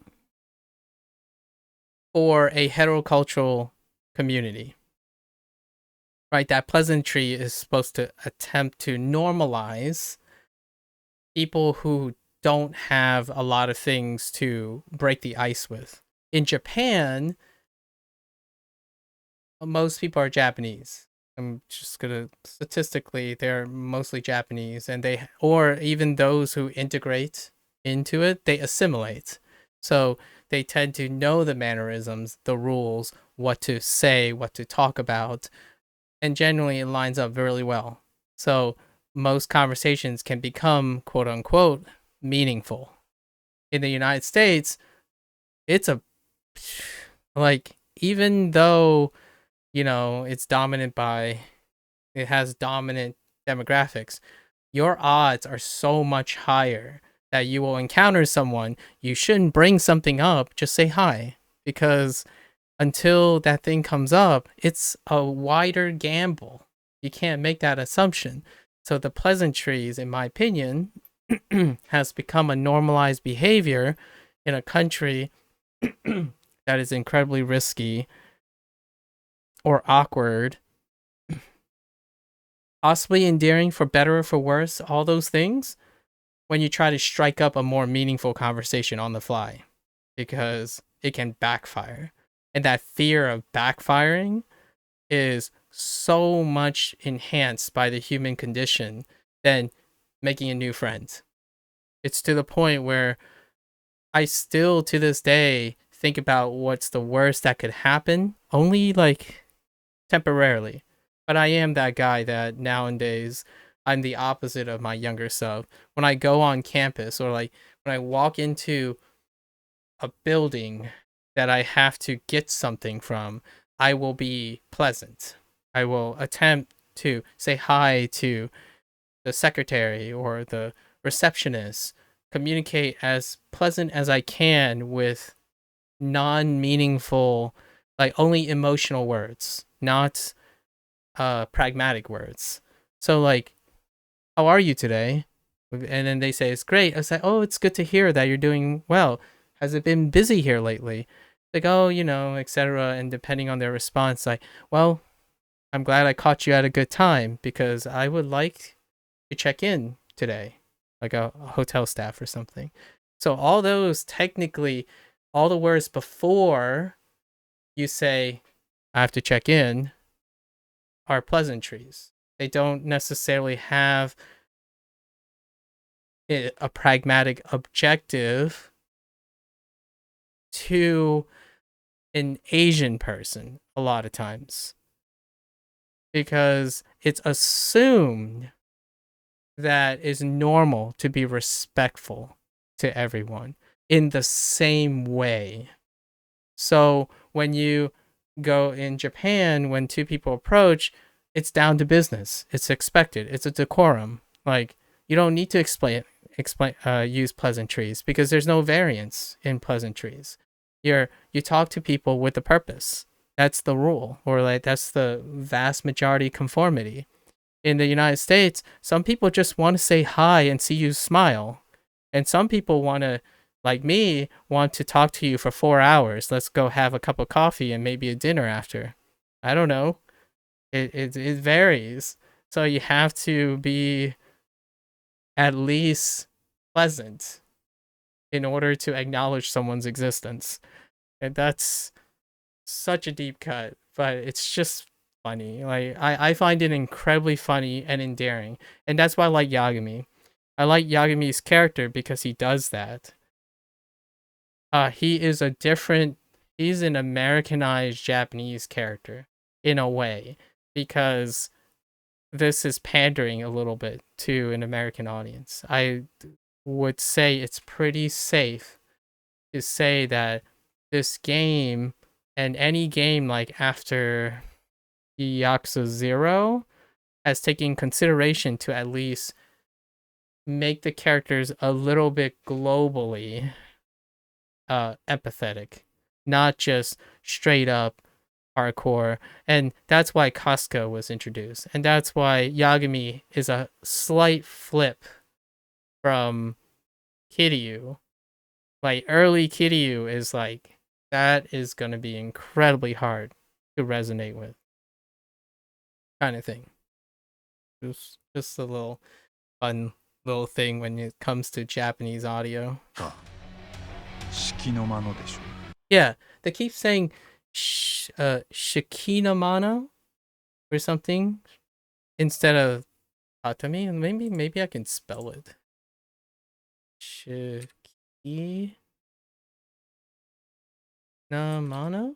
for a heterocultural community, right? That pleasantry is supposed to attempt to normalize people who don't have a lot of things to break the ice with. In Japan, most people are Japanese. I'm just gonna, statistically, they're mostly Japanese, and or even those who integrate into it, they assimilate. So they tend to know the mannerisms, the rules, what to say, what to talk about, and generally it lines up really well. So most conversations can become quote unquote meaningful. In the United States, it's a like, even though, you know, it's dominant by, it has dominant demographics, your odds are so much higher that you will encounter someone. You shouldn't bring something up, just say hi, because until that thing comes up, it's a wider gamble. You can't make that assumption. So the pleasantries, in my opinion, has become a normalized behavior in a country that is incredibly risky or awkward, possibly endearing for better or for worse, all those things, when you try to strike up a more meaningful conversation on the fly, because it can backfire. And that fear of backfiring is so much enhanced by the human condition than making a new friend. It's to the point where I still, to this day, think about what's the worst that could happen, only like temporarily. But I am that guy that nowadays I'm the opposite of my younger self. When I go on campus, or like when I walk into a building that I have to get something from, I will be pleasant. I will attempt to say hi to the secretary or the receptionist, communicate as pleasant as I can with non-meaningful, like only emotional words, not pragmatic words. So like, how are you today? And then they say it's great. I say, oh, it's good to hear that you're doing well. Has it been busy here lately? Like, oh, you know, etc. And depending on their response, like, well, I'm glad I caught you at a good time because I would like to check in today, like a hotel staff or something. So all those, technically, all the words before you say I have to check in are pleasantries. They don't necessarily have a pragmatic objective to an Asian person a lot of times, because it's assumed that it's normal to be respectful to everyone in the same way. So when you go in Japan, when two people approach, it's down to business. It's expected. It's a decorum. Like, you don't need to use pleasantries because there's no variance in pleasantries. You talk to people with a purpose. That's the rule, or like that's the vast majority conformity. In the United States, some people just want to say hi and see you smile, and some people want to, like me, want to talk to you for 4 hours. Let's go have a cup of coffee and maybe a dinner after. I don't know. It varies. So you have to be at least pleasant in order to acknowledge someone's existence. And that's such a deep cut, but it's just funny. Like, I find it incredibly funny and endearing. And that's why I like Yagami. I like Yagami's character because he does that. He is he's an Americanized Japanese character in a way, because this is pandering a little bit to an American audience. I would say it's pretty safe to say that this game, and any game like after Yakuza 0, has taken consideration to at least make the characters a little bit globally empathetic, not just straight up hardcore. And that's why Casca was introduced, and that's why Yagami is a slight flip from Kiryu. Like, early Kiryu is like, that is going to be incredibly hard to resonate with, kind of thing. Just a little fun little thing when it comes to Japanese audio. Yeah, they keep saying Shikinamano or something instead of Tatami. Maybe I can spell it. Shiki Namano?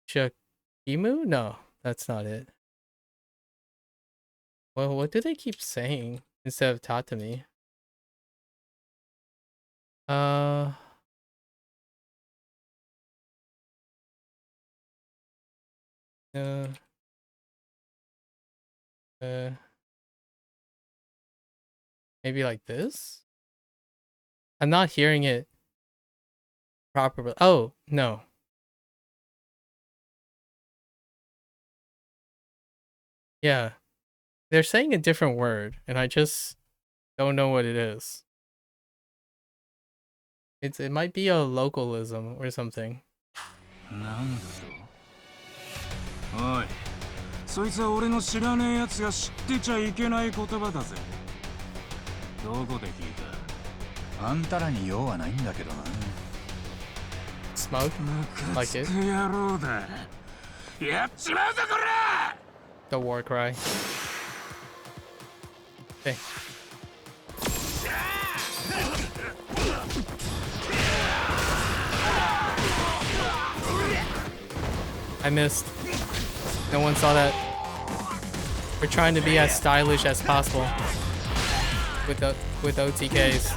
Shakimu? No, that's not it. Well, what do they keep saying instead of Tatami? Uh, uh, uh, maybe like this? I'm not hearing it properly. Oh, no. Yeah. They're saying a different word, and I just don't know what it is. It might be a localism or something. なんだとおい、そいつは俺の知らねえやつが知ってちゃいけない言葉だぜ。どこで聞いた？あんたらに用はないんだけどな。Smoke? ムカ Like つ it? く野郎だ。やっちまうぞこら！ The war cry. Okay. I missed. No one saw that. We're trying to be as stylish as possible with OTKs.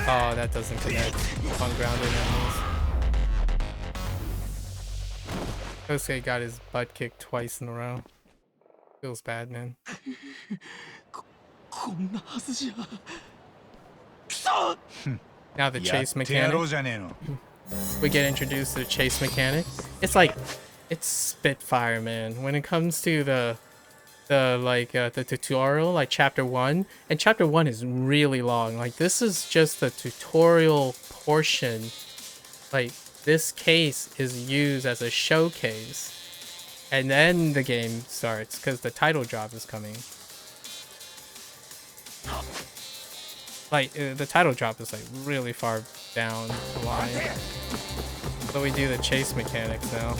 Oh, that doesn't connect. Ungrounded enemies. Kosuke got his butt kicked twice in a row. Feels bad, man. Now the chase mechanic. We get introduced to the chase mechanic. It's like, it's Spitfire, man. When it comes to the tutorial, like chapter 1, and chapter 1 is really long. Like, this is just the tutorial portion. Like, this case is used as a showcase, and then the game starts because the title drop is coming. Like, the title drop is like really far down the line. So we do the chase mechanics now.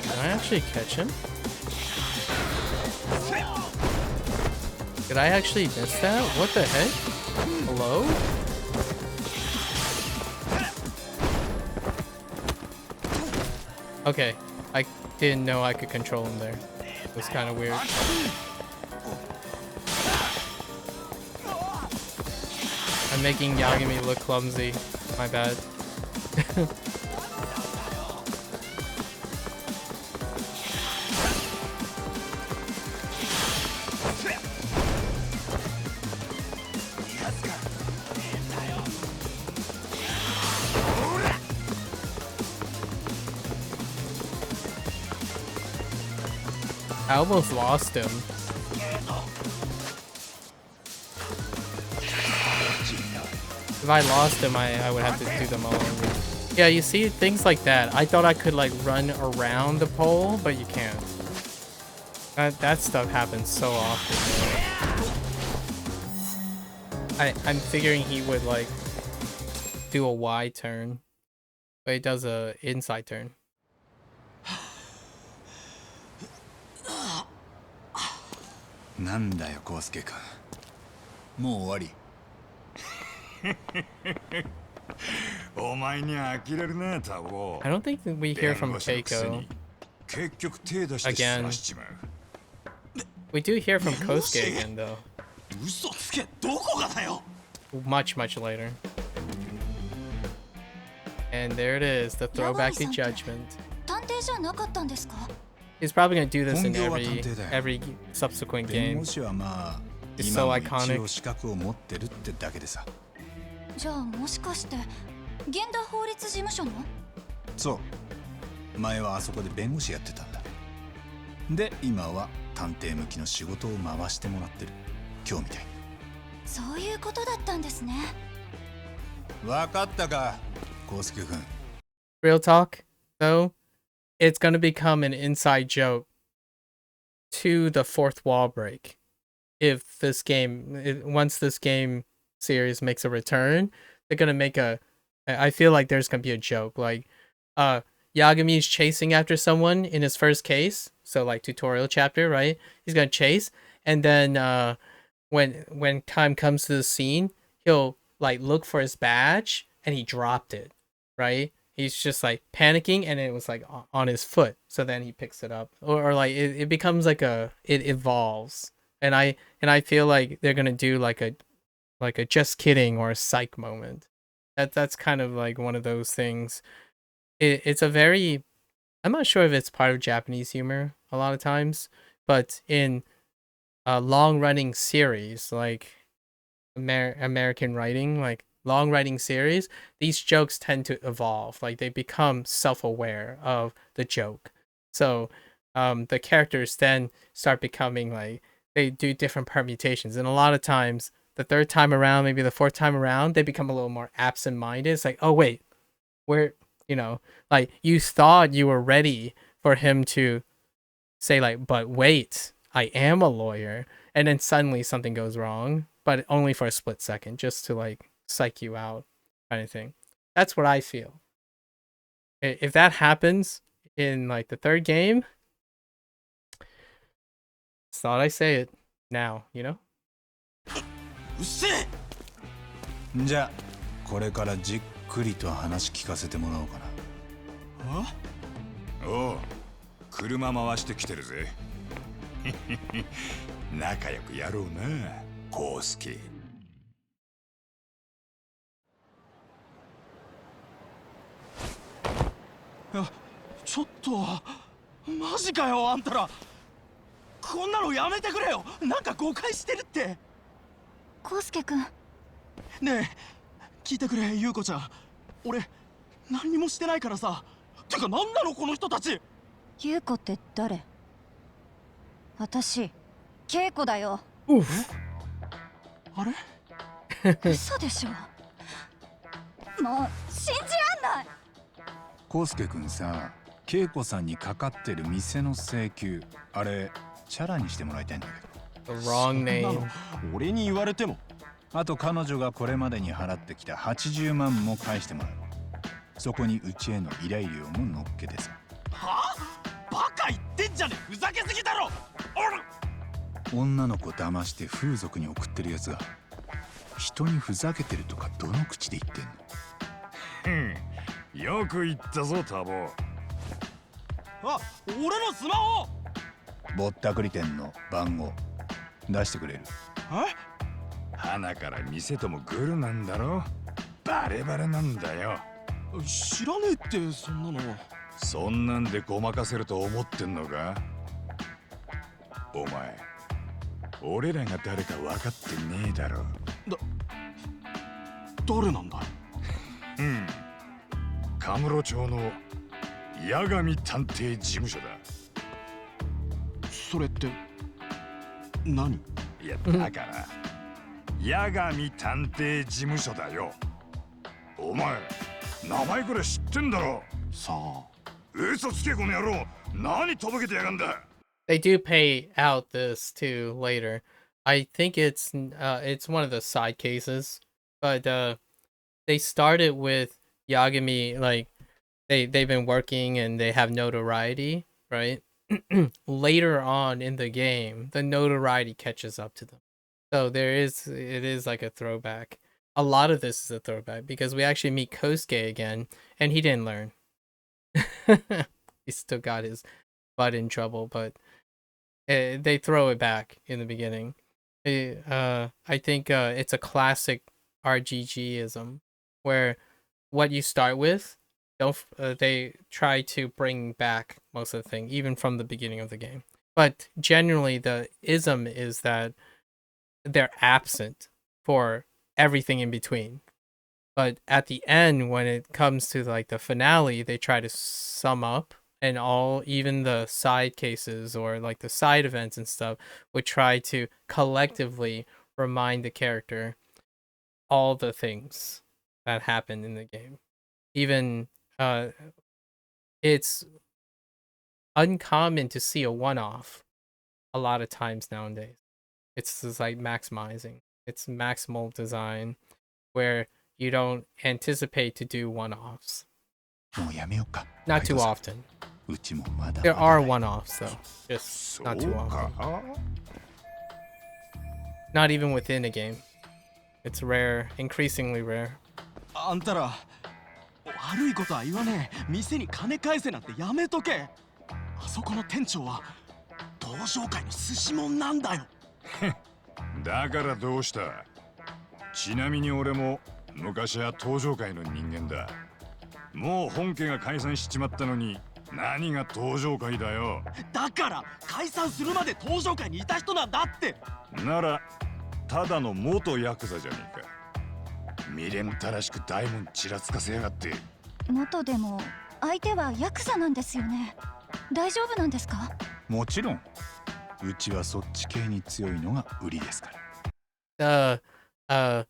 Did I actually catch him? Did I actually miss that? What the heck? Hello? Okay, I didn't know I could control him there. It was kind of weird. I'm making Yagami look clumsy. My bad. I almost lost him. If I lost him, I would have to do them all over. Yeah, you see, things like that. I thought I could, like, run around the pole, but you can't. That stuff happens so often. I'm figuring he would, like, do a Y turn. But he does a inside turn. Nanda yo, Kosuke kun. Mou owari. お前には呆れるね、タオ。 I don't think we hear from Keiko 結局手出して again. しちまう。 We do hear from Kosuke again, though. 嘘つけ、どこがだよ。 Much later. And there it is, the throwback to Judgment. 探偵じゃなかったんですか？ He's probably gonna do this in 本業は探偵だよ。 every subsequent 弁 game. 護士はまあ It's 今 so も一 iconic. 応資格を持ってるってだけでさ。じゃあもしかして現代法律事務所の？そう前はあそこで弁護士やってたんだ。で今は探偵向きの仕事を回してもらってる。今日みたいに。そういうことだったんですね。分かったか、康介君。 Real talk, though, it's gonna become an inside joke to the fourth wall break. If this game, once this game series makes a return, they're gonna make a. I feel like there's gonna be a joke like, Yagami's chasing after someone in his first case, so like tutorial chapter, right? He's gonna chase, and then when time comes to the scene, he'll like look for his badge, and he dropped it, right? He's just like panicking, and it was like on his foot. So then he picks it up, or like it becomes like it evolves, and I feel like they're gonna do like a just kidding or a psych moment. That's kind of like one of those things. It's a very, I'm not sure if it's part of Japanese humor a lot of times, but in a long running series like American writing, like long writing series, these jokes tend to evolve. Like they become self aware of the joke. So the characters then start becoming like they do different permutations, and a lot of times the third time around, maybe the fourth time around, they become a little more absent minded. It's like, oh wait, where, like you thought you were ready for him to say like, but wait, I am a lawyer, and then suddenly something goes wrong, but only for a split second, just to like psych you out, kind of thing. That's what I feel. If that happens in like the third game, thought I say it now, うっせえ。じゃあこれからじっくりと話聞かせてもらおうかな。おう、車回してきてるぜ。仲良くやろうな、コウスケ。いや、ちょっとマジかよあんたら。こんなのやめてくれよ。なんか誤解してるって。コウスケくん。ねえ、聞いてくれ優子ちゃん。俺何にもしてないからさ。てか何なのこの人たち。優子って誰？私恵子だよ。あれ嘘でしょ。もう信じらんない。康介くんさ、恵子さんにかかってる店の請求、あれチャラにしてもらいたいんだけど。The wrong name. 俺に言われても。あと彼女がこれまでに払ってきた80万も返してもらう。そこにうちへの依頼料も乗っけてさ。はあ？バカ言ってんじゃねえ。ふざけすぎだろ。女の子騙して風俗に送ってるやつが人にふざけてるとかどの口で言ってんの？よく言ったぞタボ。あ、俺のスマホ。ぼったくり店の番号出してくれる？花から店ともグルなんだろ。バレバレなんだよ。知らねえってそんなの。そんなんでごまかせると思ってんのか？お前俺らが誰か分かってねえだろ。誰なんだ？カムロ町の八神探偵事務所だ。それって何？いやだから八神探偵事務所だよ。お前名前くらい知ってんだろ。さあ。嘘つけこの野郎。何とぼけてやがんだ。They do pay out this too later. I think it's one of the side cases, but they started with Yagami, like they've been working and they have notoriety, right? Later on in the game, the notoriety catches up to them. So it is like a throwback. A lot of this is a throwback because we actually meet Kosuke again, and he didn't learn. He still got his butt in trouble, but they throw it back in the beginning. I think it's a classic RGGism where what you start with, they try to bring back most of the thing, even from the beginning of the game. But generally, the ism is that they're absent for everything in between. But at the end, when it comes to like the finale, they try to sum up, and even the side cases or like the side events and stuff would try to collectively remind the character all the things that happened in the game. Even it's uncommon to see a one-off a lot of times nowadays. It's just like maximizing. It's maximal design where you don't anticipate to do one-offs. もうやめようか。 Not カイト too さん often. うちもまだ There まだ are だよ one-offs though, just not too そう often. か Not even within a game. It's rare, increasingly rare. あんたら悪いことは言わねえ。店に金返せなんてやめとけ。あそこの店長は道場界の寿司もんなんだよ。だからどうした。ちなみに俺も昔は登場界の人間だ。もう本家が解散しちまったのに何が登場界だよ。だから解散するまで登場界にいた人なんだって。ならただの元ヤクザじゃねえか。未練たらしく大門ちらつかせやがって。元でも相手はヤクザなんですよね。大丈夫なんですか？もちろんうちはそっち系に強いのが売りですから。The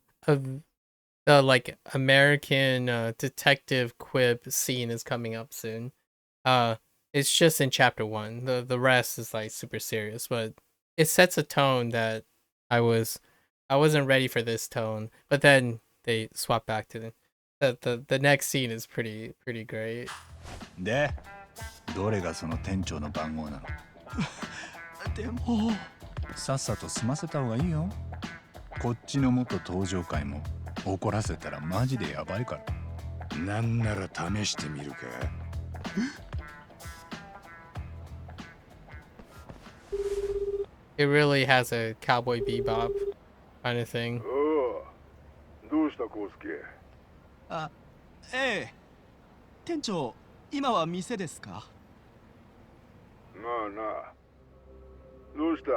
the like American detective quib scene is coming up soon. It's just in chapter 1. The rest is like super serious, but it sets a tone that I wasn't ready for this tone. But then they swap back to the next scene is pretty great. で、どれがその店長の番号なの？でもさっさと済ませた方がいいよ。こっちの元登場界も怒らせたらマジでやばいから。なんなら試してみるか。It really has a Cowboy Bebop kind of thing. どうしたコウスケ。あ、ええ。店長、今は店ですか？なあなあ、どうした。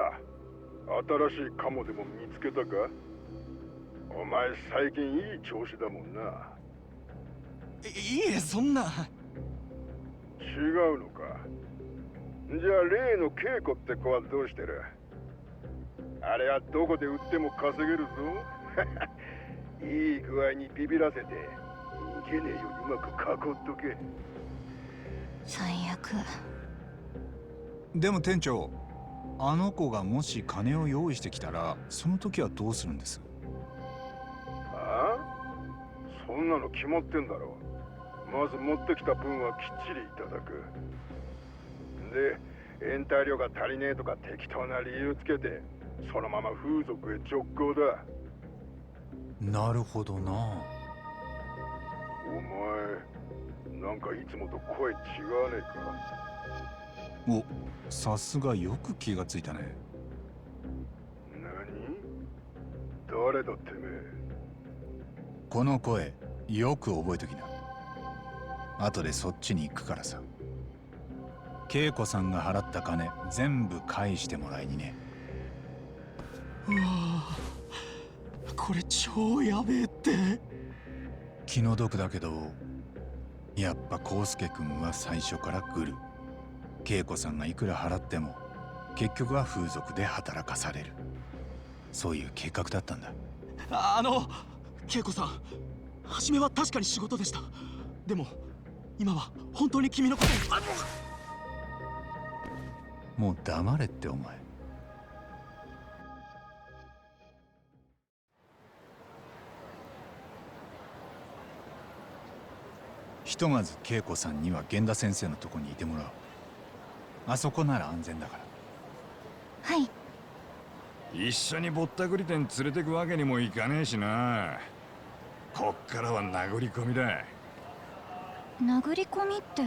新しいカモでも見つけたか。お前最近いい調子だもんな。いいえ、そんな。違うのか。じゃあ例の稽古って子はどうしてる。あれはどこで売っても稼げるぞ。いい具合にビビらせて逃げねえようにうまく囲っとけ。最悪。でも店長、あの子がもし金を用意してきたらその時はどうするんです？ああ、そんなの決まってんだろ。まず持ってきた分はきっちりいただく。で、延滞料が足りねえとか適当な理由つけてそのまま風俗へ直行だ。なるほどな。お前なんかいつもと声違わねえか。お、さすがよく気がついたね。何？誰だてめえ。この声よく覚えときな。後でそっちに行くからさ。恵子さんが払った金全部返してもらいにね。うわあ、これ超やべえって。気の毒だけど、やっぱ康介君は最初からグル。恵子さんがいくら払っても結局は風俗で働かされる。そういう計画だったんだ。恵子さん、初めは確かに仕事でした。でも今は本当に君のことを。もう黙れってお前。ひとまず恵子さんには源田先生のとこにいてもらう。あそこなら安全だから。はい。一緒にぼったくり店連れてくわけにもいかねえしな。こっからは殴り込みだ。殴り込みって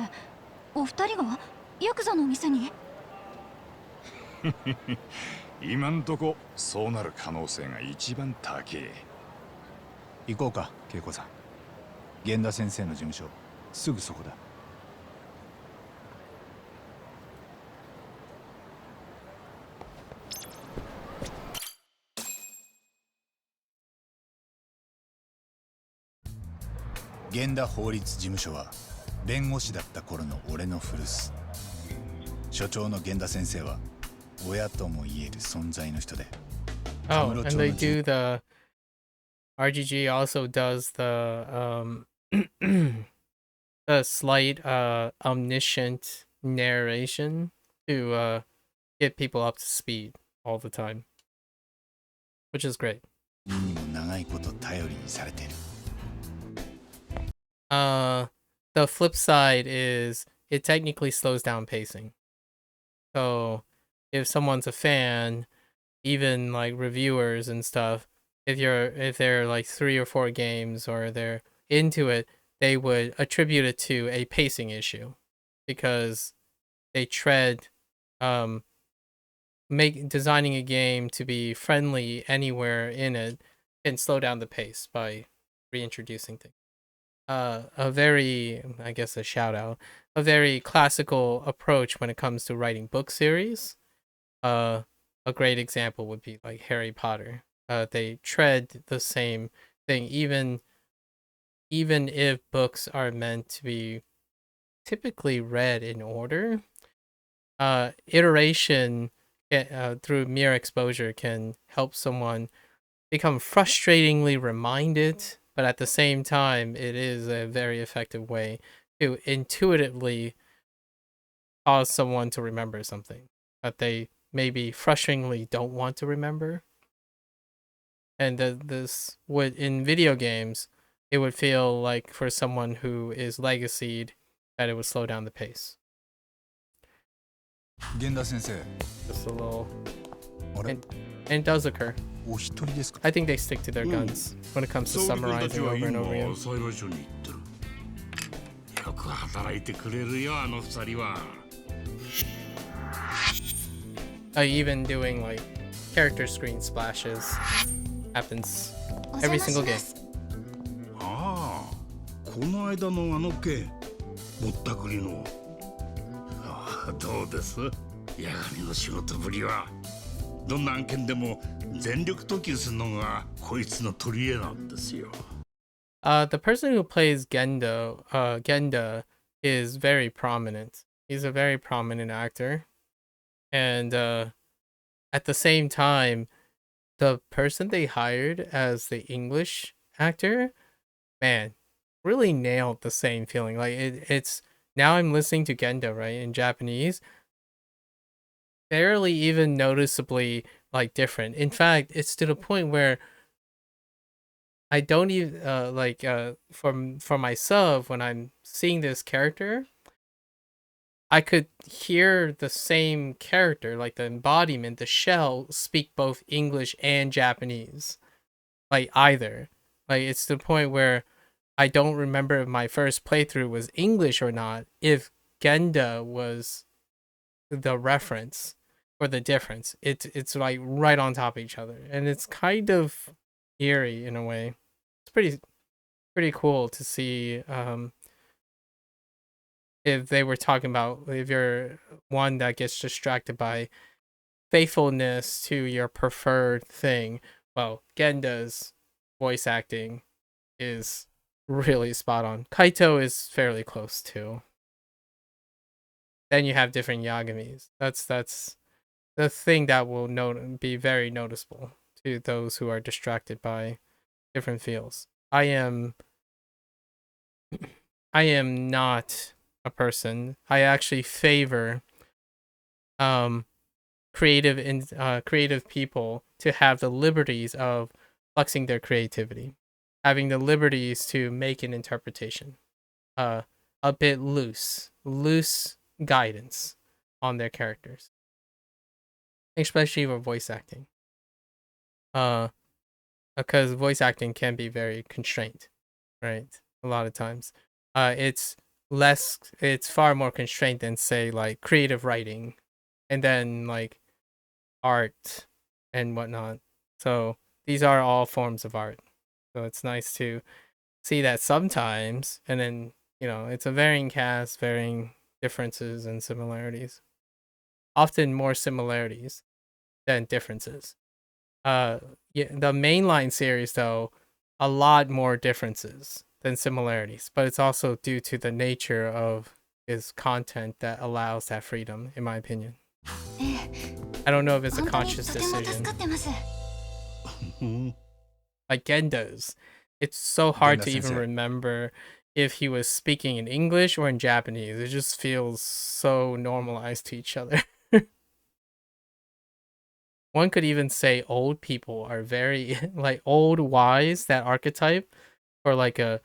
お二人がヤクザの店に？今んとこそうなる可能性が一番高え。行こうか恵子さん。源田先生の事務所すぐそこだ。源田法律事務所は弁護士だった頃の俺の古巣。所長の源田先生は親とも言える存在の人で。Oh, and they do the RGG also does the slight omniscient narration to get people up to speed all the time, which is great. にも長いこと頼りにされてる。The flip side is it technically slows down pacing. So if someone's a fan, even like reviewers and stuff, if they're like 3 or 4 games or they're into it, they would attribute it to a pacing issue because they tread designing a game to be friendly anywhere in it can slow down the pace by reintroducing things. A very, I guess, a shout out, a very classical approach when it comes to writing book series. Uh, a great example would be like Harry Potter. They tread the same thing, even if books are meant to be typically read in order. Iteration through mere exposure can help someone become frustratingly reminded, but at the same time, it is a very effective way to intuitively cause someone to remember something that they maybe frustratingly don't want to remember. And this would, in video games, it would feel like for someone who is legacied that it would slow down the pace. 源田先生 Just a little. あれ And it does occur. お一人ですか I think they stick to their guns when it comes to 沙織君たち summarizing は over and over 今 again. 裁判所に行ってる。よく働いてくれるよあの二人は。Even doing like character screen splashes happens every single game. ああ、この間のあの件、ぼったくりの。どうです？ヤガミの仕事ぶりは。どんな案件でも全力投球するのがこいつの取り柄なんですよ。The person who plays Genda is very prominent. He's a very prominent actor. And at the same time, the person they hired as the English actor, man, really nailed the same feeling. Like it's now I'm listening to Genda, right, in Japanese, barely even noticeably like different. In fact, it's to the point where I don't even for myself when I'm seeing this character, I could hear the same character, like the embodiment, the shell, speak both English and Japanese. Like either. Like it's to the point where I don't remember if my first playthrough was English or not, if Genda was the reference or the difference. It's like right on top of each other. And it's kind of eerie in a way. It's pretty cool to see if they were talking about if you're one that gets distracted by faithfulness to your preferred thing. Well, Genda's voice acting is really spot on. Kaito is fairly close too. Then you have different Yagamis. That's the thing that will be very noticeable to those who are distracted by different fields. I am not a person. I actually favor creative people to have the liberties of flexing their creativity, having the liberties to make an interpretation, a bit loose guidance on their characters, especially for voice acting. Because voice acting can be very constrained, right? A lot of times, it's far more constrained than say like creative writing, and then like art and whatnot. So these are all forms of art. So it's nice to see that sometimes, and then it's a varying cast, varying differences and similarities. Often more similarities than differences. Yeah, the mainline series though, a lot more differences than similarities, but it's also due to the nature of his content that allows that freedom, in my opinion. I don't know if it's a conscious decision. Like Gendo's, it's so hard to even remember if he was speaking in English or in Japanese. It just feels so normalized to each other. One could even say old people are very like old wise, that archetype for like a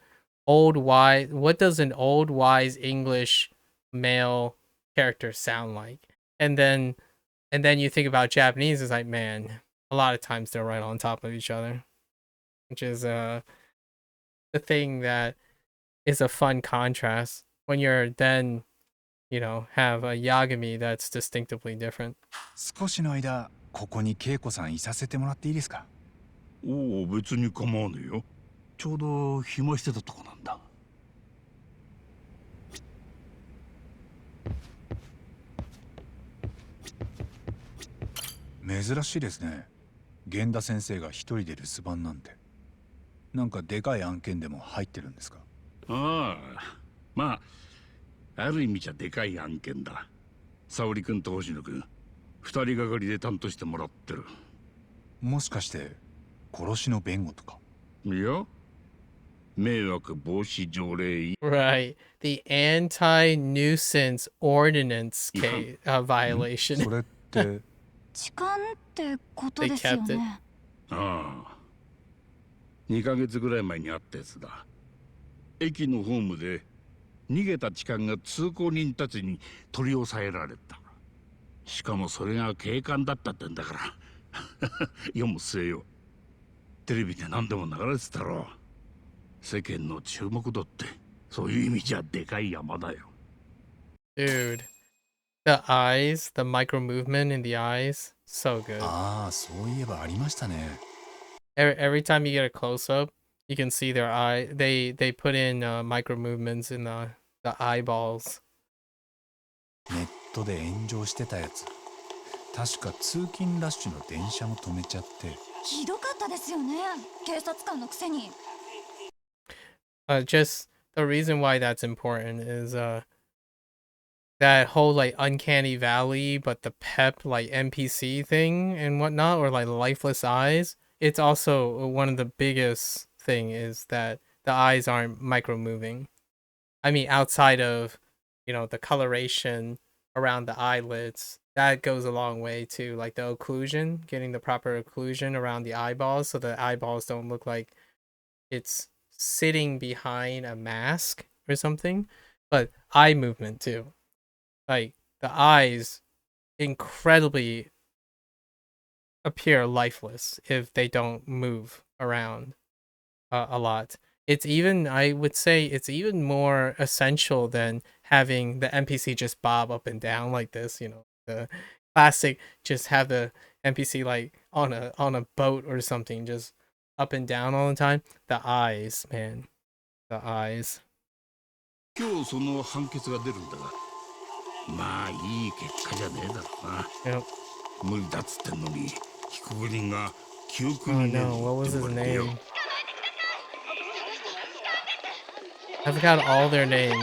old wise. What does an old wise English male character sound like? And then you think about Japanese. It's like, man, a lot of times they're right on top of each other, which is the thing that is a fun contrast when you're then, have a Yagami that's distinctively different. 少しの間ここに恵子さんいさせてもらっていいですか？おお、別に構わねえよ。ちょうど暇してたとこなんだ。珍しいですね。源田先生が一人で留守番なんて。なんかでかい案件でも入ってるんですか？ああ、まあある意味じゃでかい案件だ。沙織君と星野君、二人がかりで担当してもらってる。もしかして殺しの弁護とか？いや、迷惑防止条例。 Right. The anti-nuisance ordinance violation. それって痴漢ってことで They すよ kept it. ね。ああ、2ヶ月ぐらい前にあったやつだ。駅のホームで逃げた痴漢が通行人たちに取り押さえられた。しかもそれが警官だったってんだから世も末よ。テレビで何でも流れてたろう。世間の注目度ってそういう意味じゃでかい山だよ。 Dude. The eyes, the micro movement in the eyes, so good. ああ、そういえばありましたね。Every time you get a close up, you can see their eye. They put in micro movements in the eyeballs. ネットで炎上してたやつ。確か通勤ラッシュの電車も止めちゃって。ひどかったですよね。警察官のくせに。Just the reason why that's important is that whole like uncanny valley, but the pep like NPC thing and whatnot, or like lifeless eyes. It's also one of the biggest thing is that the eyes aren't micro moving. I mean, outside of the coloration around the eyelids, that goes a long way too. Like the occlusion, getting the proper occlusion around the eyeballs so the eyeballs don't look like it's sitting behind a mask or something. But eye movement too. Like the eyes incredibly appear lifeless if they don't move around a lot. It's even, I would say, it's even more essential than having the NPC just bob up and down like this. The classic, just have the NPC like on a boat or something, just up and down all the time. The eyes, man, the eyes. 今日その判決が出るんだが、まあいい結果じゃねえだろうな。 Yep. 無理だっつってんのに被告人が記憶 Oh にねえ no, what って was 言 his われてよ。 name? I forgot all their names.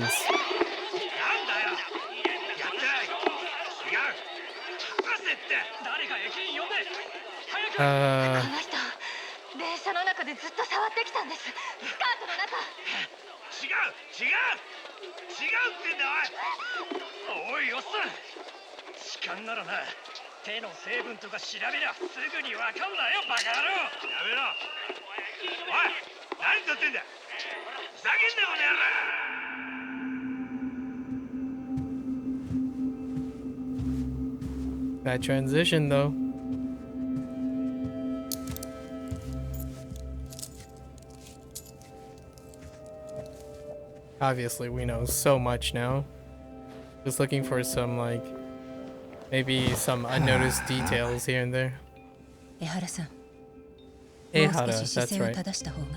Uh, この人、電車の中でずっと触ってきたんです。スカートの中。違うってんだおい。おいおっさん、痴漢ならな、手の成分とか調べりゃすぐにわかんないよバカ野郎。やめろ。おい、何撮ってんだ。ふざけんなこの野郎。 that transition though. Obviously, we know so much now. Just looking for some, like, maybe some unnoticed details here and there. 江原さん、 Ehara, もう少し姿 that's 勢を right. 正した方が。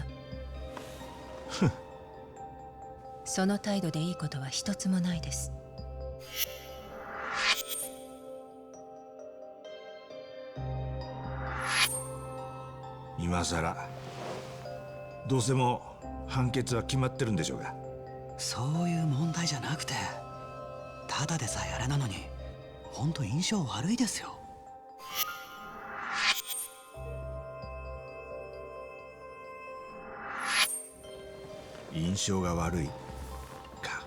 その態度でいいことは一つもないです。今さらどうせも判決は決まってるんでしょうが。そういう問題じゃなくて、ただでさえあれなのに本当印象悪いですよ。印象が悪いか。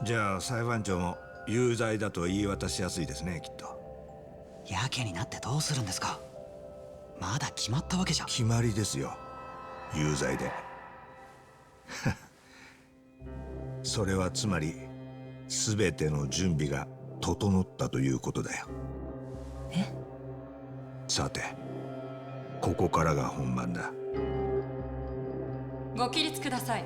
じゃあ裁判長も有罪だと言い渡しやすいですね、きっと。やけになってどうするんですか。まだ決まったわけじゃ。決まりですよ、有罪で。それはつまり全ての準備が整ったということだよ。え？さて、ここからが本番だ。ご起立ください。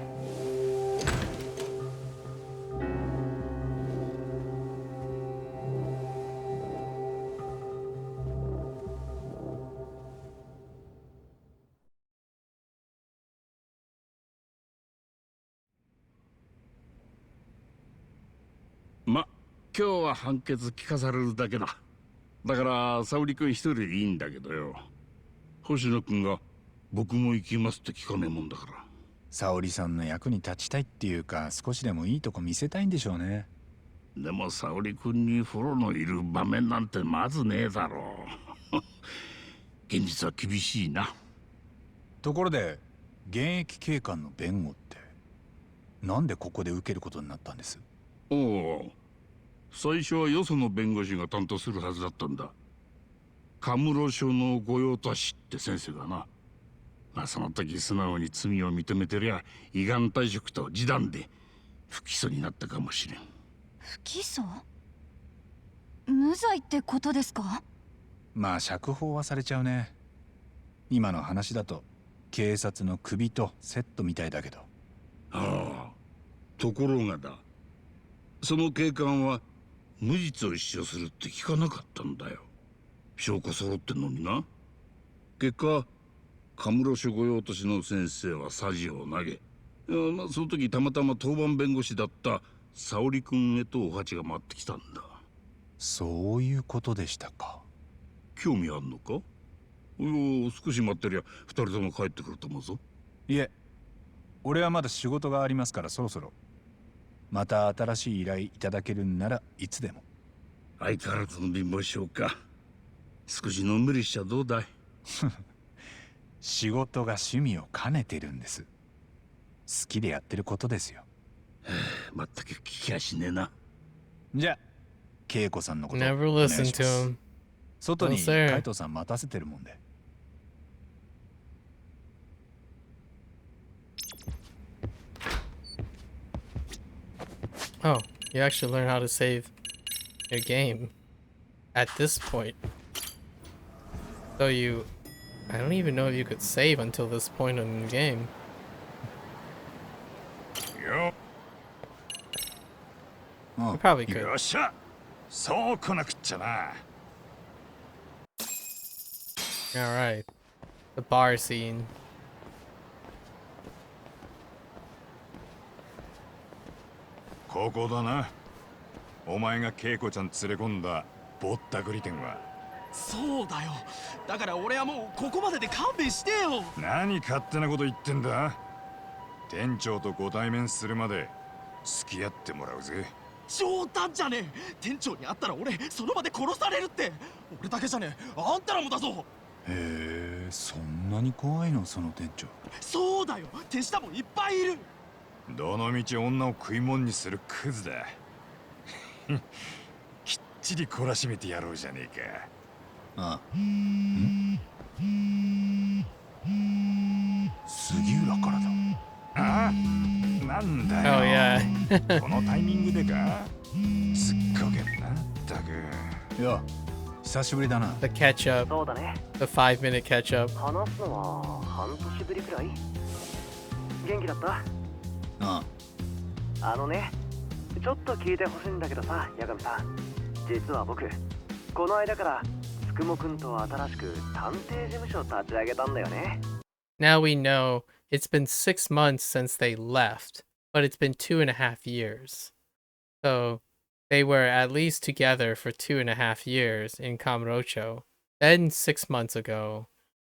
ま、今日は判決聞かされるだけだ。だから沙織君一人でいいんだけどよ。星野君が僕も行きますって聞かねえもんだから。沙織さんの役に立ちたいっていうか、少しでもいいとこ見せたいんでしょうね。でも沙織君にフォローのいる場面なんてまずねえだろう。現実は厳しいな。ところで現役警官の弁護ってなんでここで受けることになったんです？おお、最初はよその弁護士が担当するはずだったんだ。カムロ署の御用達って先生がな。まあその時素直に罪を認めてりゃ依願退職と示談で不起訴になったかもしれん。不起訴？無罪ってことですか？まあ釈放はされちゃうね。今の話だと警察の首とセットみたいだけど。ああ、ところがだ、その警官は無実を主張するって聞かなかったんだよ。証拠揃ってんのにな。結果カムロ署御用達の先生はさじを投げ、まあ、その時たまたま当番弁護士だった沙織君へとお鉢が回ってきたんだ。そういうことでしたか。興味あんのか？いや、少し待ってりゃ二人とも帰ってくると思うぞ。いえ、俺はまだ仕事がありますから、そろそろ。また新しい依頼いただけるんならいつでも。相変わらずの貧乏症か。少しのんびりしちゃどうだい？仕事が趣味を兼ねてるんです。好きでやってることですよ。まったく聞きやしねえな。じゃあ恵子さんのこと Never お願い listen し to ます。 him. 外に No, sir. 海藤さん待たせてるもんで。Oh, you actually learn how to save your game at this point. So I don't even know if you could save until this point in the game. よ You probably could. よっしゃ、そう来なくっちゃな。Alright. The bar scene. ここだな。お前が恵子ちゃん連れ込んだぼったくり店は。そうだよ。だから俺はもうここまでで勘弁してよ。何勝手なこと言ってんだ。店長とご対面するまで付き合ってもらうぜ。冗談じゃねえ。店長に会ったら俺その場で殺されるって。俺だけじゃねえ、あんたらもだぞ。へえ、そんなに怖いの、その店長。そうだよ、手下もいっぱいいる。どのみち女を食い物にするクズだ。きっちり懲らしめてやろうじゃねえか。ああ。杉浦からだ。ああ、なんだ Oh よ。yeah. このタイミングでか。すっごけんなったく。いや、久しぶりだな。 The catch up. そうだね。 The 5-minute catch up. 話すのは半年ぶりくらい。元気だった？ああのね、ちょっと聞いてほしいんだけどさ、八神さん。実は僕、この間からつくもくんと新しく探偵事務所立ち上げたんだよね。Now we know it's been 6 months since they left, but it's been 2.5 years. So they were at least together for 2.5 years in Kamurocho. Then 6 months ago,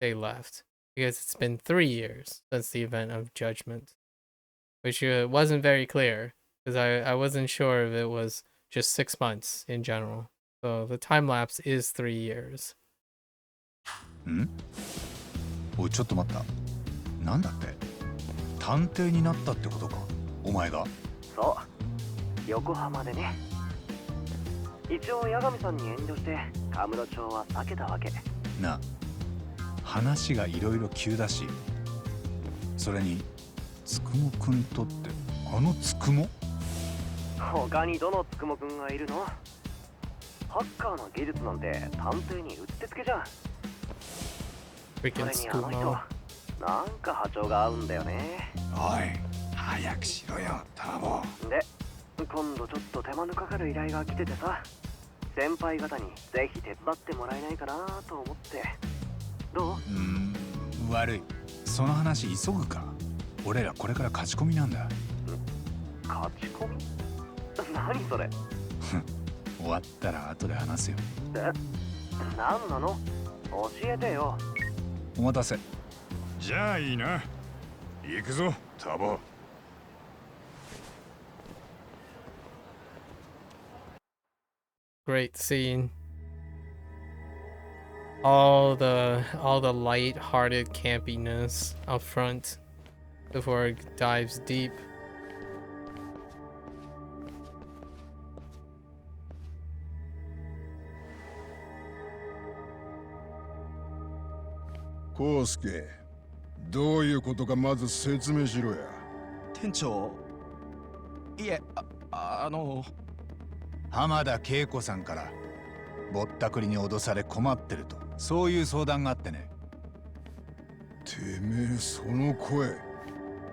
they left because it's been 3 years since the event of Judgment, which wasn't very clear because I wasn't sure if it was just 6 months in general. So the time lapse is 3 years. ん？おい、ちょっと待った。なんだって？探偵になったってことか、お前が。そう、横浜でね。一応八神さんに遠慮してカムロ町は避けたわけ。な、話がいろいろ急だし、それにつくもくんとってあのつくも？他にどのつくもくんがいるの？ハッカーの技術なんて探偵にうってつけじゃん。それ Freaking にあの人 Scumo. なんか波長が合うんだよね。おい、早くしろよ、タボ。で、今度ちょっと手間のかかる依頼が来ててさ、先輩方にぜひ手伝ってもらえないかなと思って。どう？悪い。その話急ぐか。俺らこれから勝ち込みなんだ。勝ち込み？何それ？終わったら後で話すよ。何なの？教えてよ。お待たせ。じゃあいいな。行くぞ、タボ。Great scene. All the light-hearted campiness up front before it dives deep. コウスケ、どういうことかまず説明しろや。店長、いえ、浜田恵子さんからぼったくりに脅され困ってると、そういう相談があってね。てめえ、その声、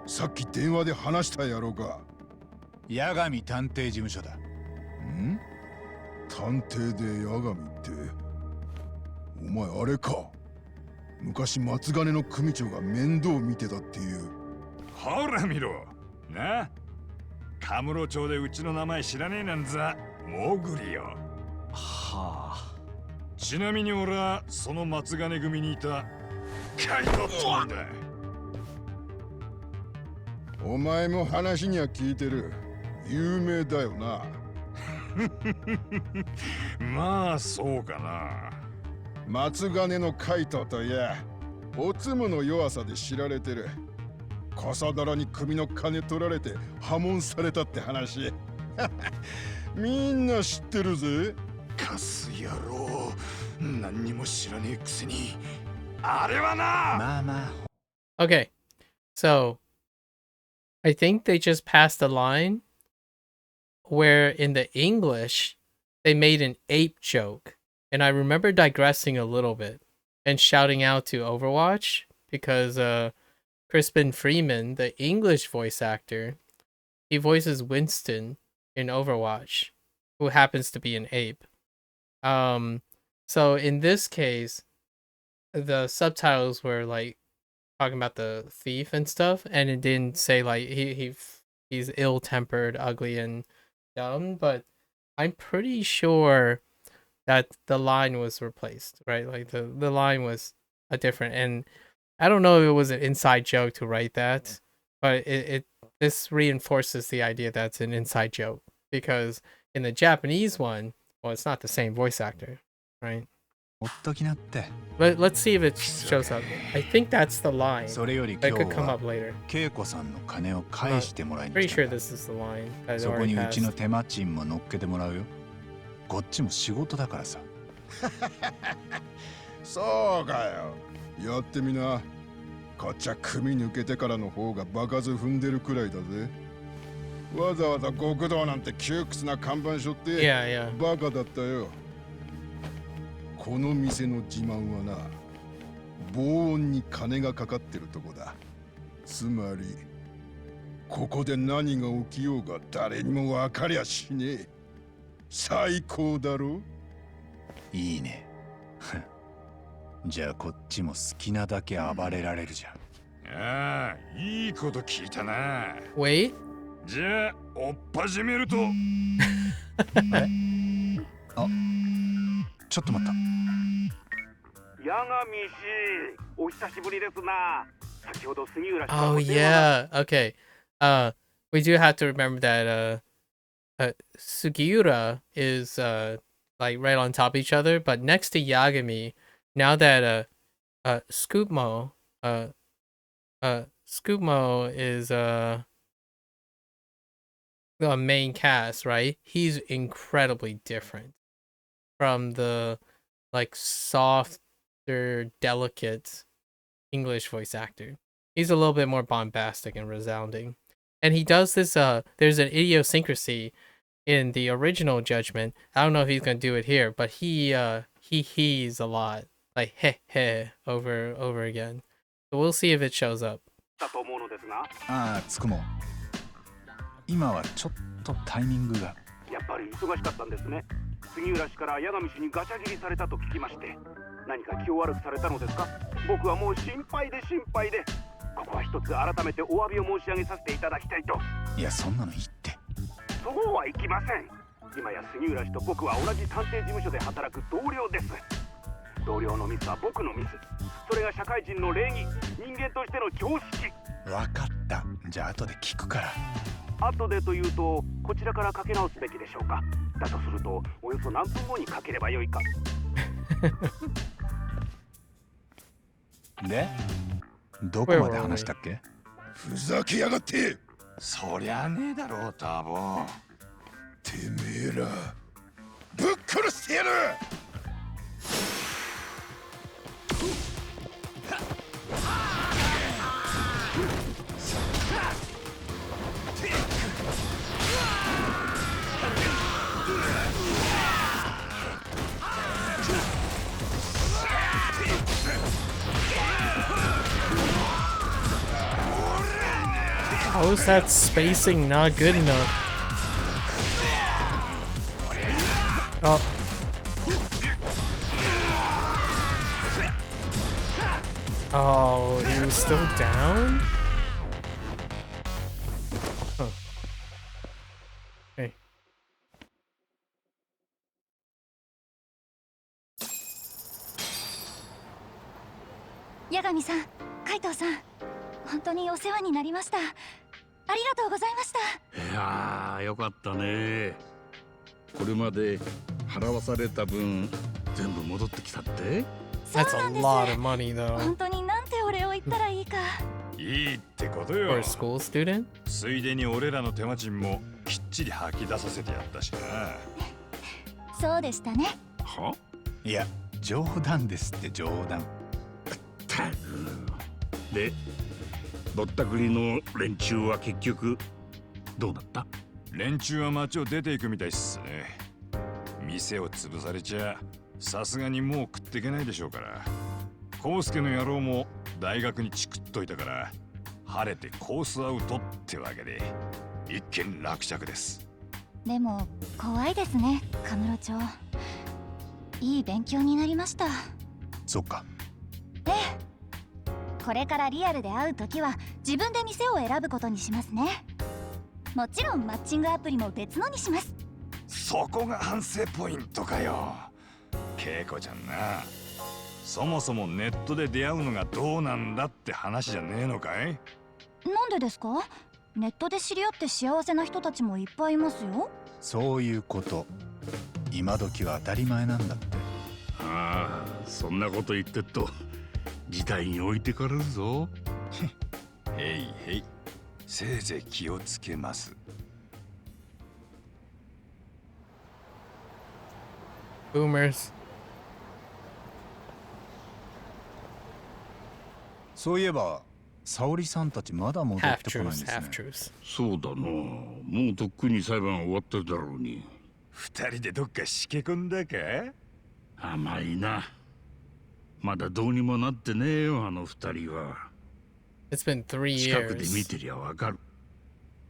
さっき電話で話したやろか。八神探偵事務所だ。ん？探偵で八神って、お前あれか。昔松金の組長が面倒見てたっていう。ほら見ろな。カムロ町でうちの名前知らねえなんざモグリよ。はあ。ちなみに俺はその松金組にいたカイトってなんだ。お前も話には聞いてる。有名だよな。まあそうかな。松金のカイトといや、おつむの弱さで知られてる。笠だらに組の金取られて破門されたって話。みんな知ってるぜ。カス野郎、何にも知らねえくせに。あれはな。まあまあ。 Okay, so I think they just passed a line where in the English they made an ape joke, and I remember digressing a little bit and shouting out to Overwatch because Crispin Freeman, the English voice actor, he voices Winston in Overwatch, who happens to be an ape. So in this case, the subtitles were like talking about the thief and stuff, and it didn't say like he's ill-tempered, ugly, and dumb, but I'm pretty sure that the line was replaced, right? Like the line was a different, and I don't know if it was an inside joke to write that, but this reinforces the idea that it's an inside joke, because in the Japanese one, well, it's not the same voice actor, right? ほっときなって。 Let's see if it shows up. I think that's the line. それより But 今 it 日 could come は up later. 恵子さんの金を返してもらいに Pretty 来た sure んだ。 this is the line that そこ already にうちの passed. 手間賃も乗っけてもらうよ。こっちも仕事だからさ。そうかよ。やってみな。こっちは組抜けてからの方が場数踏んでるくらいだぜ。わざわざ極道なんて窮屈な看板背負って Yeah, yeah. バカだったよ。この店の自慢はな、防音に金がかかってるとこだ。つまりここで何が起きようが誰にも分かりゃしねえ。最高だろ。いいね。じゃあこっちも好きなだけ暴れられるじゃん。ああ、いいこと聞いたな。 Wait. じゃあ追っ始めると。え？あ、ちょっと待った。八神氏、お久しぶりですな。先ほど杉浦氏 Oh yeah. Okay. We do have to remember that Sugiura is like right on top of each other, but next to Yagami, now that Scoopmo Scoopmo is the main cast, right? He's incredibly different from the like softer, delicate English voice actor. He's a little bit more bombastic and resounding. And he does this, there's an idiosyncrasy in the original Judgment. I don't know if he's gonna do it here, but he he's a lot. Like heh over again. So we'll see if it shows up. ああ、つくも。今はちょっとタイミングが。やっぱり忙しかったんですね。杉浦氏から八神氏にガチャ切りされたと聞きまして。何か気を悪くされたのですか？僕はもう心配で。ここは一つ改めてお詫びを申し上げさせていただきたいと。いや、そんなのいいって。そうはいきません。今や杉浦氏と僕は同じ探偵事務所で働く同僚です。同僚のミスは僕のミス。それが社会人の礼儀、人間としての常識。わかった。じゃあ後で聞くから。後でというと、こちらからかけ直すべきでしょうか。だとすると、およそ何分後にかければよいか。で、どこまで話したっけ？ふざけやがって。そりゃねえだろう、タボ。てめえらぶっ殺してやる。How is that spacing not good enough? Oh. Oh, he was still down? Huh. Hey. 八神さん、海藤さん、本当にお世話になりました。ありがとうございました。いやー、よかったね。これまで払わされた分全部戻ってきたって？ That's a lot of money though. 本当になんてお礼を言ったらいいか。いいってこと For よ。 a school student? ついでに俺らの手間賃もきっちり吐き出させてやったしな。そうでしたね。は？いや、冗談ですって冗談。で、ぼったくりの連中は結局どうだった？連中は街を出ていくみたいっすね。店を潰されちゃさすがにもう食っていけないでしょうから。康介の野郎も大学にチクっといたから晴れてコースアウトってわけで一件落着です。でも怖いですね、カムロ町。いい勉強になりました。そっか。ええ。これからリアルで会うときは自分で店を選ぶことにしますね。もちろんマッチングアプリも別のにします。そこが反省ポイントかよ、恵子ちゃんな。そもそもネットで出会うのがどうなんだって話じゃねえのかい？なんでですか？ネットで知り合って幸せな人たちもいっぱいいますよ。そういうこと。今時は当たり前なんだって。ああ、そんなこと言ってっと時代に置いてかれるぞ。へいへい、せいぜい気をつけます。Boomers. そういえば、沙織さんたちまだ戻ってこないんですね。Half truths. そうだな。もうとっくに裁判終わってるだろうに。二人でどっかしけ込んだか？甘いな。まだどうにもなってねえよ、あの二人は。It's been 3 近くで見 years. てりゃわかる。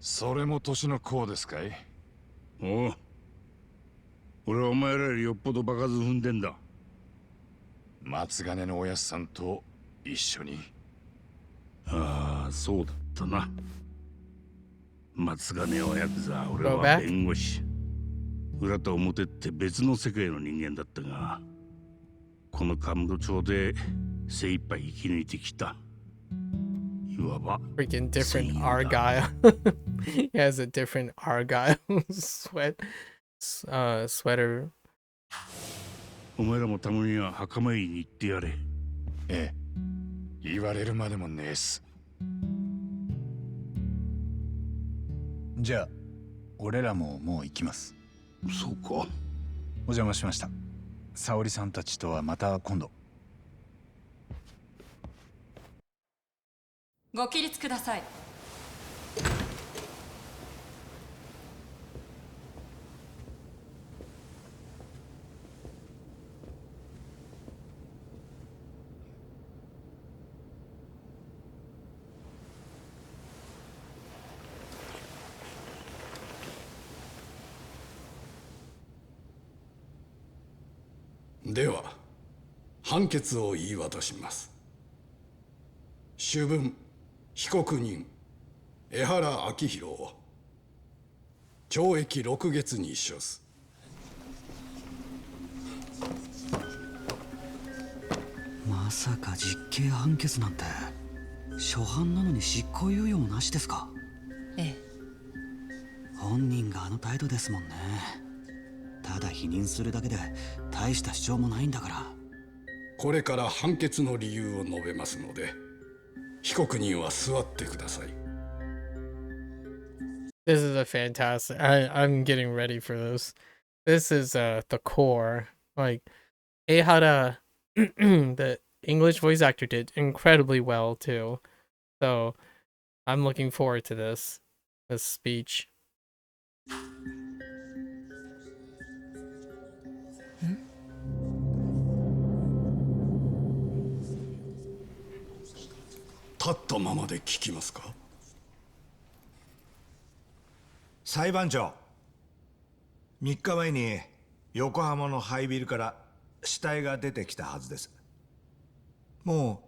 それも年の功ですかい？おう。俺はお前らよりよっぽど場数踏んでんだ。松金のおやっさんと一緒に。ああ、そうだったな。松金はヤクザ、俺 Go は back? 弁護士。裏と表って別の世界の人間だったが、この神室町で精一杯生き抜いてきた。いわば Freaking different 戦友だ。 Argyle. He has a different Argyle sweater. お前らもたまには墓参りに行ってやれ。ええ。言われるまでもねえっす。じゃあ、俺らももう行きます。そうか。お邪魔しました。沙織さんたちとはまた今度。ご起立ください。では判決を言い渡します。主文被告人江原明宏を懲役6月に処す。まさか実刑判決なんて初犯なのに執行猶予もなしですか？ええ。本人があの態度ですもんね。ただ否認するだけで大した主張もないんだから。これから判決の理由を述べますので被告人は座ってください。This is a fantastic. I'm getting ready for this. This is the core. Like Eihara, the English voice actor did incredibly well too. So I'm looking forward to this speech. 立ったままで聞きますか？裁判長、3日前に横浜の廃ビルから死体が出てきたはずです。も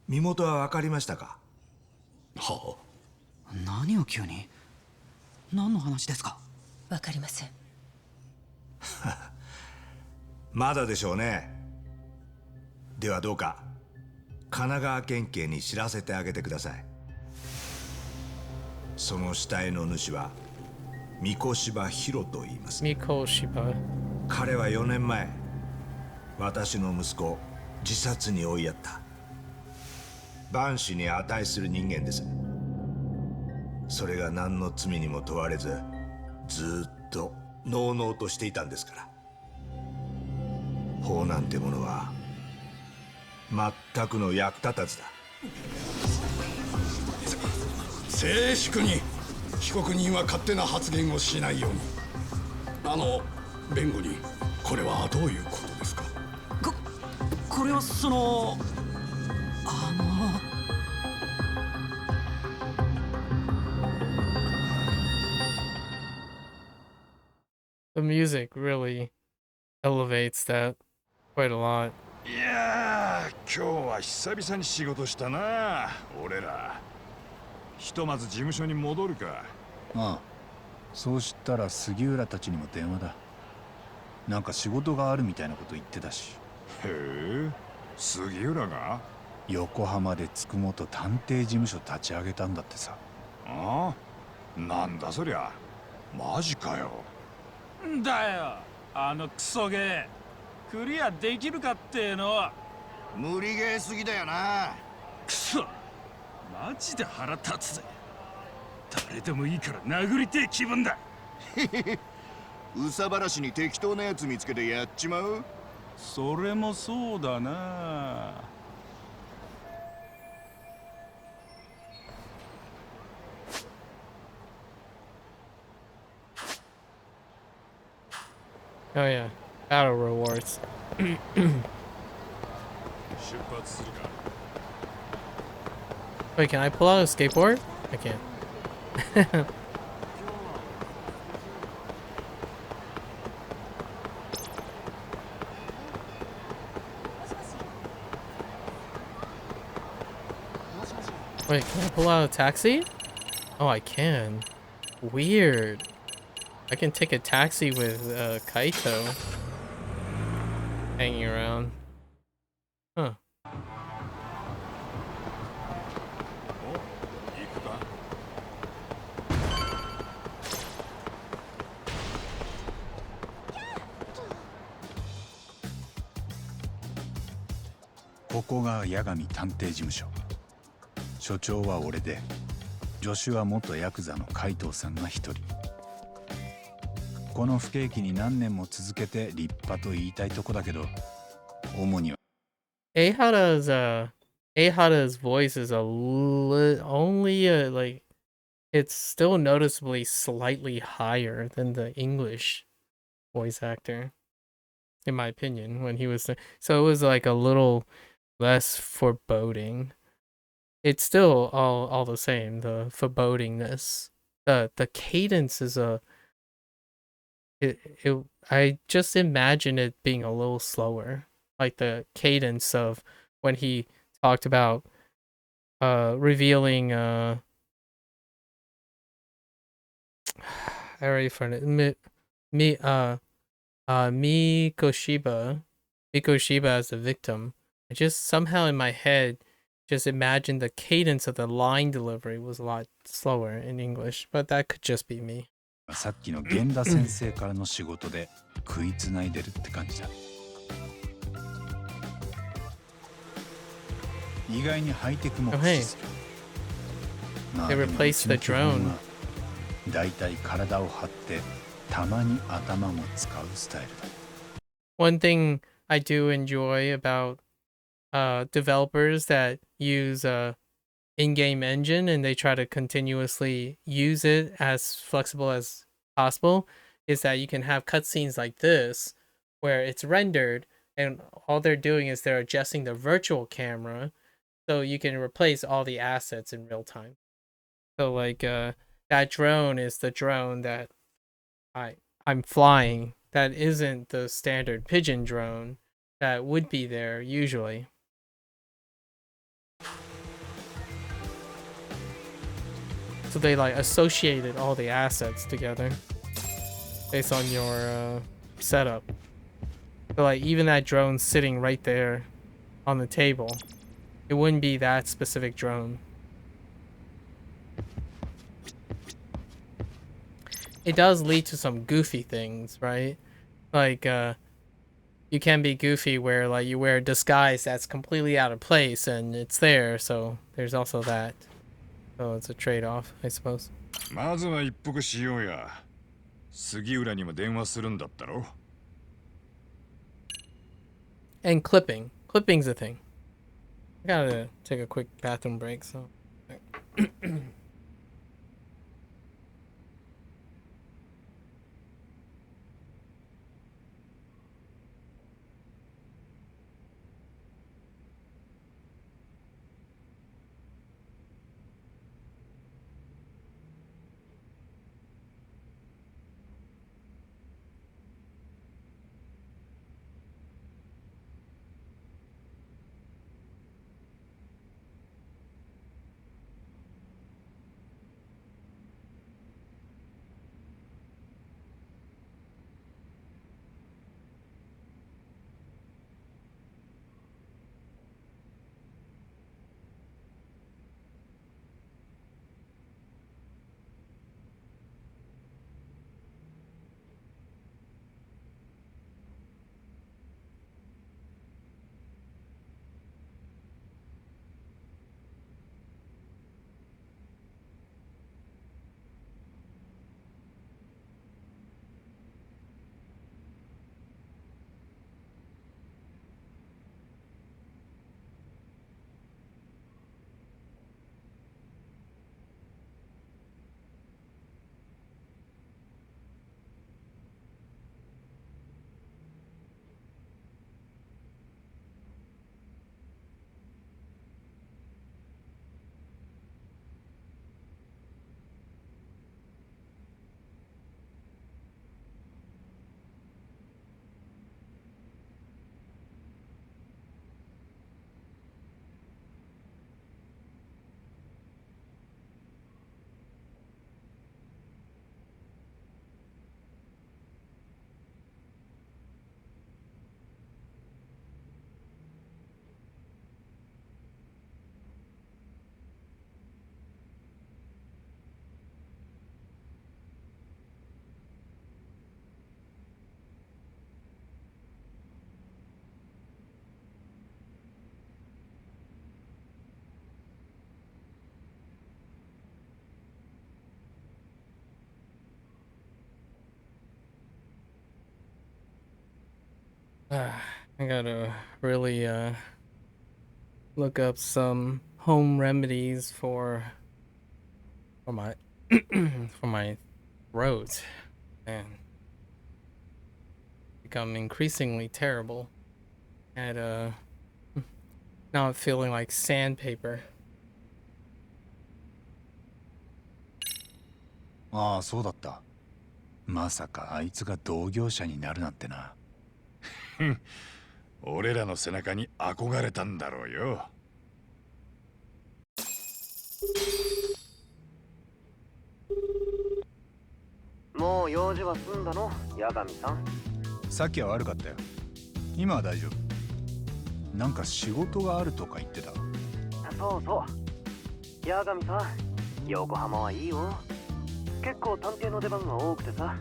う身元は分かりましたか？はあ。何を急に？何の話ですか？わかりません。まだでしょうね。ではどうか神奈川県警に知らせてあげてください。その死体の主は三越柴博と言います。三越柴。彼は4年前私の息子を自殺に追いやった万死に値する人間です。それが何の罪にも問われずずっとのうのうとしていたんですから。法なんてものは全くの役立たずだ。静粛に。被告人は勝手な発言をしないように。弁護人、これはどういうことですか？これはそのThe music really elevates that quite a lot. いやー、今日は久々に仕事したな、俺ら。ひとまず事務所に戻るか。ああ、そうしたら杉浦たちにも電話だ。なんか仕事があるみたいなこと言ってたし。へえ、杉浦が横浜でつくもと探偵事務所立ち上げたんだってさ。ああ、なんだそりゃ。マジかよ。んだよ、あのクソゲー。クリアできるかっての。無理ゲーすぎだよな。クソ、マジで腹立つぜ。誰でもいいから殴りてえ気分だ。うさばらしに適当なやつ見つけてやっちまう。それもそうだな。Oh yeah, battle rewards. Wait, can I pull out a skateboard? I can't. Wait, can I pull out a taxi? Oh, I can. Weird. I can take a taxi with Kaito hanging around. Huh. .ここが八神探偵事務所。所長は俺で、助手は元ヤクザの海藤さんが一人。この不景気に何年も続けて立派と言いたいとこだけど、主には。Eihara's Ehara's voice is only like it's still noticeably slightly higher than the English voice actor, in my opinion, when he was there. So it was like a little less foreboding. It's still all the same, the forebodingness. The cadence is it I just imagine it being a little slower. Like the cadence of when he talked about revealing I already found it. Mi Mikoshiba as the victim. I just somehow in my head just imagined the cadence of the line delivery was a lot slower in English, but that could just be me. さっきの源田先生からの仕事で食いつないでるって感じだ。意外にハイテクも駆使する。They replaced the drone. だいたい体を張ってたまに頭も使うスタイルだ。One thing I do enjoy about developers that use in-game engine and they try to continuously use it as flexible as possible is that you can have cutscenes like this where it's rendered and all they're doing is they're adjusting the virtual camera so you can replace all the assets in real time. So like that drone is the drone that I'm flying. That isn't the standard pigeon drone that would be there usually. So they like associated all the assets together based on your setup. So like even that drone sitting right there on the table, it wouldn't be that specific drone. It does lead to some goofy things, right? Like you can be goofy where like you wear a disguise that's completely out of place and it's there, so there's also that. So it's a trade-off, I suppose. まずは一服しようや。杉浦にも電話するんだったろ。And clipping. Clipping's a thing. I gotta take a quick bathroom break, so. I gotta really look up some home remedies for my for my throat, and become increasingly terrible at not feeling like sandpaper. ああ、そうだった。まさかあいつが同業者になるなんてな。俺らの背中に憧れたんだろうよ。もう用事は済んだの、八神さん。さっきは悪かったよ。今は大丈夫。なんか仕事があるとか言ってた。そうそう。八神さん、横浜はいいよ。結構探偵の出番が多くてさ。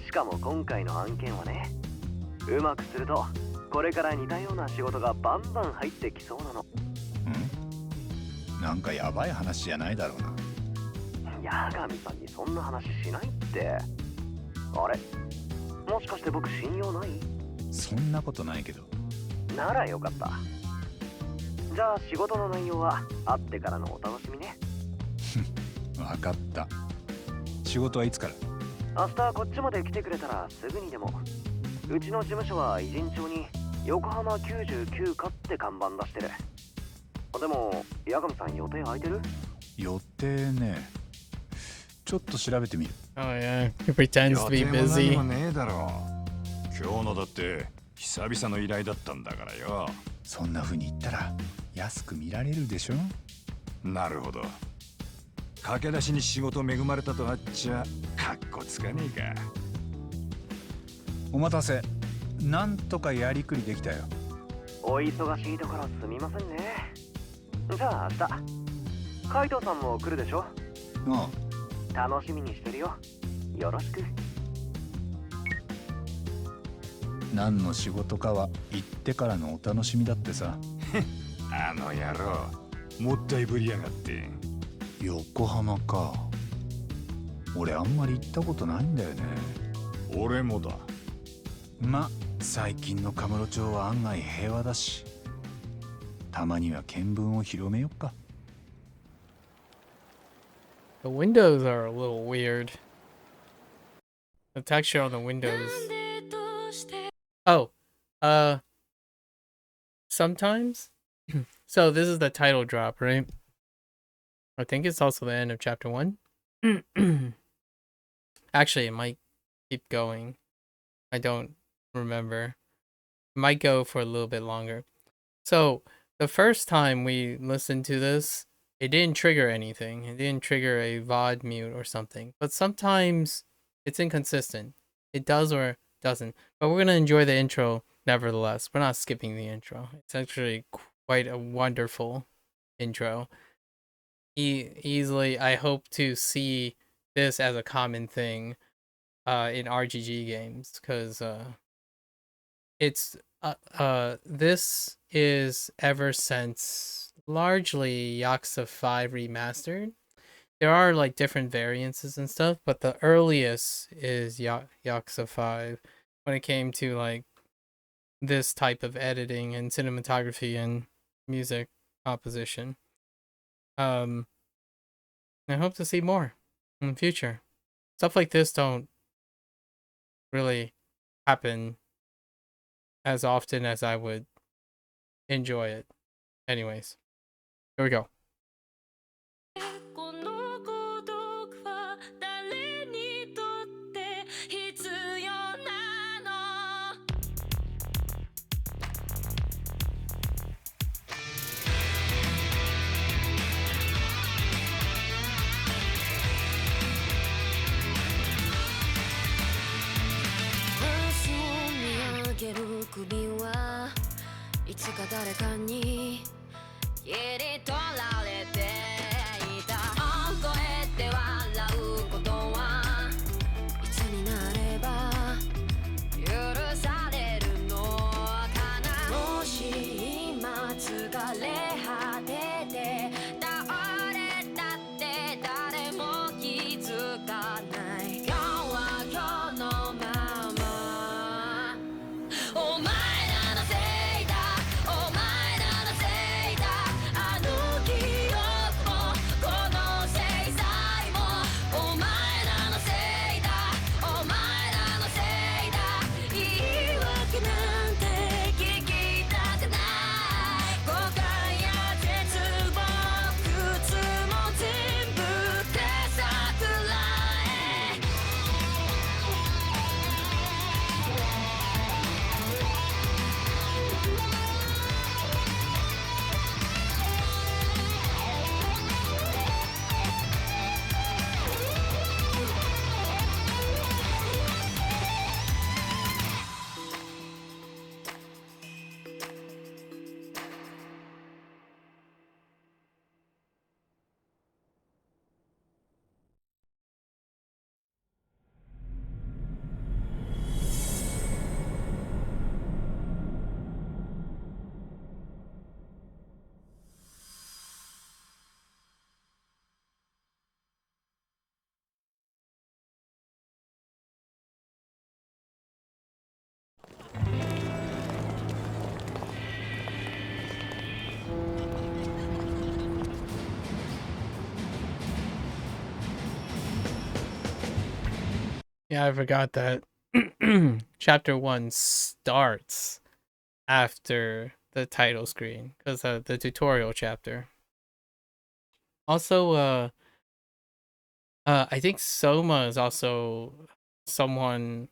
しかも今回の案件はね、うまくするとこれから似たような仕事がバンバン入ってきそうなの。なんかやばい話じゃないだろうな。八神さんにそんな話しないって。あれ、もしかして僕信用ない？そんなことないけど。ならよかった。じゃあ仕事の内容は会ってからのお楽しみね。わかった。仕事はいつから？明日こっちまで来てくれたらすぐにでも。うちの事務所は偉人町に横浜99課って看板出してる。でも八神さん予定空いてる？予定ね。ちょっと調べてみる。Oh yeah, he pretends to be 予定も busy. 何もねえだろう。今日のだって久々の依頼だったんだからよ。そんな風に言ったら安く見られるでしょ。なるほど。駆け出しに仕事恵まれたとあっちゃかっこつかねえか。お待たせ。なんとかやりくりできたよ。お忙しいところすみませんね。じゃあ明日カイトさんも来るでしょ。ああ、楽しみにしてるよ。よろしく。何の仕事かは行ってからのお楽しみだってさ。あの野郎もったいぶりやがって。横浜か。俺あんまり行ったことないんだよね。俺もだ。ま、最近のカムロ町は案外平和だし、たまには見聞を広めよっか。The windows are a little weird. The texture on the windows. Oh, sometimes. So this is the title drop, right? I think it's also the end of chapter 1. Actually, it might keep going. I don't remember. It might go for a little bit longer. So the first time we listened to this, it didn't trigger anything. It didn't trigger a VOD mute or something. But sometimes it's inconsistent. It does or doesn't. But we're going to enjoy the intro nevertheless. We're not skipping the intro. It's actually quite a wonderful intro. Easily, I hope to see this as a common thing in RGG games, because it's this is ever since largely Yakuza 5 Remastered. There are like different variances and stuff, but the earliest is Yakuza 5 when it came to like this type of editing and cinematography and music composition. I hope to see more in the future. Stuff like this don't really happen as often as I would enjoy it. Anyways, here we go. 首はいつか誰かに切り取ら Yeah, I forgot that. Chapter 1 starts after the title screen because the tutorial chapter. Also, I think Soma is also someone,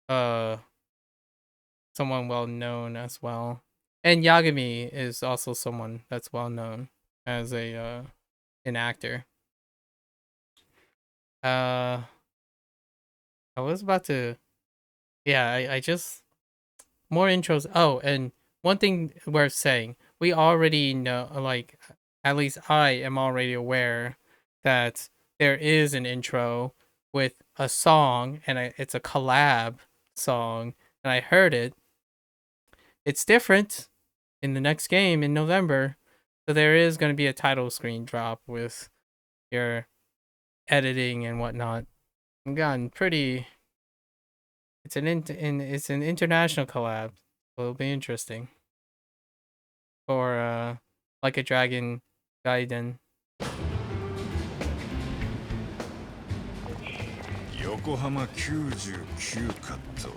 uh, someone well known as well, and Yagami is also someone that's well known as an actor. I was about to, yeah, I just more intros. Oh, and one thing worth saying, we already know, like, at least I am already aware that there is an intro with a song, and it's a collab song, and I heard it. It's different in the next game in November, so there is going to be a title screen drop with your editing and whatnot. I've gotten pretty. It's it's an international collab, so it'll be interesting. Or Like a Dragon Gaiden. 横浜99カット。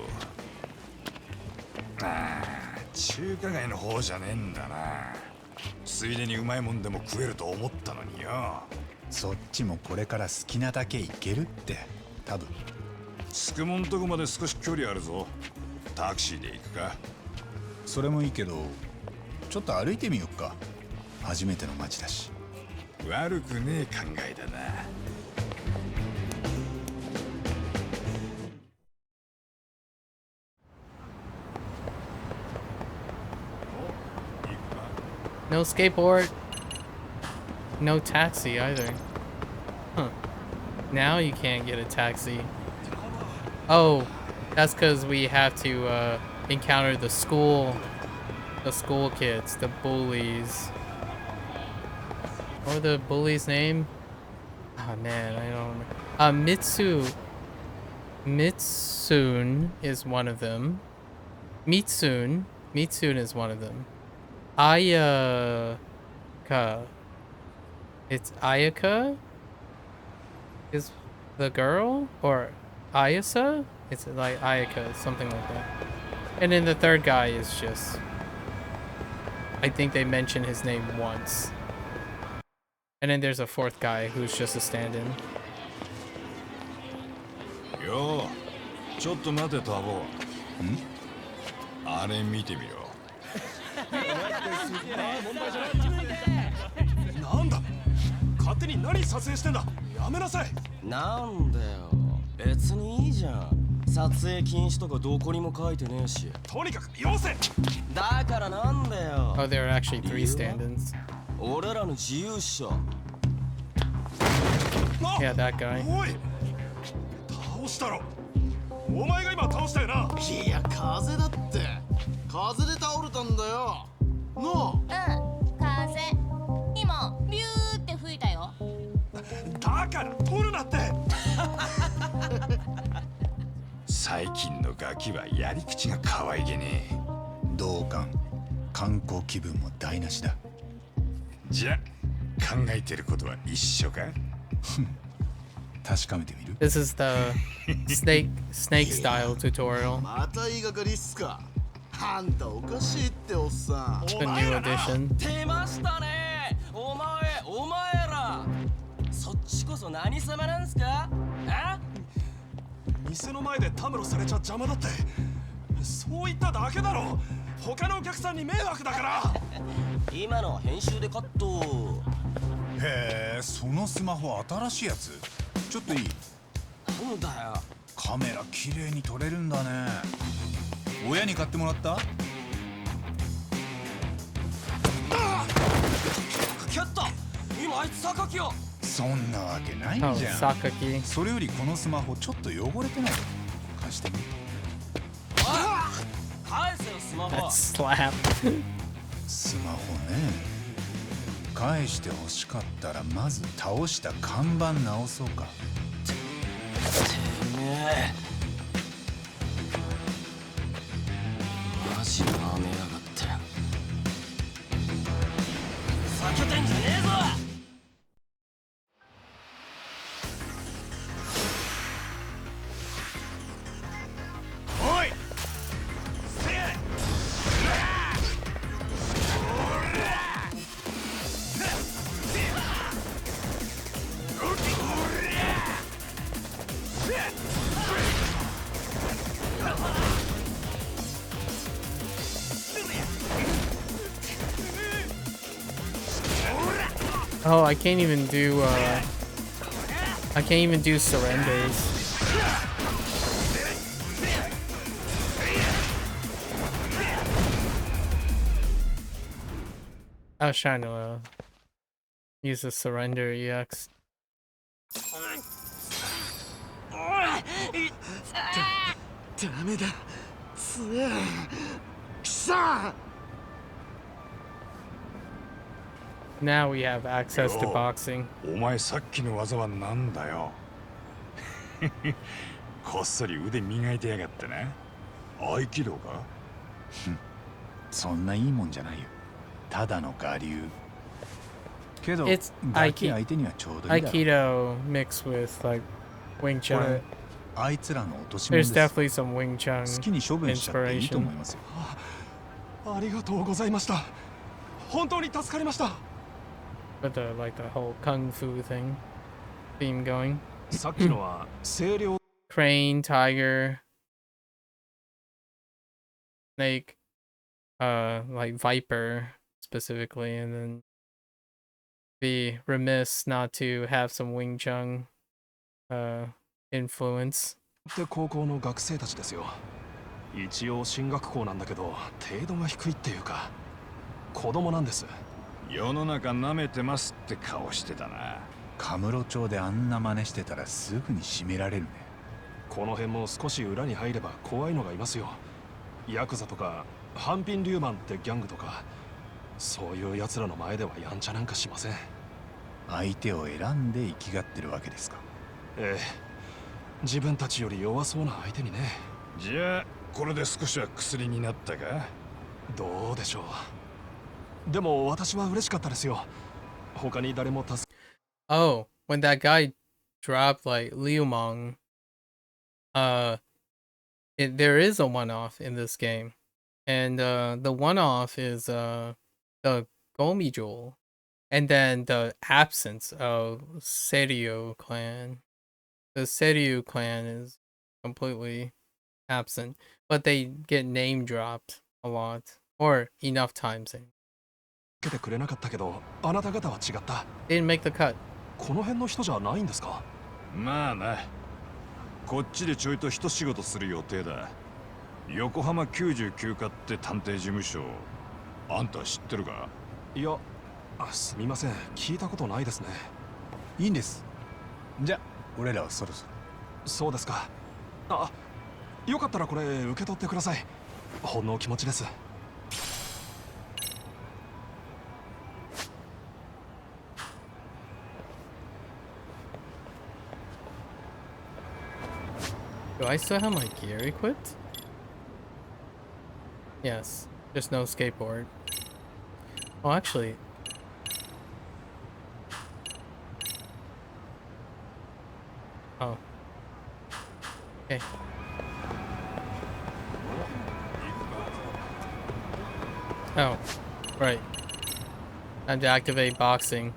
ああ、中華街の方じゃねえんだな。ついでにうまいもんでも食えると思ったのによ。そっちもこれから好きなだけ行けるって多分。つくもんとこまで少し距離あるぞ。タクシーで行くか。それもいいけど、ちょっと歩いてみよっか。初めての街だし。悪くねえ考えだな。No skateboard. No taxi either. Huh. Now you can't get a taxi. Oh, that's because we have to encounter the school kids, the bullies. What was the bully's name? Oh man, I don't remember. Mitsune is one of them. Mitsune is one of them. Ayaka. It's Ayaka? Is the girl? Or Ayasa? It's like Ayaka, something like that. And then the third guy is just... I think they mention his name once. And then there's a fourth guy who's just a stand-in. Yo, ちょっと待てタボ。あれ見てみろ。なんだ勝手に何撮影してんだやめなさいなんだよ別にいいじゃん撮影禁止とかどこにも書いてねえしとにかくよせだからなんだよ Oh, there are actually 3 stand-ins. 俺らの自由っしょ Yeah, that guy. おい倒したろお前が今倒したよないや風だって風で倒れたんだよなあ風今ビューって吹いたよだから取るなって最近のガキはやり口が可愛げねえ。同感観光気分も台無しだ。じゃ考えてることは一緒か確かめてみる This is the snake style tutorial. また言いがかりっすかあんたおかしいっておっさん The new edition. 出ましたねお前らそっちこそ何様なんすかあ店の前でたむろされちゃ邪魔だってそう言っただけだろ他のお客さんに迷惑だから今のは編集でカットへえそのスマホ新しいやつちょっといいなんだよカメラ綺麗に撮れるんだね親に買ってもらったキャッタ今あいつ榊をそんなわけないじゃん、榊それよりこのスマホちょっと汚れてない貸してみ返せよスマホ That slap. スマホね返して欲しかったらまず倒した看板直そうかてめえマジなめやがって避けてんじゃねえぞ Oh, I can't even do surrenders. I was trying to use the surrender EX. ダメだ強えくさ Now we have access to boxing. お前さっきの技はなんだよ。こっそり腕磨いてやがってな。合気道か？そんないいもんじゃないよ。ただの我流。けど、 It's ガキ相手にはちょうどいいだろ。 Aikido mixed with like Wing こ Chun. れあいつらの落とし物 There's です。 definitely some Wing Chun 好きに処分しちゃっていいと思い inspiration. ますよ。ありがとうございました本当に助かりました But the like the whole kung fu theme going. さっきのは声量 Crane, tiger, snake, like viper specifically, and then be remiss not to have some Wing Chun influence. で高校の学生たちですよ。一応進学校なんだけど程度が低いっていうか子供なんです。世の中舐めてますって顔してたな。カムロ町であんな真似してたらすぐに締められるね。この辺も少し裏に入れば怖いのがいますよ。ヤクザとかハンピンリューマンってギャングとかそういう奴らの前ではやんちゃなんかしません。相手を選んで生きがってるわけですか。ええ、自分たちより弱そうな相手にね。じゃあこれで少しは薬になったか？どうでしょう。でも私は嬉しかったですよ。他に誰も助け Oh, when that guy dropped like Liu Mong, there is a one-off in this game, and the one-off is the Gomi Jewel, and then the absence of Seiryu clan. The Seiryu clan is completely absent, but they get name dropped a lot or enough times. てくれなかったけどあなた方は違った。 Didn't make the cut. この辺の人じゃないんですか？まあな。こっちでちょいと一仕事する予定だ。横浜99課って探偵事務所、あんた知ってるか？いや、すみません。聞いたことないですね。いいんです。じゃあ俺らはそろそろ。そうですか。あ、よかったらこれ受け取ってください。ほんの気持ちです。Do I still have my gear equipped? Yes, just no skateboard. Oh, actually. Oh. Okay. Oh, right. Time to activate boxing.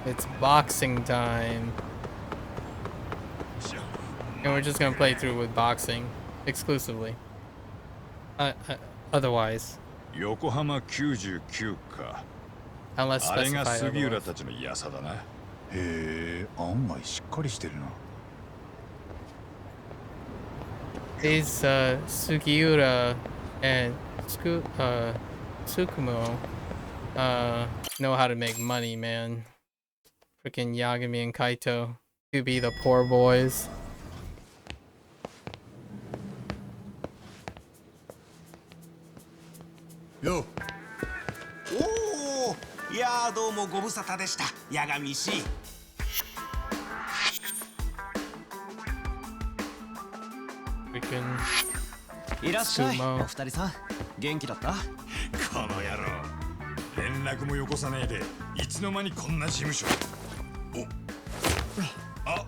It's boxing time. And we're just gonna play through with boxing exclusively. Otherwise. 横浜99か。 Unless あれが specified 杉浦 otherwise. たちのやさだな。へえ、案外しっかりしてるな。These Sugiura and Tsukumo know how to make money, man. Freaking Yagami and Kaito to be the poor boys. よおお、いやーどうもご無沙汰でした、八神氏。Freaking いらっしゃい、 Sumo. お二人さん。元気だった？この野郎。連絡もよこさねえで、いつの間にこんな事務所。お、あ、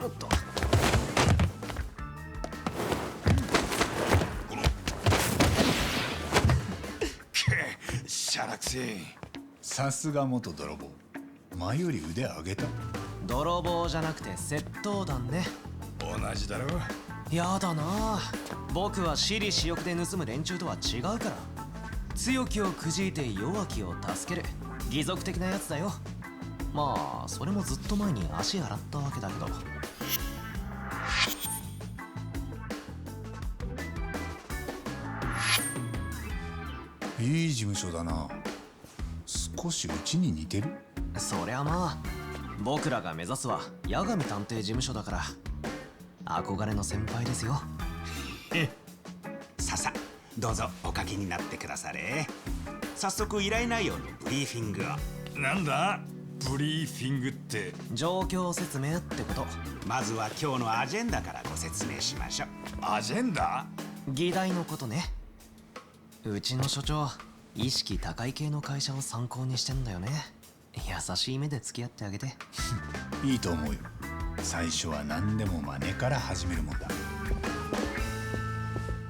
おっと。しゃらくせえ。さすが元泥棒。前より腕上げた。泥棒じゃなくて窃盗団ね。同じだろ。やだな。僕は私利私欲で盗む連中とは違うから。強気をくじいて弱気を助ける義賊的なやつだよ。まあそれもずっと前に足洗ったわけだけど。いい事務所だな。少しうちに似てる。そりゃまあ僕らが目指すは八神探偵事務所だから憧れの先輩ですよ。ささどうぞおかけになってくだされ。早速依頼内容のブリーフィングを。なんだブリーフィングって。状況説明ってこと。まずは今日のアジェンダからご説明しましょう。アジェンダ？議題のことね。うちの所長意識高い系の会社を参考にしてんだよね。優しい目で付き合ってあげて。いいと思うよ。最初は何でも真似から始めるもんだ。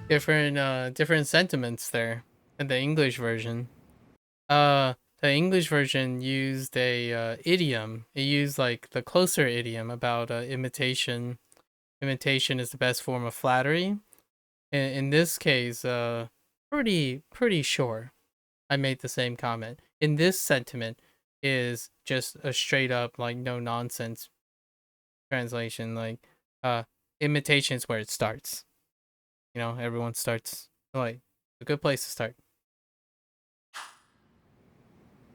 Different sentiments there in the English version. The English version used a idiom. It used like the closer idiom about imitation. Imitation is the best form of flattery. In this case, pretty sure I made the same comment. In this sentiment is just a straight up like no nonsense translation. Like imitation is where it starts. You know, everyone starts like a good place to start.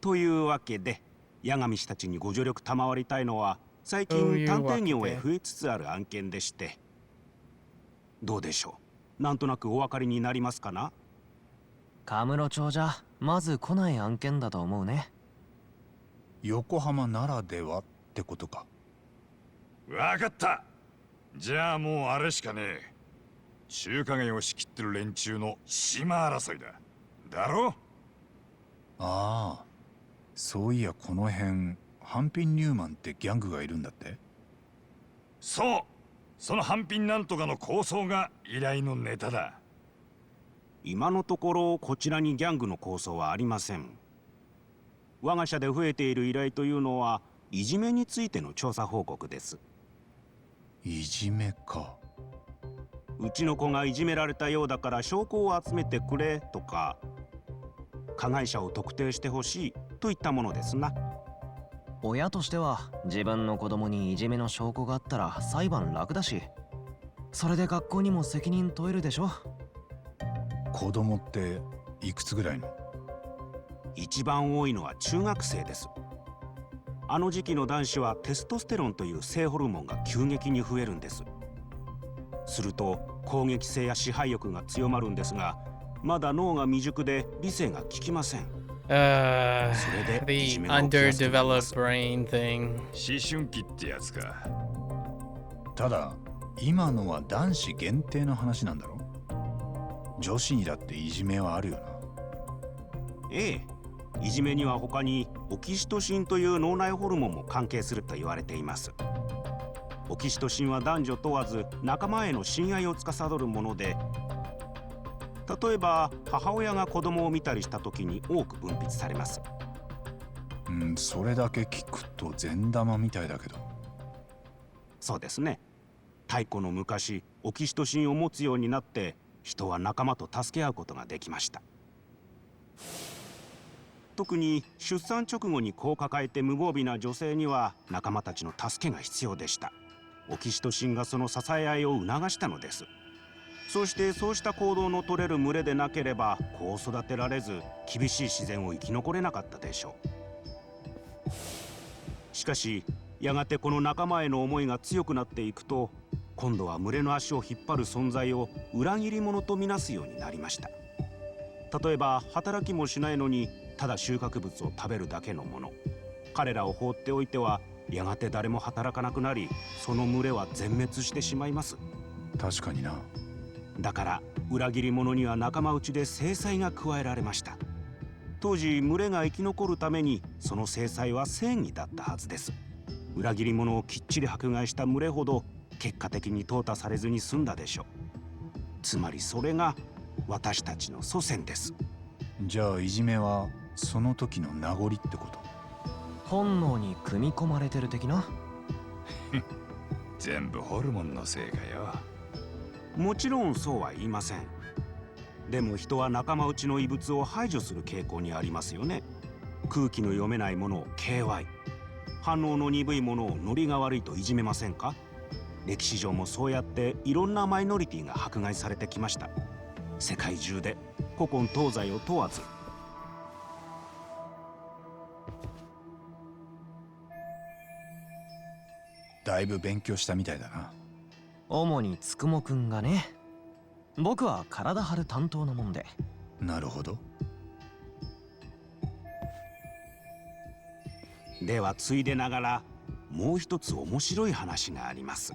というわけで八神氏たちにご助力賜りたいのは最近探偵業へ増えつつある案件でして、どうでしょう。なんとなくお分かりになりますかな。カムロ町じゃまず来ない案件だと思うね。横浜ならではってことか。わかった。じゃあもうあれしかねえ。中華街を仕切ってる連中の島争いだ。だろ？ああ、そういやこの辺ハンピン・ニューマンってギャングがいるんだって。そう、そのハンピンなんとかの構想が依頼のネタだ。今のところこちらにギャングの構想はありません。我が社で増えている依頼というのはいじめについての調査報告です。いじめか。うちの子がいじめられたようだから証拠を集めてくれとか、加害者を特定してほしいといったものですな。親としては自分の子供にいじめの証拠があったら裁判楽だし、それで学校にも責任問えるでしょ。子供っていくつぐらいの？一番多いのは中学生です。あの時期の男子はテストステロンという性ホルモンが急激に増えるんです。すると攻撃性や支配欲が強まるんですが、まだ脳が未熟で理性が効きません。The underdeveloped brain thing. 思春期ってやつか。ただ今のは男子限定の話なんだろ？女子にだっていじめはあるよな。ええ、いじめには他にオキシトシンという脳内ホルモンも関係すると言われています。オキシトシンは男女問わず仲間への親愛を司るもので、例えば母親が子供を見たりした時に多く分泌されます。それだけ聞くと善玉みたいだけど。そうですね。太古の昔オキシトシンを持つようになって人は仲間と助け合うことができました。特に出産直後に子を抱えて無防備な女性には仲間たちの助けが必要でした。オキシトシンがその支え合いを促したのです。そしてそうした行動の取れる群れでなければ子を育てられず厳しい自然を生き残れなかったでしょう。しかしやがてこの仲間への思いが強くなっていくと、今度は群れの足を引っ張る存在を裏切り者とみなすようになりました。例えば働きもしないのにただ収穫物を食べるだけのもの、彼らを放っておいてはやがて誰も働かなくなり、その群れは全滅してしまいます。確かにな。だから裏切り者には仲間内で制裁が加えられました。当時群れが生き残るためにその制裁は正義だったはずです。裏切り者をきっちり迫害した群れほど結果的に淘汰されずに済んだでしょう。つまりそれが私たちの祖先です。じゃあいじめはその時の名残ってこと？本能に組み込まれてる的な。全部ホルモンのせいかよ。もちろんそうは言いません。でも人は仲間内の異物を排除する傾向にありますよね。空気の読めないものを KY、 反応の鈍いものをノリが悪いといじめませんか？歴史上もそうやっていろんなマイノリティが迫害されてきました。世界中で古今東西を問わず。だいぶ勉強したみたいだな。主につくもくんがね。僕は体張る担当なもんで。なるほど。ではついでながらもう一つ面白い話があります。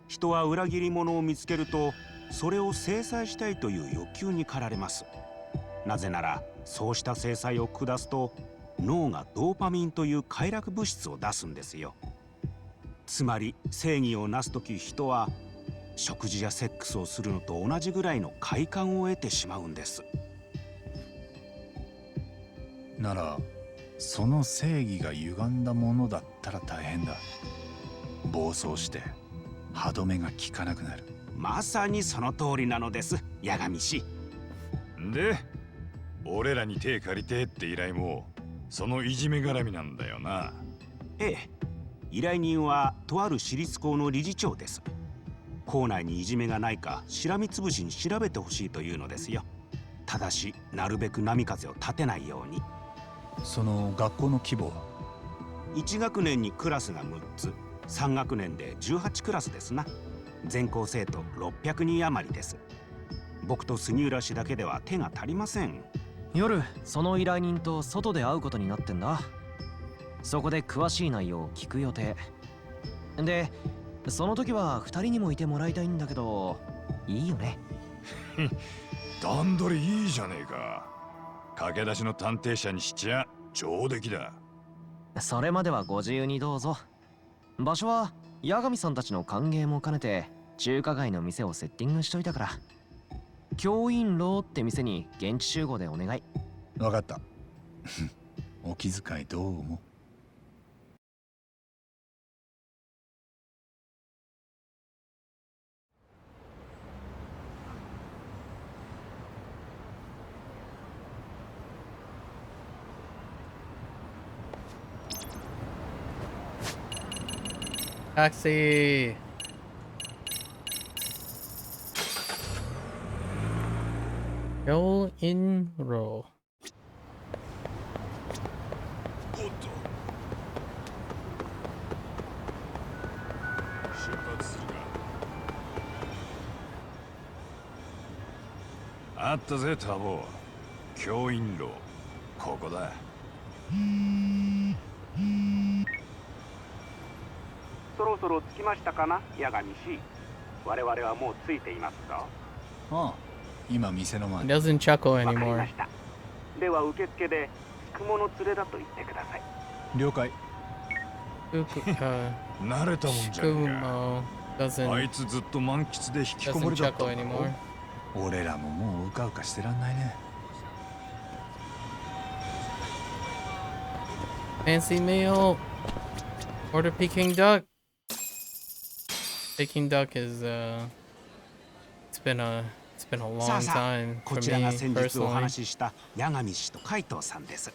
人は裏切り者を見つけるとそれを制裁したいという欲求に駆られます。なぜならそうした制裁を下すと脳がドーパミンという快楽物質を出すんですよ。つまり正義をなす時人は食事やセックスをするのと同じぐらいの快感を得てしまうんです。ならその正義が歪んだものだったら大変だ。暴走して歯止めが効かなくなる。まさにその通りなのです、八神氏。で、俺らに手借りてって依頼もそのいじめ絡みなんだよな。ええ、依頼人はとある私立校の理事長です。校内にいじめがないかしらみつぶしに調べてほしいというのですよ。ただしなるべく波風を立てないように。その学校の規模は1学年にクラスが6つ、3学年で18クラスですな。全校生徒600人余りです。僕と杉浦氏だけでは手が足りません。夜その依頼人と外で会うことになってんだ。そこで詳しい内容を聞く予定で、その時は2人にもいてもらいたいんだけど、いいよね？段取りいいじゃねえか。駆け出しの探偵社にしちゃ上出来だ。それまではご自由にどうぞ。場所は八神さんたちの歓迎も兼ねて中華街の店をセッティングしといたから、教員楼って店に現地集合でお願い。分かった。お気遣いどうも。Taxi. Go in row. 出発するか。あったぜタボ。教員楼ここだ。そろそろ着きましたかな、八神氏。我々はもう着いていますぞ。ああ、今店の前。He doesn't chuckle わかり anymore. ました。では受付でつくもの連れだと言ってください。了解。慣れたもんじゃねえか。doesn't あいつずっと満喫で引きこもりだったんだろ。俺らももううかうかしてらんないね。Fancy meal. Order Peking duck. Peking duck is it's been a long さあさあ、 time こ for ちらが me 先日お personally. 話しした八神氏と海藤さんです。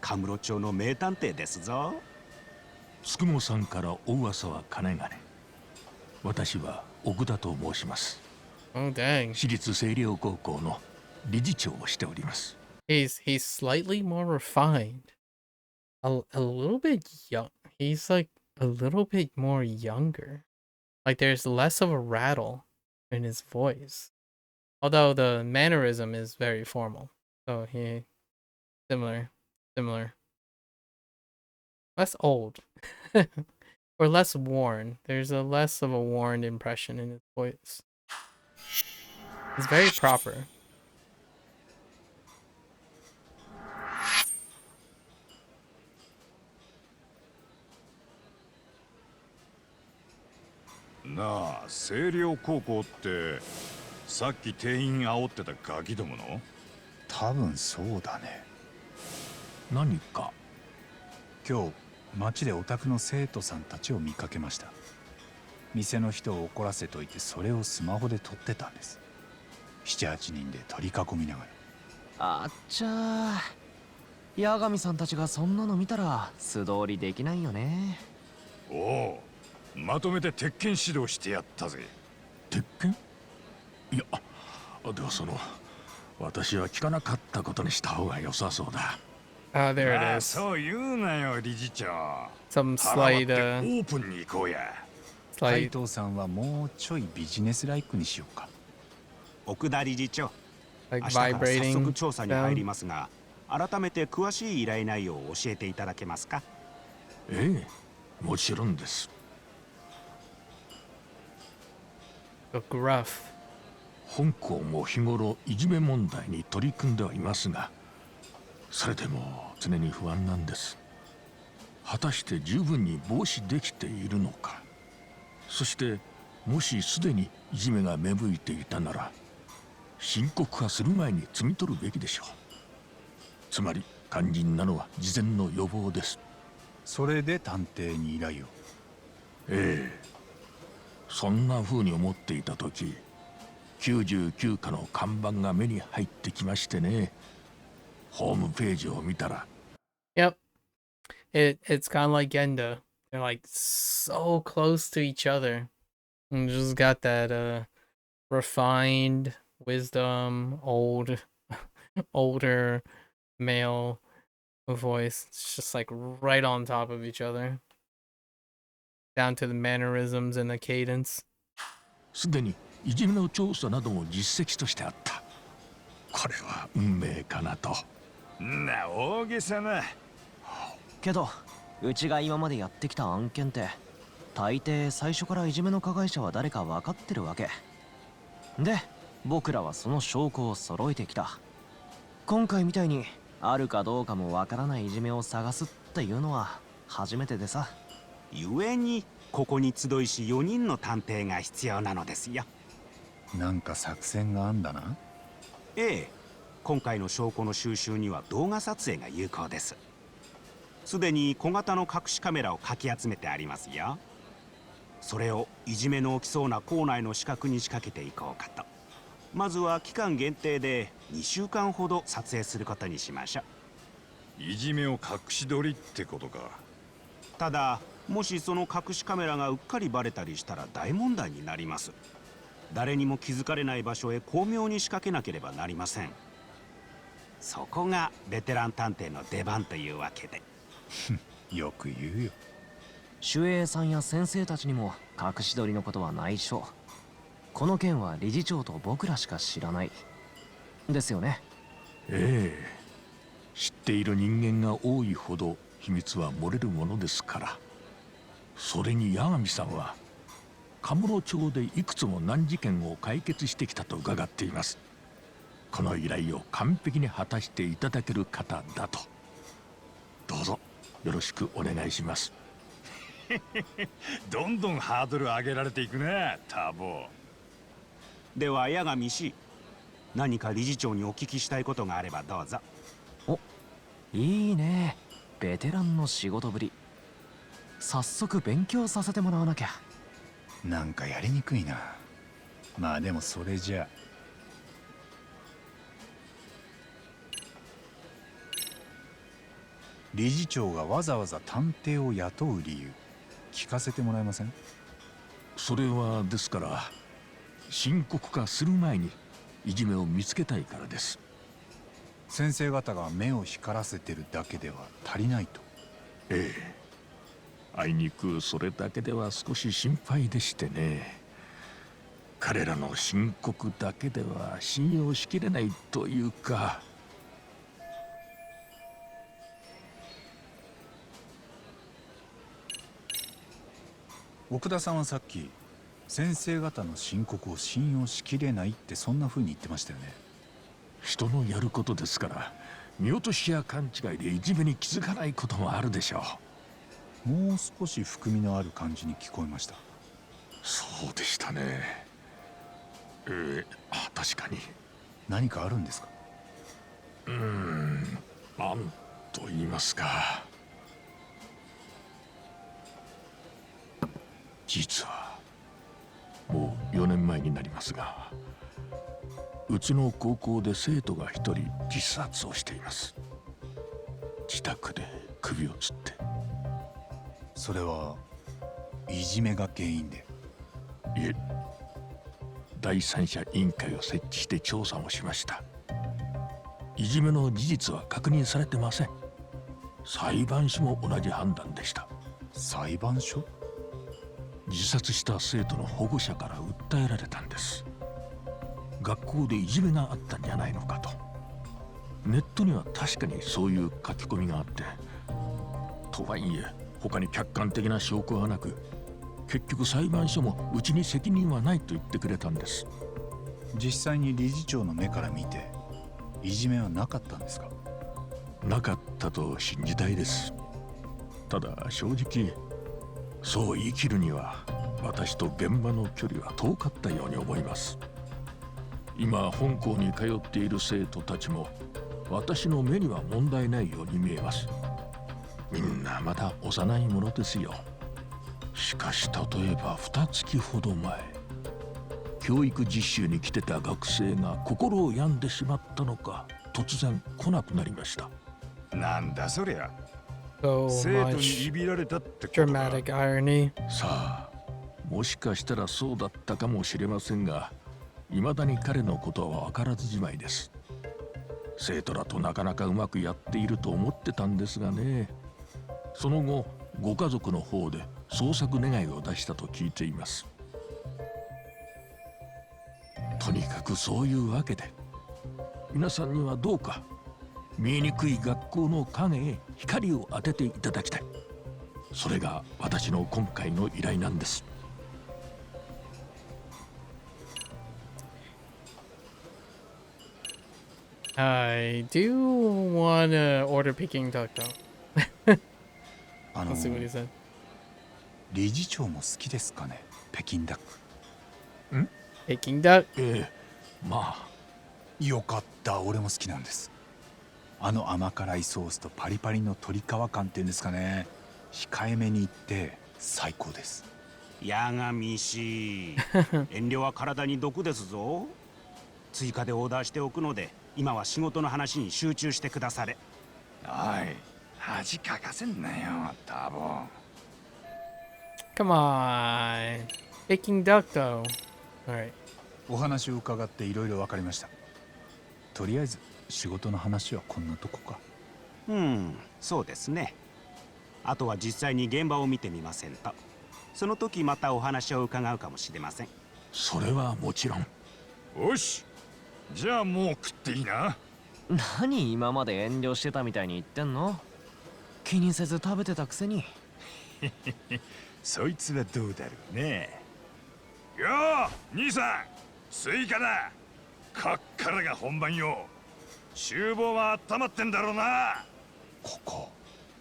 カムロ町の名探偵ですぞ。つくもさんからお噂はかねがね。私は奥田と申します。Oh dang. 私立清涼高校の理事長をしております。He's slightly more refined. A little bit young. He's like a little bit more younger. Like there's less of a rattle in his voice. Although the mannerism is very formal. So he similar. Less old. Or less worn. There's a less of a worn impression in his voice. It's very proper. なあ、清涼高校ってさっき店員煽ってたガキどもの？多分そうだね。何か？今日街でオタクの生徒さんたちを見かけました。店の人を怒らせといてそれをスマホで撮ってたんです。7、8人で取り囲みながら。あっちゃー、八神さんたちがそんなの見たら素通りできないよね。おお、まとめて鉄拳指導してやったぜ。鉄拳？いや、では私は聞かなかったことにした方が良さそうだ。Ah, there it is. そう言うなよ、理事長。 Some slight, オープンに行こうや。海藤さんはもうちょいビジネスライクにしようか。奥田理事長、 like 明日から早 vibrating 速調査に入り them. ますが、改めて詳しい依頼内容を教えていただけますか？ええ、もちろんです。The gruff. 本校も日頃いじめ問題に取り組んではいますが、それでも常に不安なんです。果たして十分に防止できているのか。そしてもしすでにいじめが芽吹いていたなら、深刻化する前に摘み取るべきでしょう。つまり肝心なのは事前の予防です。それで探偵に依頼を。ええ、そんな風に思っていた時、99課の看板が目に入ってきましてね。ホームページを見たら。Yep. It's kind of like Genda. They're like so close to each other. And just got that refined wisdom, older male voice. It's just like right on top of each other. Down to the mannerisms and the cadence. すでにいじめの調査なども実績としてあった。これは運命かなと。な、大げさな。けどうちが今までやってきた案件って大抵最初からいじめの加害者は誰か分かってるわけで、僕らはその証拠を揃えてきた。今回みたいにあるかどうかも分からないいじめを探すっていうのは初めてでさ。故にここに集いし4人の探偵が必要なのですよ。なんか作戦があんだな。ええ、今回の証拠の収集には動画撮影が有効です。すでに小型の隠しカメラをかき集めてありますよ。それをいじめの起きそうな校内の死角に仕掛けていこうかと。まずは期間限定で2週間ほど撮影することにしましょう。いじめを隠し撮りってことか。ただもしその隠しカメラがうっかりバレたりしたら大問題になります。誰にも気づかれない場所へ巧妙に仕掛けなければなりません。そこがベテラン探偵の出番というわけで。よく言うよ。守衛さんや先生たちにも隠し撮りのことは内緒。この件は理事長と僕らしか知らないですよね。ええ、知っている人間が多いほど秘密は漏れるものですから。それに八神さんはカムロ町でいくつも難事件を解決してきたと伺っています。この依頼を完璧に果たしていただける方だと。どうぞよろしくお願いします。どんどんハードル上げられていくね、タボ。では八神氏、何か理事長にお聞きしたいことがあればどうぞ。お、いいね、ベテランの仕事ぶり。早速勉強させてもらわなきゃ。なんかやりにくいな。まあでもそれじゃあ。理事長がわざわざ探偵を雇う理由聞かせてもらえません？それはですから、深刻化する前にいじめを見つけたいからです。先生方が目を光らせてるだけでは足りないと。ええ、あいにくそれだけでは少し心配でしてね。彼らの申告だけでは信用しきれないというか。奥田さんはさっき先生方の申告を信用しきれないってそんな風に言ってましたよね。人のやることですから、見落としや勘違いでいじめに気づかないこともあるでしょう。もう少し含みのある感じに聞こえました。そうでしたね。確かに。何かあるんですか？なんと言いますか。実はもう4年前になりますが、うちの高校で生徒が一人自殺をしています。自宅で首を吊って。それはいじめが原因で？いえ、第三者委員会を設置して調査もしました。いじめの事実は確認されてません。裁判所も同じ判断でした。裁判所？自殺した生徒の保護者から訴えられたんです。学校でいじめがあったんじゃないのかと。ネットには確かにそういう書き込みがあって、とはいえ他に客観的な証拠はなく、結局裁判所もうちに責任はないと言ってくれたんです。実際に理事長の目から見ていじめはなかったんですか？なかったと信じたいです。ただ正直、そう言い切るには私と現場の距離は遠かったように思います。今本校に通っている生徒たちも私の目には問題ないように見えます。みんなまだ幼いものですよ。しかし例えば2月ほど前、教育実習に来てた学生が心を病んでしまったのか、突然来なくなりました。なんだそりゃ。 So 生徒に much いびられたってことか。 dramatic irony. さあ、もしかしたらそうだったかもしれませんが、未だに彼のことは分からずじまいです。生徒らとなかなかうまくやっていると思ってたんですがね。その後、ご家族の方で捜索願いを出したと聞いています。とにかくそういうわけで、皆さんにはどうか見えにくい学校の影へ光を当てていただきたい。それが私の今回の依頼なんです。I do wanna order Peking duck though. Let's see what he said. 理事長も好きですかね、北京ダック。ん？ Peking duck? まあ。よかった、俺も好きなんです。甘辛いソースとパリパリの鶏皮感っていうんですかね、控えめに言って最高です。やがみしい。遠慮は体に毒ですぞ。追加でオーダーしておくので、今は仕事の話に集中してくだされ。おい、恥かかせんなよ、タボ。 Come on. Peking duck though. Alright. お話を伺っていろいろ分かりました。とりあえず仕事の話はこんなとこか。そうですね。あとは実際に現場を見てみませんと。その時またお話を伺うかもしれません。それはもちろん。よし、じゃあもう食っていいな。何今まで遠慮してたみたいに言ってんの？気にせず食べてたくせに。そいつはどうだろうね。よー、兄さん、スイカだ。こっからが本番よ。厨房は温まってんだろうな。ここ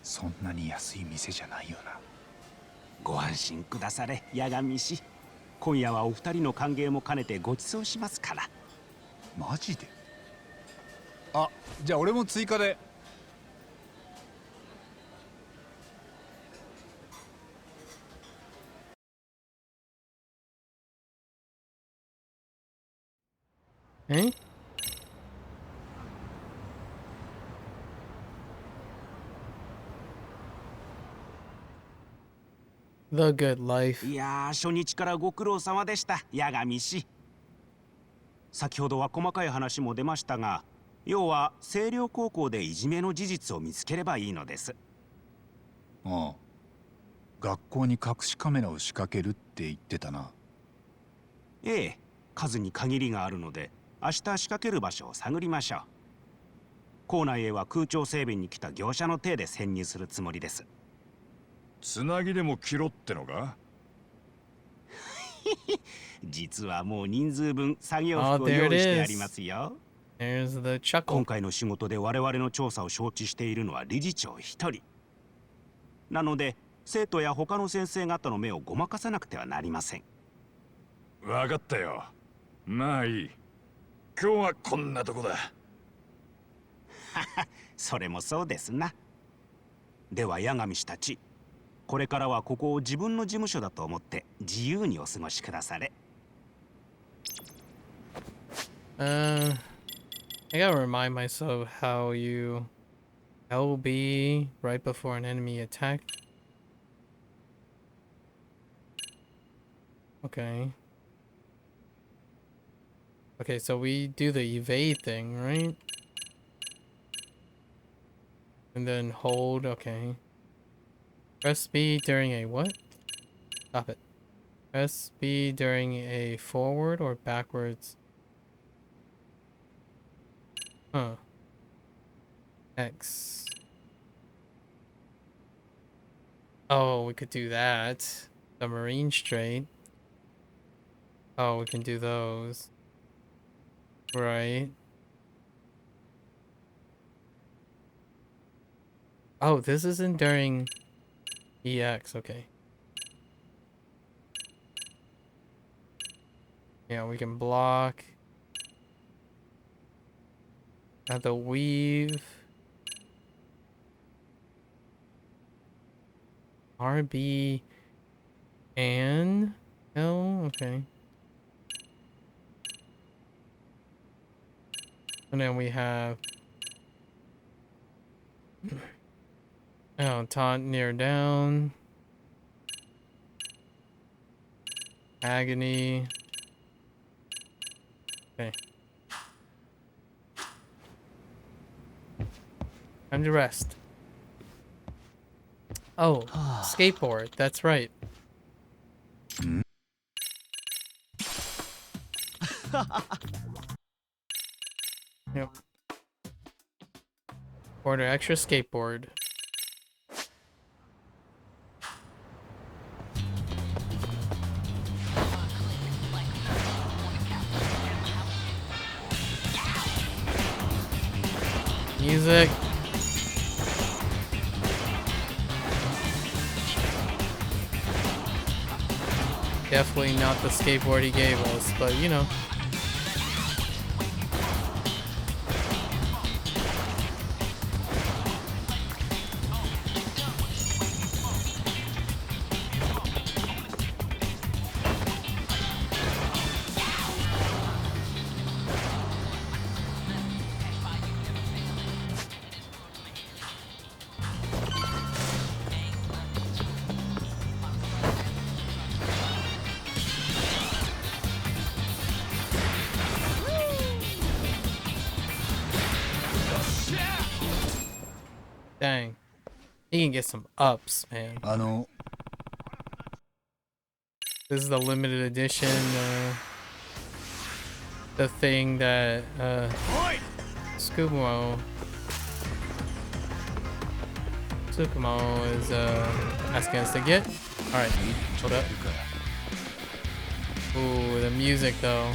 そんなに安い店じゃないよな。ご安心くだされ、やがみし。今夜はお二人の歓迎も兼ねてご馳走しますから。マジで？あ、じゃあ俺も追加で。Eh? The good life. いやー、初日からご苦労様でした、やがみし。先ほどは細かい話も出ましたが、要は星稜高校でいじめの事実を見つければいいのです。ああ、学校に隠しカメラを仕掛けるって言ってたな。ええ、数に限りがあるので、明日仕掛ける場所を探りましょう。校内へは空調整備に来た業者の手で潜入するつもりです。つなぎでも切ろってのか？実はもう人数分作業服を用意してありますよ。今回の仕事で我々の調査を承知しているのは理事長一人。なので生徒や他の先生方の目をごまかさなくてはなりません。わかったよ。まあいい。今日はこんなとこだ。それもそうですな。では八神氏たち、これからはここを自分の事務所だと思って自由にお過ごしくだされ。I gotta remind myself how you LB right before an enemy attack. Okay. Okay, so we do the evade thing, right? And then hold, okay. Press B during a what? Stop it. Press B during a forward or backwards? Huh. X. Oh, we could do that. The marine straight. Oh, we can do those. Right. Oh, this isn't during EX, okay. Yeah, we can block. The weave. RB and L, okay. And then we have taunt near down. Agony. Okay. Time to rest. Oh, skateboard. That's right. Yep. Order extra skateboard. Music. Definitely not the skateboard he gave us, but you know. Dang. He can get some ups, man. This is the limited edition, the thing that, Tsukumo is, asking us to get. Alright, hold up. Ooh, the music, though.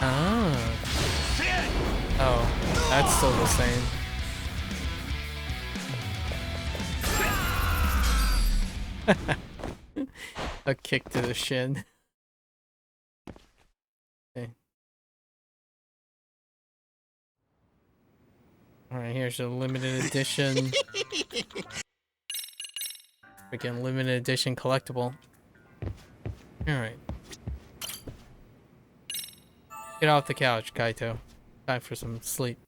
Ah. Oh, that's still the same. A kick to the shin. Okay. Alright, here's a limited edition. Freaking limited edition collectible. Alright. Get off the couch, Kaito. Time for some sleep.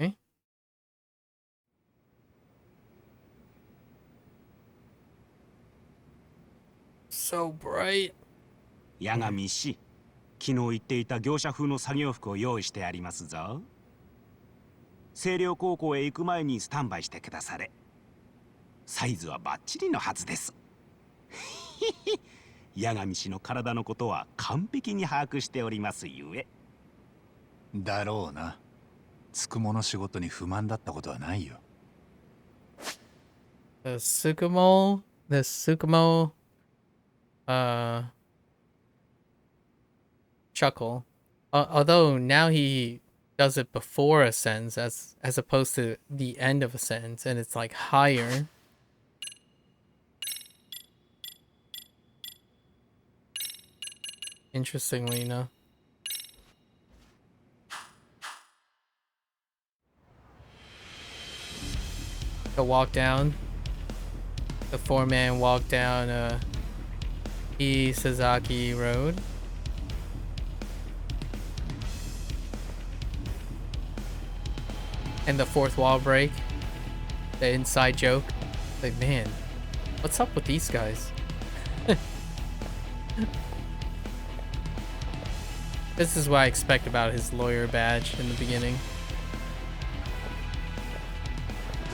Okay. So bright. 八神氏、昨日言っていた業者風の作業服を用意してありますぞ。星稜高校へ行く前にスタンバイしてくだされ。サイズはバッチリのはずです。八神氏の体のことは完璧に把握しておりますゆえ。だろうな。つくもの仕事に不満だったことはないよ。The Tsukumo, chuckle. Although now he does it before a sentence as opposed to the end of a sentence, and it's like higher. Interestingly enough. The walk down. The 4-man walk down Sasaki Road. And the fourth wall break. The inside joke. Like, man, what's up with these guys? This is what I expect about his lawyer badge in the beginning.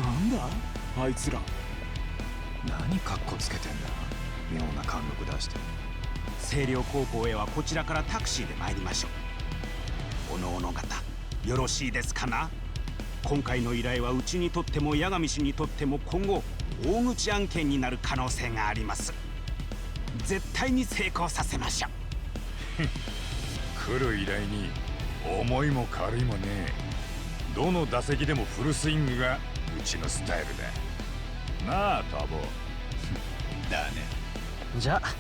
なんだあいつら。何カッコつけてんだ。妙な貫禄出して。星稜高校へはこちらからタクシーで参りましょう。おのおの方、よろしいですかな。今回の依頼はうちにとっても八神氏にとっても今後大口案件になる可能性があります。絶対に成功させましょう。来る依頼に重いも軽いもね。どの打席でもフルスイングがうちのスタイルだ。なあタボ。だね。じゃあ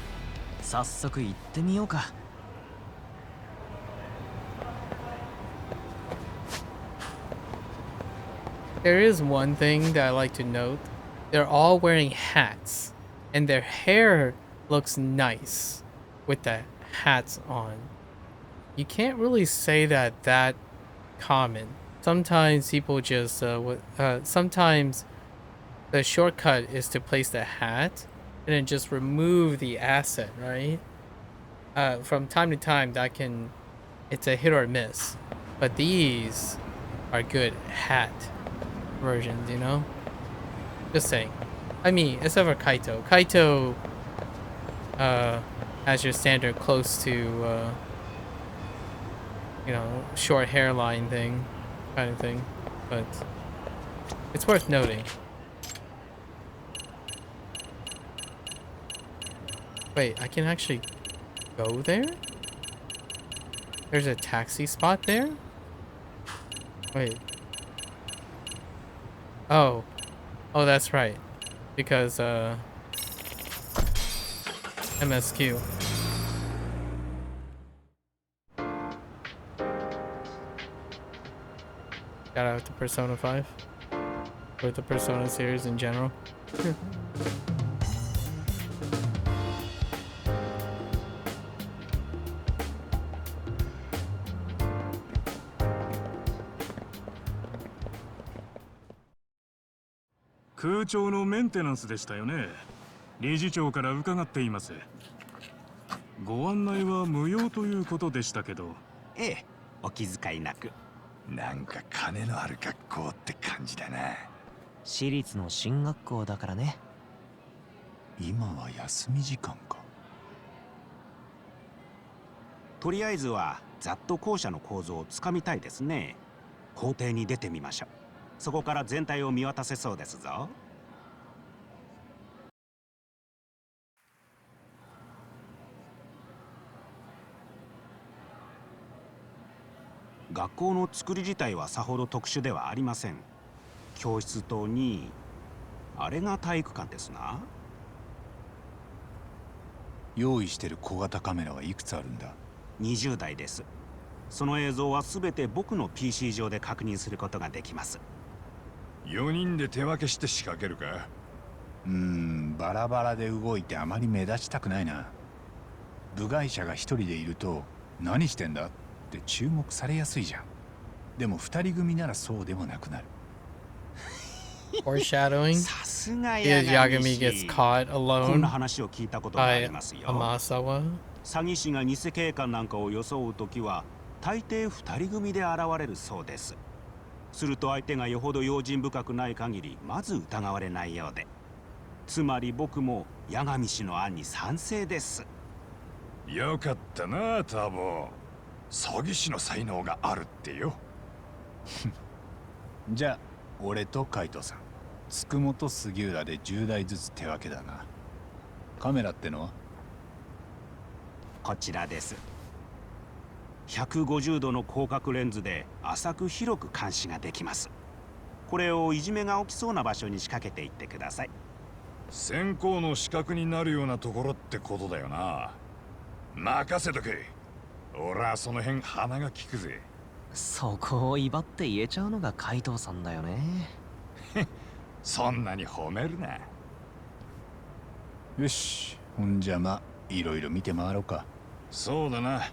早速行ってみようか。There is one thing that I like to note. They're all wearing hats, and their hair looks nice with the hats on. You can't really say that common. Sometimes people just sometimes the shortcut is to place the hat and then just remove the asset, right? From time to time it's a hit or miss, but these are good hat versions, you know? Just saying. I mean, except for Kaito. Kaito has your standard close to you know, short hairline thing, kind of thing, but it's worth noting. Wait, I can actually go there? There's a taxi spot there? Wait. Oh, that's right, because MSQ. Shout out to Persona 5 or the Persona series in general.「空調のメンテナンスでしたよね。理事長から伺っています。ご案内は無用ということでしたけど。ええ、お気遣いなく。なんか金のある学校って感じだな。私立の進学校だからね。今は休み時間か。とりあえずはざっと校舎の構造をつかみたいですね。校庭に出てみましょう。そこから全体を見渡せそうですぞ。学校の作り自体はさほど特殊ではありません。教室棟にあれが体育館ですな。用意してる小型カメラはいくつあるんだ。20台です。その映像はすべて僕の PC 上で確認することができます。4人で手分けして仕掛けるか。バラバラで動いてあまり目立ちたくないな。部外者が一人でいると何してんだって注目されやすいじゃん。でも2人組ならそうでもなくなる。Foreshadowing. さすが Yagami gets caught こん alone な話を聞いたことがあり by ますよ。 Amasawa. 詐欺師が偽警官なんかを装うときは大抵2人組で現れるそうです。すると相手がよほど用心深くない限りまず疑われないようで。つまり僕も八神氏の案に賛成です。よかったなタボ。詐欺師の才能があるってよ。じゃあ俺と海斗さん、つくもと杉浦で10台ずつ手分けだな。カメラってのはこちらです。150度の広角レンズで浅く広く監視ができます。これをいじめが起きそうな場所に仕掛けていってください。先行の死角になるようなところってことだよな。任せとけ。俺はその辺鼻が利くぜ。そこを威張って言えちゃうのが海藤さんだよね。そんなに褒めるな。よし、ほんじゃまいろいろ見て回ろうか。そうだな。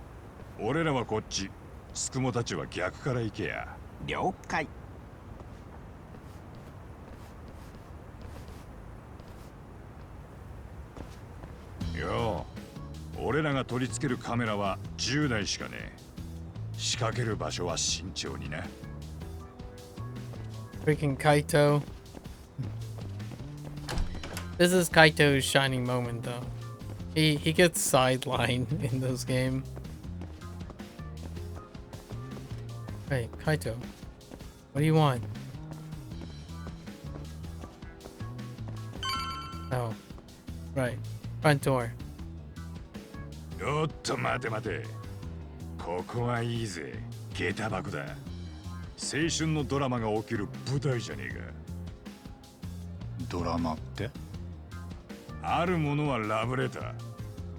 俺らはこっち、スクモたちは逆から行けや。了解。よう、俺らが取り付けるカメラは10台しかねえ。仕掛ける場所は慎重にな。Freaking Kaito. This is Kaito's shining moment, though. He gets sidelined in this game. Hey, Kaito. What do you want? Oh. Right. Front door. おっと待て待て。ここはいいぜ。下駄箱だ。青春のドラマが起きる舞台じゃねえか。ドラマって？あるものはラブレター。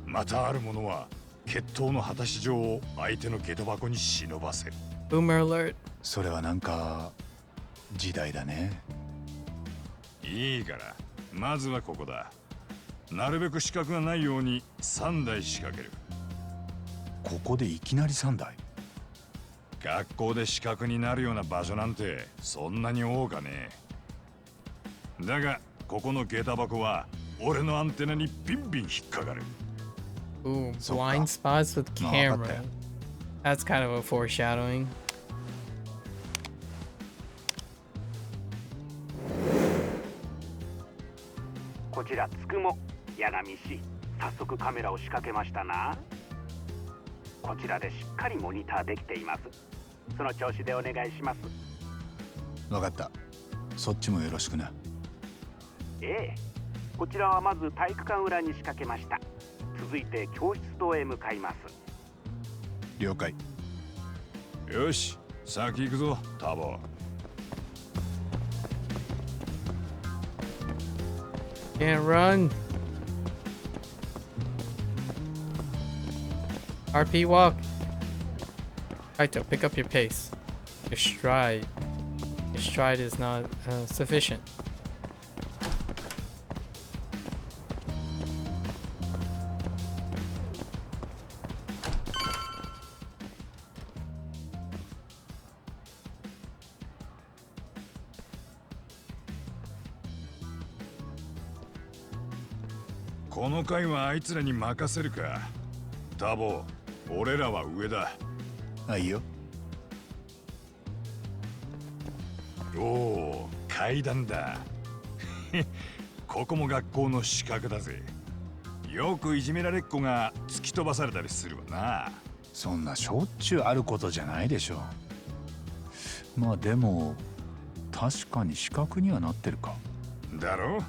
またあるものは決闘の果たし状を相手の下駄箱に忍ばせる。Boomer alert. それはなんか時代だね。いいから、まずはここだ。なるべく死角がないように3台仕掛ける。ここでいきなり3台？学校で死角になるような場所なんてそんなに多かねえ。だがここの下駄箱は俺のアンテナにビンビン引っかかる。Ooh, blind spots with camera. That's kind of a foreshadowing. こちらつくも八神市、早速カメラを仕掛けましたな。こちらでしっかりモニターできています。その調子でお願いします。わかった。そっちもよろしくな。ええ、こちらはまず体育館裏に仕掛けました。続いて教室棟へ向かいます。了解。よし、先行くぞタボ。Can't run. RP walk. Kaito, pick up your pace. Your stride. Your stride is not sufficient. .この回はあいつらに任せるか。タボ、俺らは上だ。あ、いいよ。おお、階段だ。ここも学校の死角だぜ。よくいじめられっ子が突き飛ばされたりするわな。そんなしょっちゅうあることじゃないでしょう。まあでも確かに死角にはなってるか。だろ？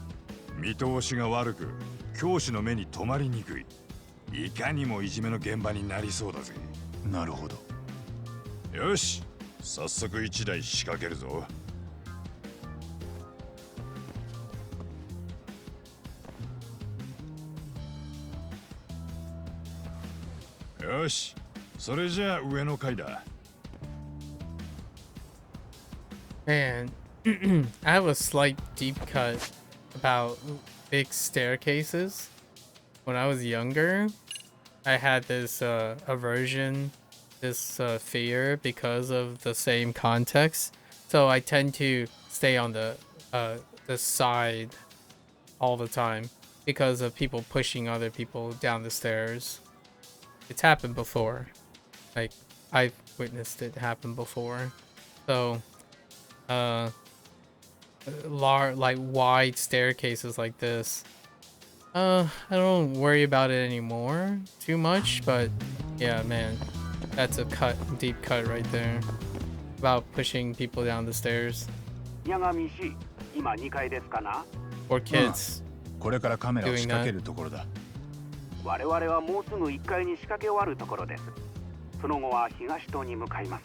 見通しが悪く教師の目に留まりにくい。いかにもいじめの現場になりそうだぜ。なるほど。よし、早速1台仕掛けるぞ。よし、それじゃあ上の階だ。Man, I have a slight deep cut about big staircases. When I was younger, I had this aversion, this fear because of the same context. So I tend to stay on the side all the time because of people pushing other people down the stairs. It's happened before. Like, I've witnessed it happen before. So, like wide staircases like this, I don't worry about it anymore too much, but yeah, man, that's a deep cut right there about pushing people down the stairs. 八神市、今2階ですかな。 Or kids これからカメラを仕 doing 掛け that. るところだ。我々はもうすぐ1階に仕掛け終わるところです。その後は東棟に向かいます。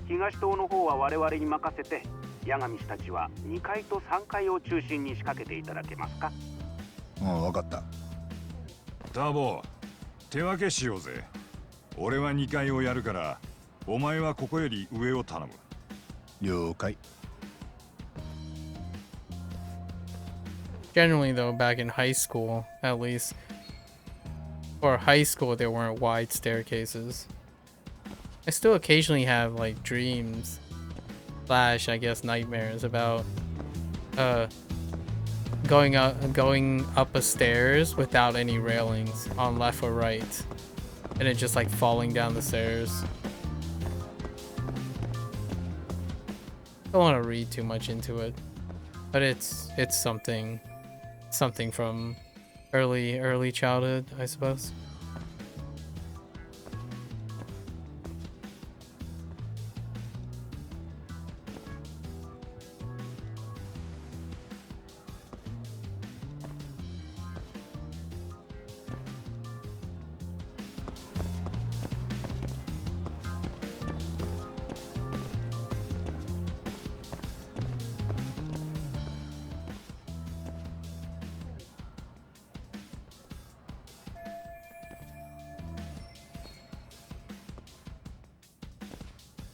東棟の方は我々に任せて、八神氏たちは2階と3階を中心に仕掛けていただけますか。うん、分かった。タボ、手分けしようぜ。俺は2階をやるから、お前はここより上を頼む。了解。Generally though, back in high school at least, For high school, there weren't wide staircases. I still occasionally have like dreams, slash, I guess, nightmares about going up a stairs without any railings on left or right, and it just like falling down the stairs. Don't want to read too much into it, but it's something from early childhood, I suppose.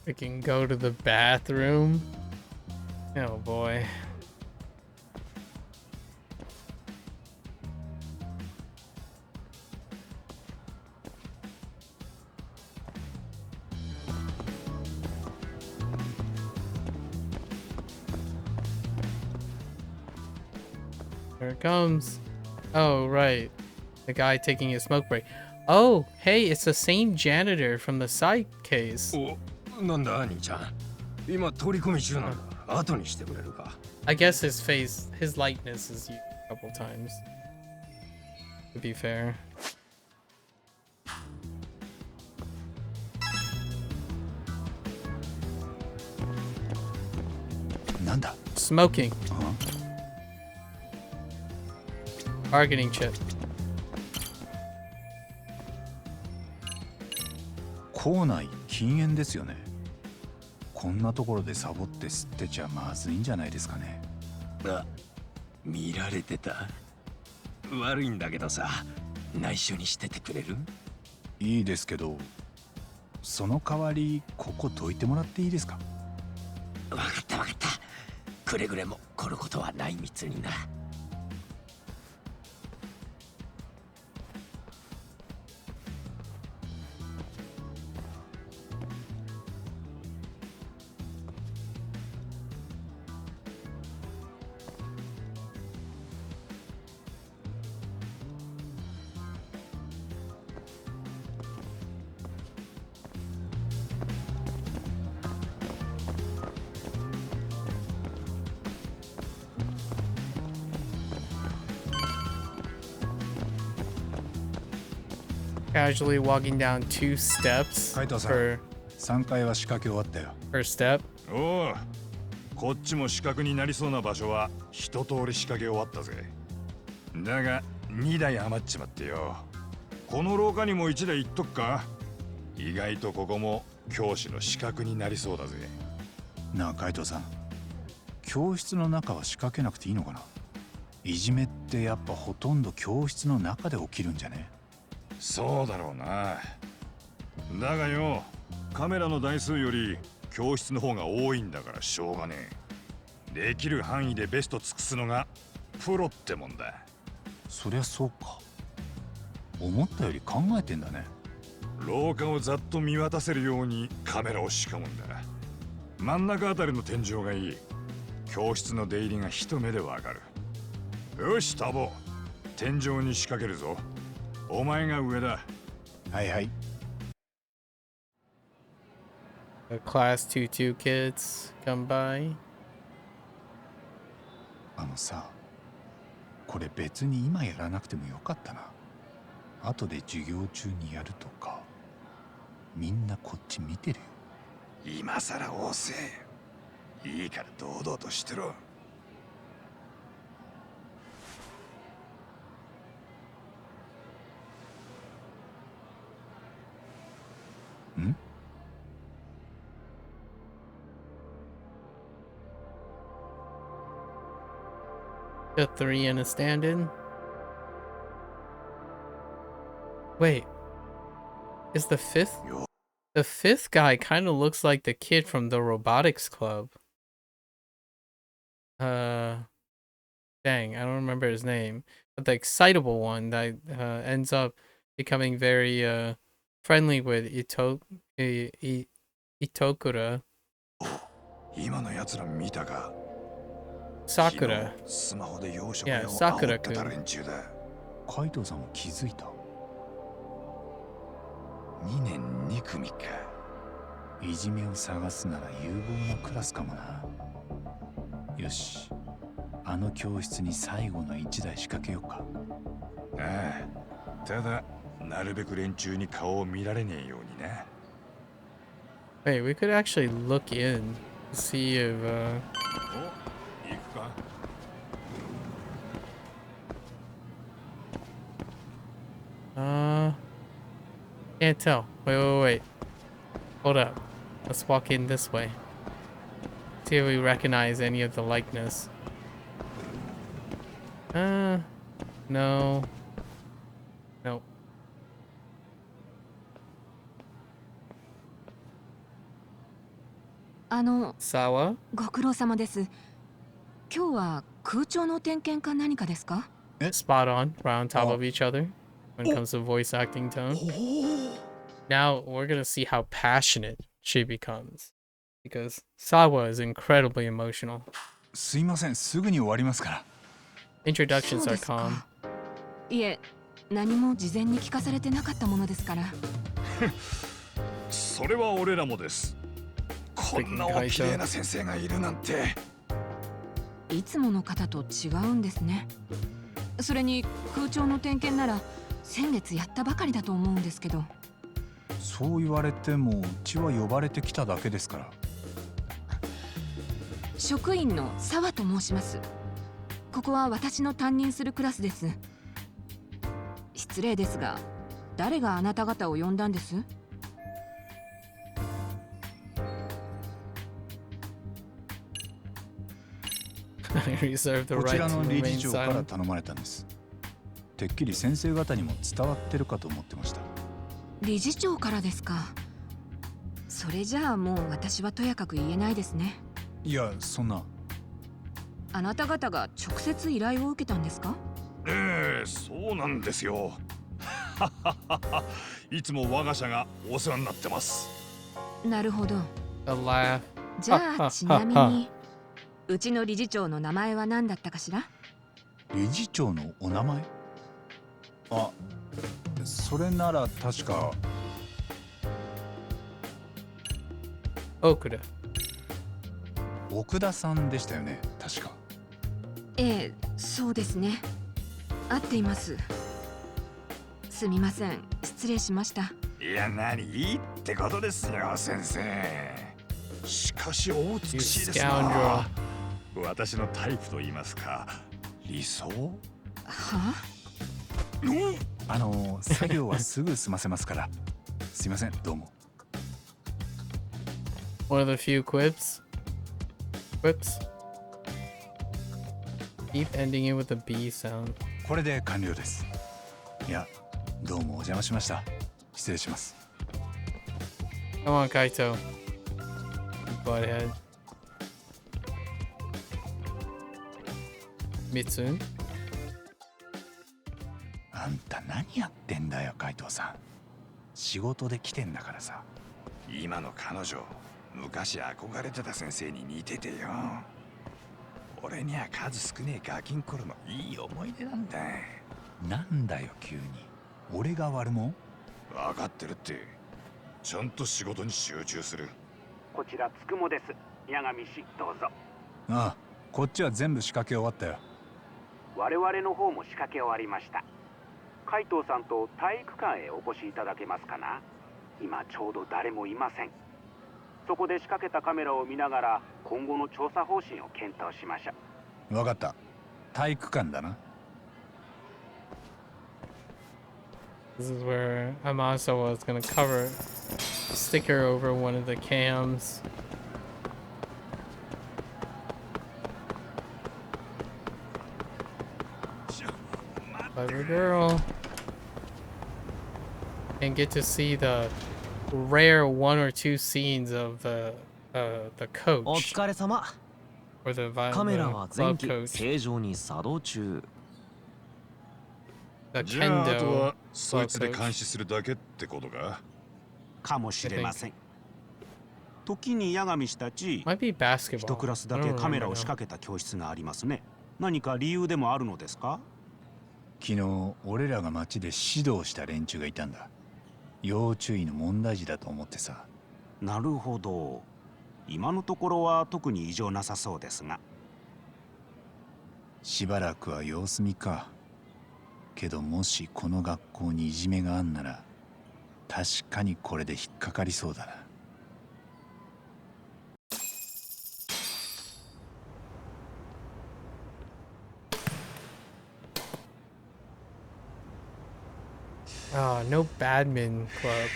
We can go to the bathroom. Oh boy. Here it comes. Oh, right. The guy taking a smoke break. Oh, hey, it's the same janitor from the side case. なんだ兄ちゃん今取り込み中なんだ後にしてくれるか I guess his likeness is used a couple times. To be fair. Nanda? Smoking. Bargaining chip. 校内禁煙ですよね。こんなところでサボって吸ってちゃまずいんじゃないですかね。あ、見られてた。悪いんだけどさ、内緒にしててくれる？いいですけど、その代わりここどいてもらっていいですか？わかったわかった。くれぐれもこのことは内密にな。Casually walking down 2 steps per 3階は仕掛け終わったよ。per step. おう、こっちも死角になりそうな場所は一通り仕掛け終わったぜ。だが2台余っちまってよ。この廊下にも1台行っとくか？意外とここも教師の死角になりそうだぜ。なあ海藤さん、教室の中は仕掛けなくていいのかな？いじめってやっぱほとんど教室の中で起きるんじゃね？そうだろうな。だがよ、カメラの台数より教室の方が多いんだからしょうがねえ。できる範囲でベスト尽くすのがプロってもんだ。そりゃそうか。思ったより考えてんだね。廊下をざっと見渡せるようにカメラを仕込むんだ。真ん中あたりの天井がいい。教室の出入りが一目でわかる。よしタボ、天井に仕掛けるぞ。お前が上だ。はいはい。The class 22 kids come by. あのさ、これ別に今やらなくてもよかったな。後で授業中にやるとか。みんなこっち見てるよ。今さら押せ。いいから堂々としてろ。んA 3 and a stand-in. Wait, is the fifth? The fifth guy kind of looks like the kid from the robotics club. Dang, I don't remember his name. But the excitable one that ends up becoming very friendly with Itokura. 今の奴ら見たか Sakura. スマホで洋食 Yeah, 屋を Sakura 煽ってた 君. 連中だ。カイトさんも気づいた。2年2組か。いじめを探すなら有望なクラスかもな。よし、あの教室に最後の1台仕掛けようか。ああ、ただなるべく連中に顔を見られねえようにな。 Wait, we could actually look in to see if お、行くか can't tell. Wait. Hold up. Let's walk in this way. See if we recognize any of the likeness. No. Nope. 沢ご苦労様です。今日は空調の点検か何かですか？ Spot on. We're on top of each other when it comes to voice acting tone. Now we're gonna see how passionate she becomes. Because Sawa is incredibly emotional. すいません、すぐに終わりますから。Introductions are calm. いえ、何も事前に聞かされてなかったものですから。それは俺らもです。こんなお綺麗な先生がいるなんて。いつもの方と違うんですね。それに空調の点検なら先月やったばかりだと思うんですけど。そう言われてもうちは呼ばれてきただけですから。職員の沢と申します。ここは私の担任するクラスです。失礼ですが、誰があなた方を呼んだんです？こちらの理事長から頼まれたんです。てっきり先生方にも伝わってるかと思ってました。理事長からですか。それじゃあもう私はとやかく言えないですね。いや、そんな。あなた方が直接依頼を受けたんですか？そうなんですよ。いつも我が社がお世話になってます。なるほど。じゃあちなみにうちの理事長の名前は何だったかしら？理事長のお名前？あ、それなら確か奥田さんでしたよね、確か。ええ、そうですね。合っています。すみません、失礼しました。いや、何いいってことですよ、先生。しかしお美しいですな。私のタイプと言いますか、理想？は？作業はすぐ済ませますから。すいません、どうも。One of the few quips. Keep ending it with a B sound. これで完了です。いや、どうもお邪魔しました。失礼します。Come on, Kaito. Butthead. Mitsune? あんた何やってんだよ、海藤さん。仕事で来てんだからさ。今の彼女、昔憧れてた先生に似ててよ。俺には数少ねえガキン頃のいい思い出なんだ。なんだよ急に。俺が悪者？分かってるって。ちゃんと仕事に集中する。こちらつくもです。八神氏どうぞ。ああ、こっちは全部仕掛け終わったよ。我々の方も仕掛け終わりました。海藤さんと体育館へお越しいただけますかな。今ちょうど誰もいません。そこで仕掛けたカメラを見ながら今後の調査方針を検討しましょう。分かった。体育館だな。This is where Amasawa is gonna cover sticker over one of the cams. Clever girl. And get to see the rare one or two scenes of the coach. お疲れ様。 Or theカメラは全 club 機 coach. 正常に作動中。the じゃああと kendo はそい club つで coach. 監視するだけってことか。かもしれません。時に八神氏たち、 Might be 一 basketball. クラス I だけ don't カメ remember ラを now. 仕掛けた教室がありますね。何か理由でもあるのですか？昨日俺らが町で指導した連中がいたんだ。要注意の問題児だと思ってさ。なるほど。今のところは特に異常なさそうですが。しばらくは様子見か。けどもしこの学校にいじめがあんなら確かにこれで引っかかりそうだな。Oh, no badminton club.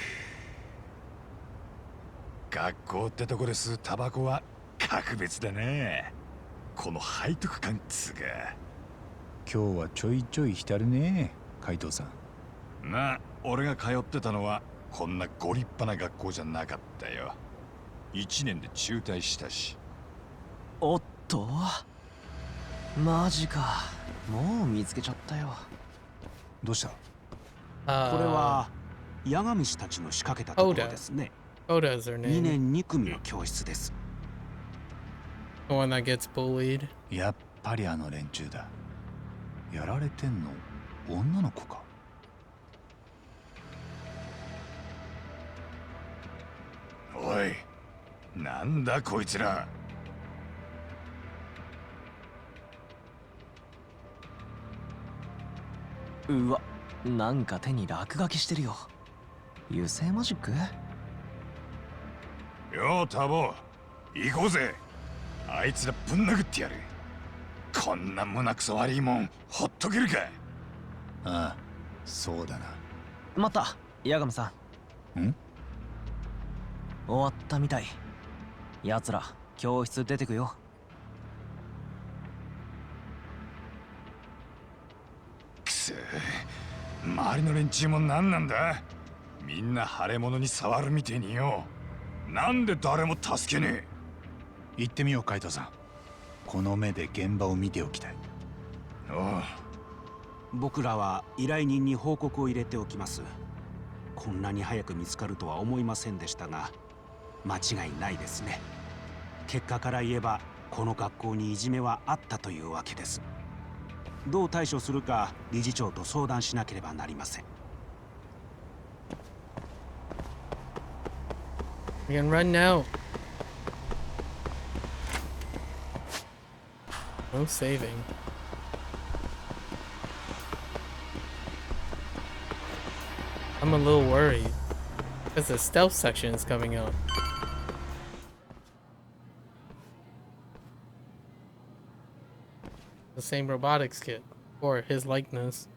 学校ってとこで吸うタバコは格別だね。この背徳感っつうか。今日はちょいちょい浸るね、海藤さん。まあ俺が通ってたのはこんなご立派な学校じゃなかったよ。1年で中退したし。おっと、マジか。もう見つけちゃったよ。どうした？これは八神氏たちの仕掛けたところですね。Oda's her 2 name. 年2組の教室です。 The one that gets bullied. やっぱりあの連中だ。やられてんの女の子か。おい、なんだこいつら。うわ、なんか手に落書きしてるよ。油性マジック？ようタボ、行こうぜ。あいつらぶん殴ってやる。こんな胸くそ悪いもんほっとけるか。ああ、そうだな。待った、八神さん。ん？終わったみたい。奴ら教室出てくよ。くそ、周りの連中も何なんだ。みんな腫れ物に触るみてえによ。なんで誰も助けねえ。行ってみよう、海藤さん。この目で現場を見ておきたい。おう。僕らは依頼人に報告を入れておきます。こんなに早く見つかるとは思いませんでしたが、間違いないですね。結果から言えばこの学校にいじめはあったというわけです。どう対処するか理事長と相談しなければなりません。 We can run now. No saving. I'm a little worried because the stealth section is coming out. The same robotics kit or his likeness.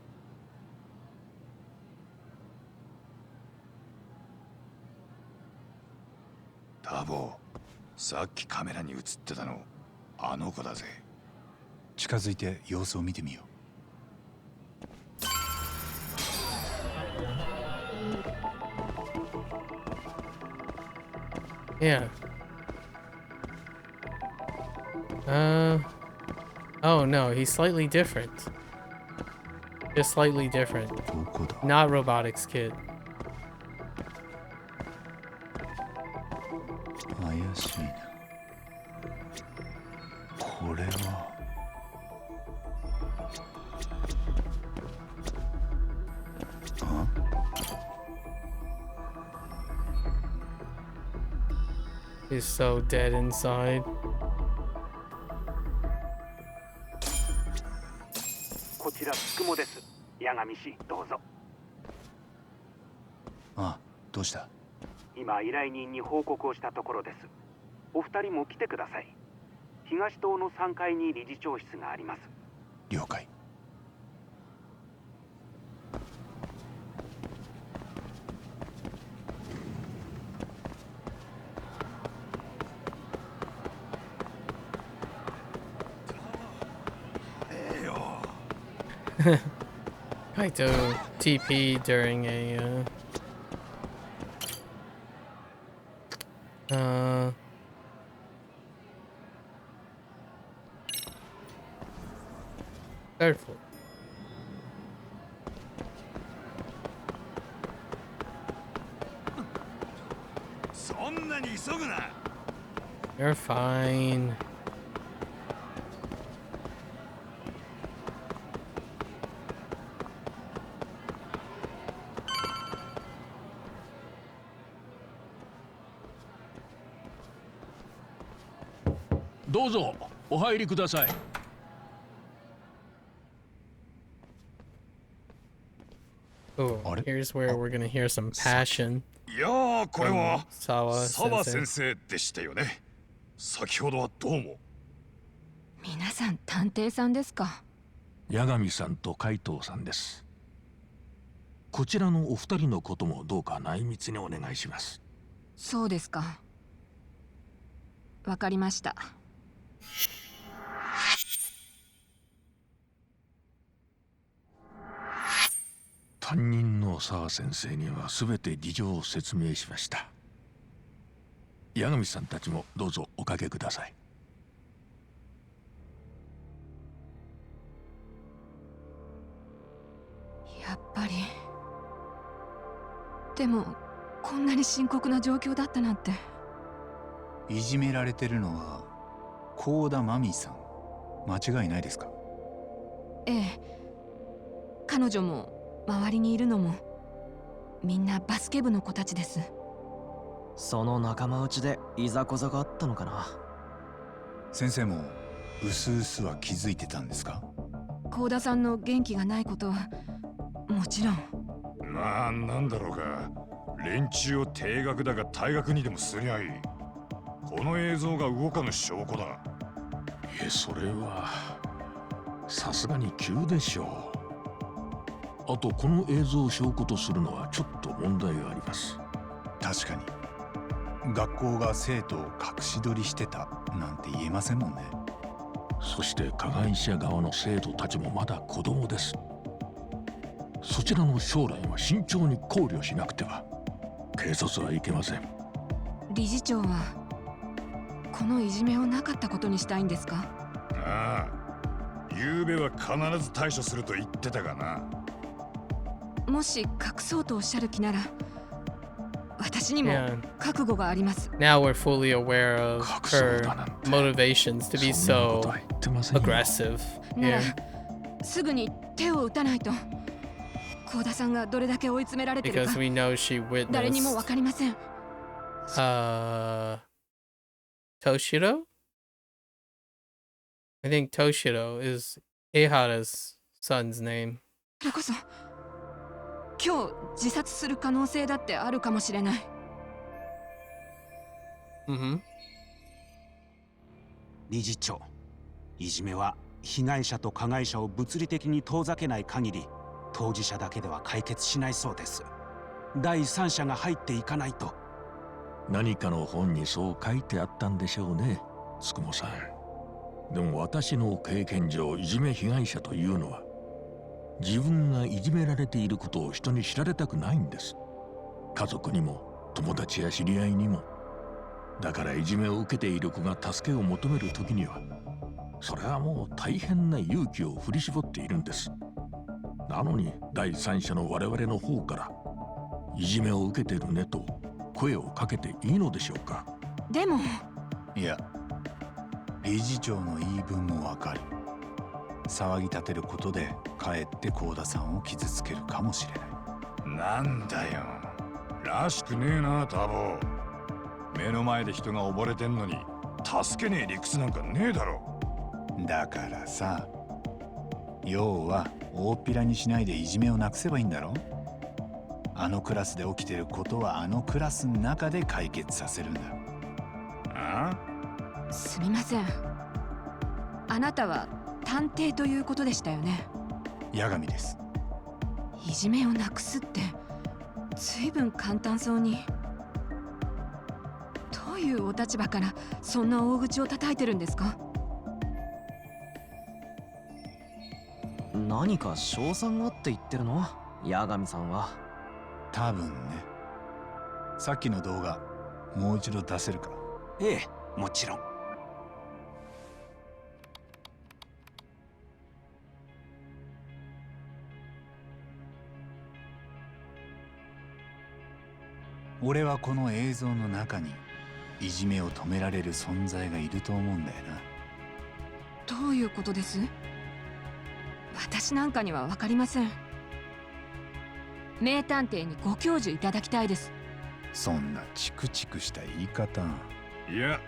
タボ、さっきカメラに映ってたのあの子だぜ。近づいて様子を見てみよう。Yeah. Oh no, he's slightly different. Just slightly different. Not robotics kid. 怪しいな。これは。あ？ He's so dead inside. こちらつくもです。八神氏、どうぞ。あ、どうした？今依頼人に報告をしたところです。お二人も来てください。東棟の3階に理事長室があります。了解。Kaito TP during a third floor. なに急ぐな。 You're fine. どうぞお入りください。Oh, here's where we're gonna hear some passion. いやー、これは Sawa 澤 sensei. 先生でしたよね。先ほどはどうも。皆さん探偵さんですか。八神さんと海藤さんです。こちらのお二人のこともどうか内密にお願いします。そうですか。わかりました。担任の澤先生には全て事情を説明しました。八神さんたちもどうぞおかけください。やっぱり。でもこんなに深刻な状況だったなんて。いじめられてるのは幸田真美さん、間違いないですか？ええ。彼女も周りにいるのもみんなバスケ部の子たちです。その仲間内でいざこざがあったのかな。先生もうすうすは気づいてたんですか？幸田さんの元気がないことはもちろん。なんだろうか。連中を定額だが退学にでもすりゃいい。この映像が動かぬ証拠だ。いえ、それはさすがに急でしょう。あとこの映像を証拠とするのはちょっと問題があります。確かに学校が生徒を隠し撮りしてたなんて言えませんもんね。そして加害者側の生徒たちもまだ子供です。そちらの将来は慎重に考慮しなくては警察はいけません。理事長はこのいじめをなかったことにしたいんですか？ああ、昨べは必ず対処すると言ってたがな。もし隠そうとおっしゃる気なら私にも覚悟があります。 Now we're fully aware of her motivations to be so aggressive なら here. すぐに手を打たないと。幸田さんがどれだけ追い詰められてるか Because we know she 誰にも witnessed わかりません。Toshiro? I think Toshiro is Ehara's son's name. それこそ今日自殺する可能性だってあるかもしれない。理事長、いじめは被害者と加害者を物理的に遠ざけない限り当事者だけでは解決しないそうです。第三者が入っていかないと。何かの本にそう書いてあったんでしょうね、つくもさん。でも私の経験上、いじめ被害者というのは自分がいじめられていることを人に知られたくないんです。家族にも友達や知り合いにも。だからいじめを受けている子が助けを求める時にはそれはもう大変な勇気を振り絞っているんです。なのに第三者の我々の方からいじめを受けてるねと声をかけていいのでしょうか？でもいや、理事長の言い分もわかる。騒ぎ立てることでかえって幸田さんを傷つけるかもしれない。なんだよ、らしくねえなタボ。目の前で人が溺れてんのに助けねえ理屈なんかねえだろ。だからさ、要は大っぴらにしないでいじめをなくせばいいんだろ。あのクラスで起きてることはあのクラスの中で解決させるんだ。あ？すみません。あなたは探偵ということでしたよね。八神です。いじめをなくすって随分簡単そうに。どういうお立場からそんな大口を叩いてるんですか？何か賞賛があって言ってるの？八神さんは。多分ね。さっきの動画もう一度出せるか？ええ、もちろん。俺はこの映像の中にいじめを止められる存在がいると思うんだよな。どういうことです？私なんかには分かりません。名探偵にご教授いただきたいです。そんなチクチクした言い方。いや、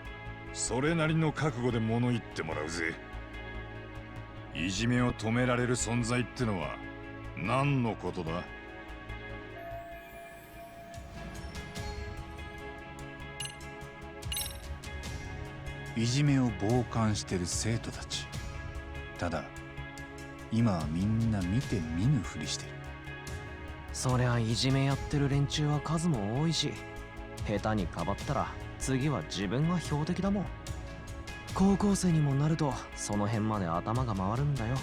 それなりの覚悟で物言ってもらうぜ。いじめを止められる存在ってのは何のことだ？いじめを傍観してる生徒たち。ただ今はみんな見て見ぬふりしてる。そりゃいじめやってる連中は数も多いし、下手にかばったら次は自分が標的だもん。高校生にもなるとその辺まで頭が回るんだよ。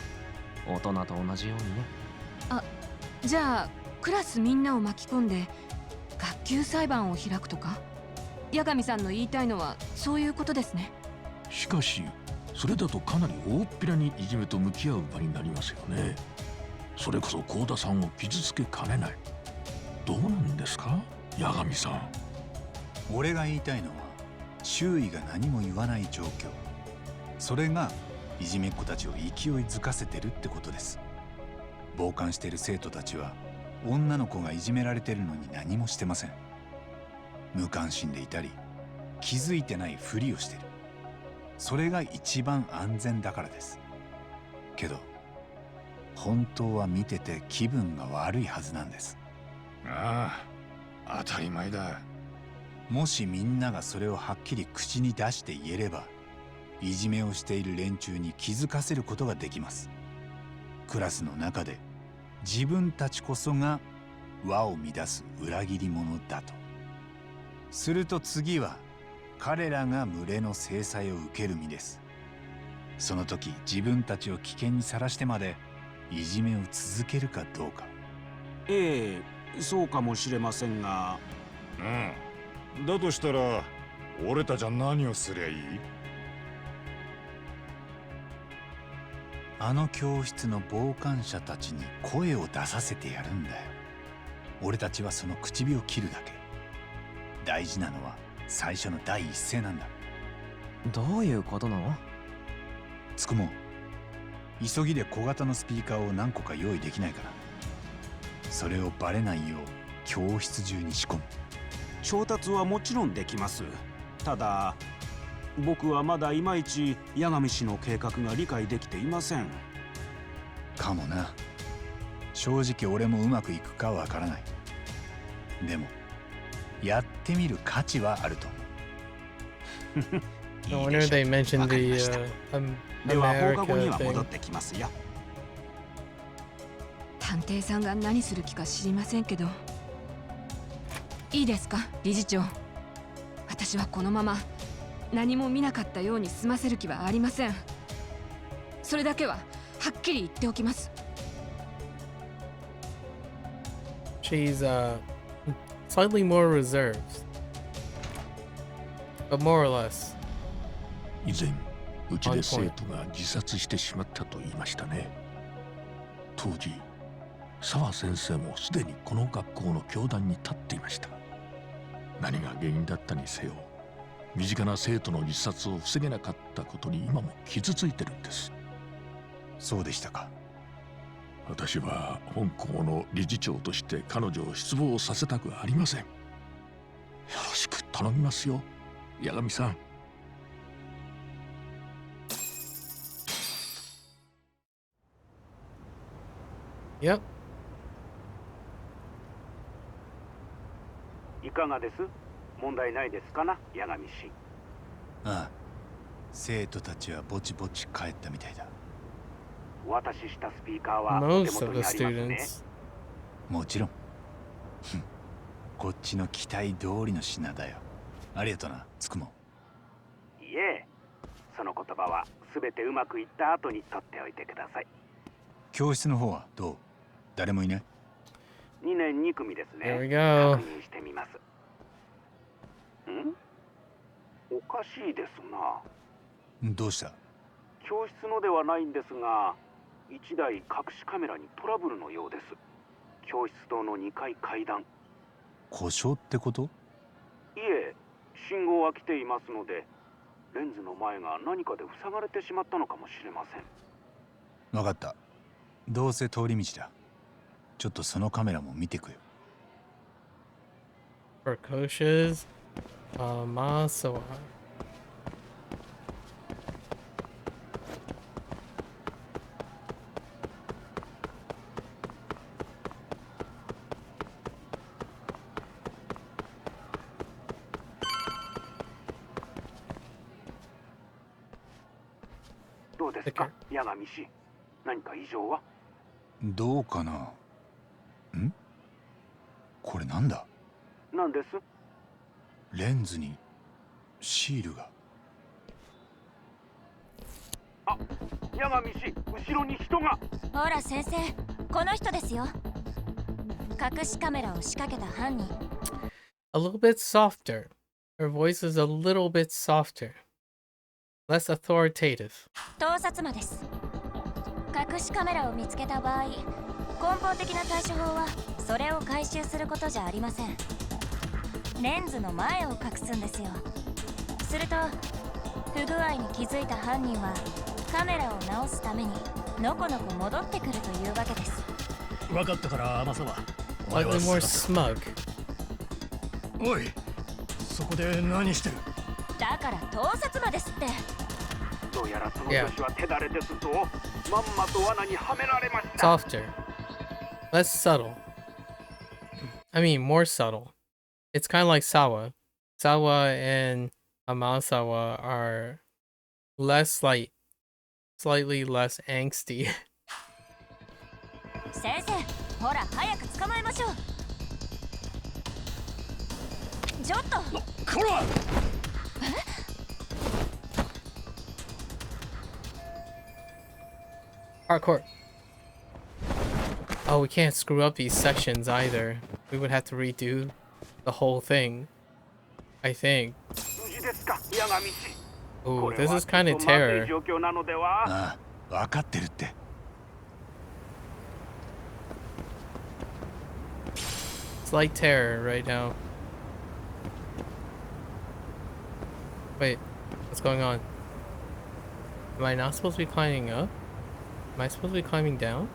大人と同じようにね。あ、じゃあクラスみんなを巻き込んで学級裁判を開くとか？八神さんの言いたいのはそういうことですね。しかしそれだとかなり大っぴらにいじめと向き合う場になりますよね。それこそ幸田さんを傷つけかねない。どうなんですか、八神さん。俺が言いたいのは周囲が何も言わない状況。それがいじめっ子たちを勢いづかせてるってことです。傍観してる生徒たちは女の子がいじめられてるのに何もしてません。無関心でいたり気づいてないふりをしてる。それが一番安全だからです。けど本当は見てて気分が悪いはずなんです。ああ、当たり前だ。もしみんながそれをはっきり口に出して言えれば、いじめをしている連中に気づかせることができます。クラスの中で自分たちこそが輪を乱す裏切り者だと。すると次は彼らが群れの制裁を受ける身です。その時自分たちを危険にさらしてまでいじめを続けるかどうか。ええ、そうかもしれませんが。うん。だとしたら俺たちは何をすりゃいい？あの教室の傍観者たちに声を出させてやるんだよ。俺たちはその口火を切るだけ。大事なのは最初の第一声なんだ。どういうことなの？つくも急ぎで小型のスピーカーを何個か用意できないかな。それをバレないよう教室中に仕込む。調達はもちろんできます。ただ僕はまだいまいち八神氏の計画が理解できていません。かもな。正直俺もうまくいくかわからない。でもやってみる価値はあると思う。No wonder they mentioned the では放課後に America は戻 thing. ってきますよ。探偵さんが何する気か知りませんけど、いいですか理事長。私はこのまま何も見なかったように済ませる気はありません。それだけははっきり言っておきます。She's slightly more reserved, but more or less. 以前うちで生徒が自殺してしまったと言いましたね。当時澤先生もすでにこの学校の教壇に立っていました。何が原因だったにせよ、身近な生徒の自殺を防げなかったことに今も傷ついてるんです。そうでしたか。私は本校の理事長として彼女を失望させたくありません。よろしく頼みますよ、八神さん。Yep. いかがです？問題ないですかな、八神氏。ああ、生徒たちはぼちぼち帰ったみたいだ。お渡ししたスピーカーはお手 Most 元 of に the ありますね。 students. もちろん。こっちの期待通りの品だよ。ありがとな、つくも。いえ、その言葉は全てうまくいった後に取っておいてください。教室の方はどう？誰もいない？2年2組ですね。 There we go. 確認してみます。おかしいですな。どうした？教室のではないんですが、1台隠しカメラにトラブルのようです。教室棟の2階階段。故障ってこと？いえ、信号は来ていますので、レンズの前が何かで塞がれてしまったのかもしれません。分かった。どうせ通り道だ。ちょっとそのカメラも見てくよ。Precocious Masawa. どうですか、八神氏。何か異常は？どうかな。ん？これなんだ？何です？レンズにシールが。あ、八神氏、後ろに人が。ほら先生、この人ですよ。隠しカメラを仕掛けた犯人。A little bit softer. Her voice is a little bit softer. Less authoritative. 盗撮魔です。隠しカメラを見つけた場合、根本的な対処法はそれを回収することじゃありません。レンズの前を隠すんですよ。すると不具合に気づいた犯人はカメラを直すためにのこのこ戻ってくるというわけです。分かったから天沢。 Slightly more smug. おい、そこで何してる？だから盗撮魔ですって。どうやらその女子は手だれですぞ。まんまと罠にはめられました。 Softer. Less subtle. I mean, more subtle. It's kind of like Sawa. Sawa and Amasawa are less like slightly less angsty. 先生、ほら早く捕まえましょう。ちょっと。こら！ Hardcore. Oh, we can't screw up these sections either. We would have to redo the whole thing, I think. Ooh, this is kind of terror. ああ、分かってるって。It's like terror right now. Wait, what's going on? Am I not supposed to be climbing up? Am I supposed to be climbing down?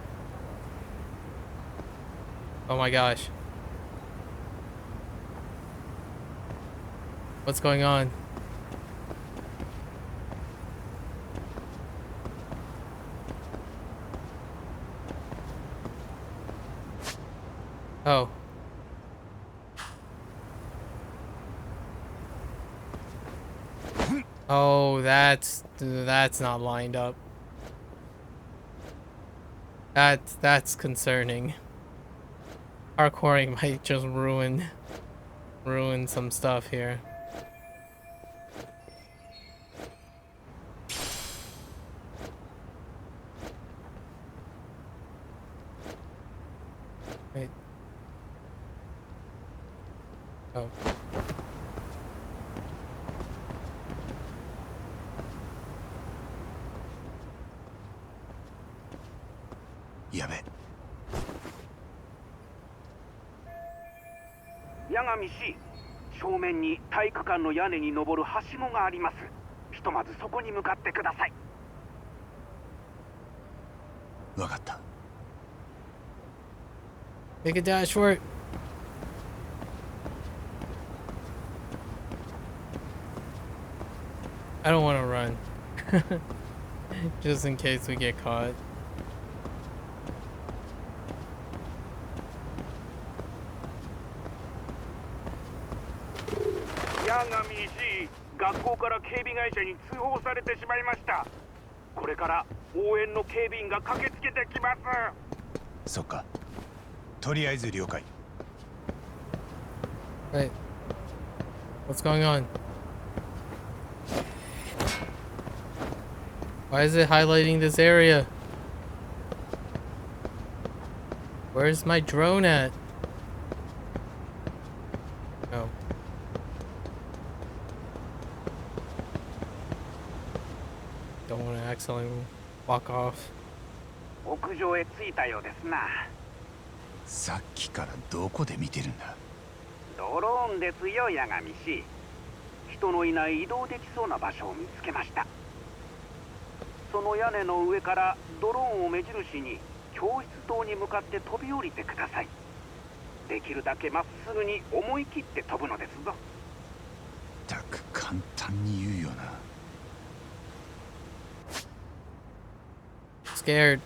Oh my gosh. What's going on? Oh. Oh, that's not lined up. That's concerning. Parkouring might just ruin some stuff here. Wait. Oh. やべ。八神氏、正面に体育館の屋根に登るはしごがあります。ひとまずそこに向かってください。わかった。Make a dash for it. I don't want to run. Just in case we get caught. 八神氏、学校から警備会社に通報されてしまいました。これから応援の警備員が駆けつけてきます。そっか。とりあえず了解。Wait. What's going on? Why is it highlighting this area? Where's my drone at? Oh. Don't want to accidentally walk off. 屋上へ着いたようですな。さっきからどこで見てるんだ？ドローンですよ、八神氏。人のいない移動できそうな場所を見つけました。その屋根の上からドローンを目印に教室棟に向かって飛び降りてください。できるだけまっすぐに思い切って飛ぶのですぞ。たく簡単に言うよな。Scared.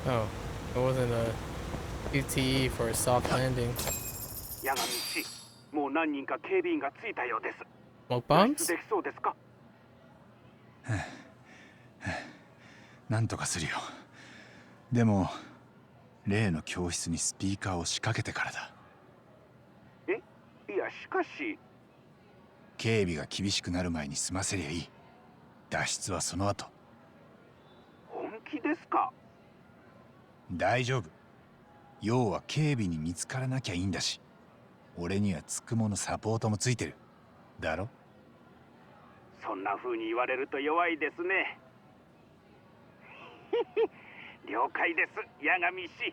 Oh, it wasn't a QTE for a soft landing. 矢上氏、もう何人か警備員がついたようです。Smoke 脱 bombs? 出できそうですか？なんとかするよ。でも例の教室にスピーカーを仕掛けてからだ。いやしかし。警備が厳しくなる前に済ませりゃいい。脱出はその後。本気ですか？大丈夫。要は警備に見つからなきゃいいんだし、俺にはつくものサポートもついてるだろ。そんな風に言われると弱いですね。了解です、矢上氏。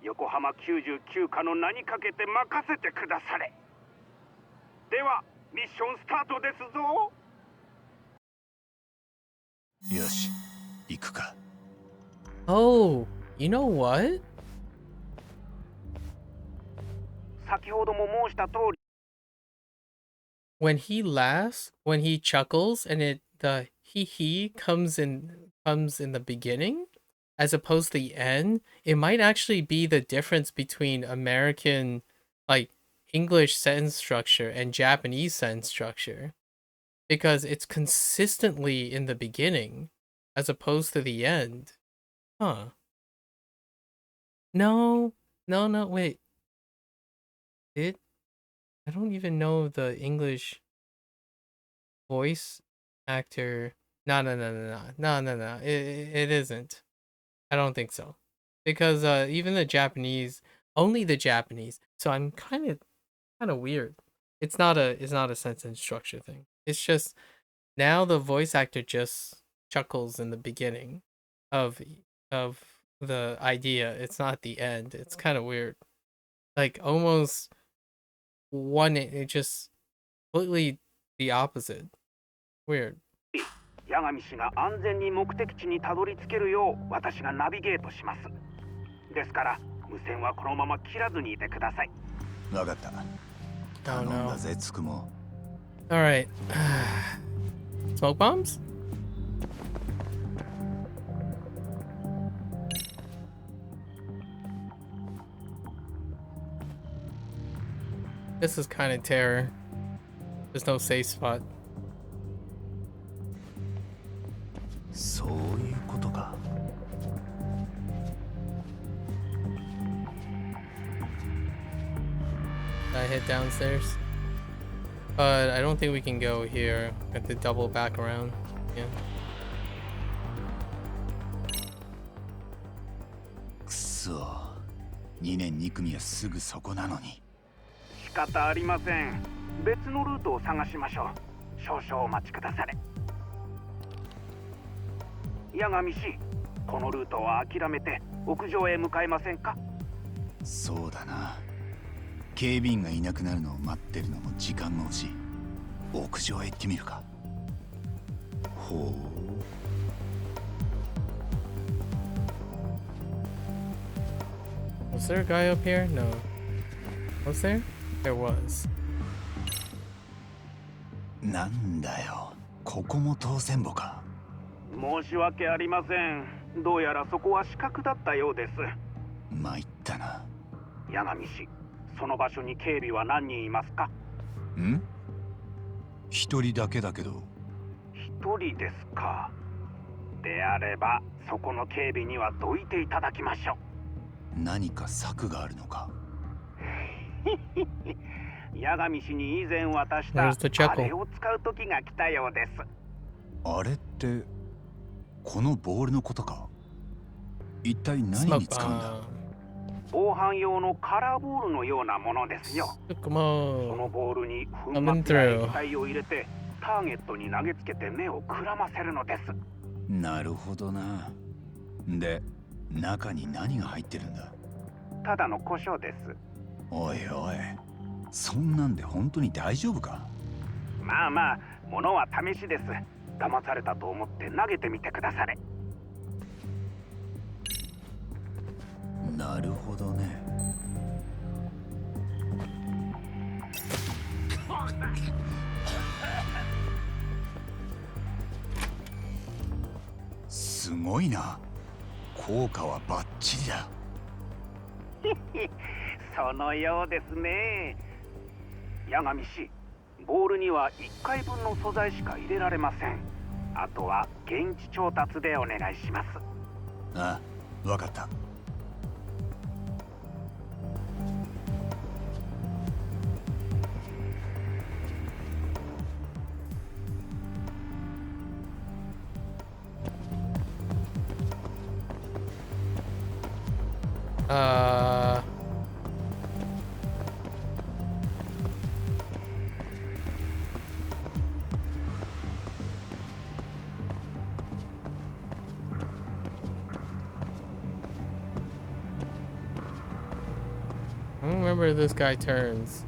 横浜99課の名にかけて任せてくだされ。ではミッションスタートですぞ。よし、行くか。Oh, you know what? 先ほども申した通り。When he laughs, when he chuckles, and the he comes in the beginning, as opposed to the end, it might actually be the difference between American, like, English sentence structure and Japanese sentence structure, because it's consistently in the beginning as opposed to the end. Huh. No, wait. I don't even know the English voice actor. No. It isn't. I don't think so. Because even the Japanese, only the Japanese. So I'm kind of weird. It's not a sentence structure thing. It's just now the voice actor just chuckles in the beginning of the idea. It's not the end. It's kind of weird. Like almost it just completely the opposite. Weird. 矢上氏が安全に目的地にたどり着けるよう私がナビゲートします。ですから無線はこのまま切らずにいてください。わかった。頼んだぜ、つくも。All right. Smoke bombs? This is kind of terror. There's no safe spot. そういうことか。I head downstairs. But I don't think we can go here. I have to double back around. Yeah. くそ。2年2組はすぐそこなのに。仕方ありません。別のルートを探しましょう。少々お待ちくだされ。矢上氏、このルートは諦めて屋上へ向かえませんか？そうだな。警備員がいなくなるのを待ってるのも時間が欲しい。屋上へ行ってみるか。ほう。Was there a guy up here? No. Was there? There was. なんだよ。ここも当選簿か。申し訳ありません。どうやらそこは死角だったようです。参ったな。矢上氏、その場所に警備は何人いますか？ん？一人だけだけど。一人ですか。であればそこの警備にはどいていただきましょう。何か策があるのか。矢上氏に以前渡したあれを使う時が来たようです。あれってこのボールのことか。一体何に使うんだ？防犯用のカラーボールのようなものですよ。そのボールに粉末や液体を入れてターゲットに投げつけて目をくらませるのです。なるほどな。で、中に何が入ってるんだ？ただの故障です。おいおい、そんなんで本当に大丈夫か？まあまあ、物は試しです。騙されたと思って投げてみてくだされ。なるほどね。すごいな。効果はバッチリだ。そのようですね。八神氏、ボールには1回分の素材しか入れられません。あとは現地調達でお願いします。ああ、わかった。I don't remember if this guy turns.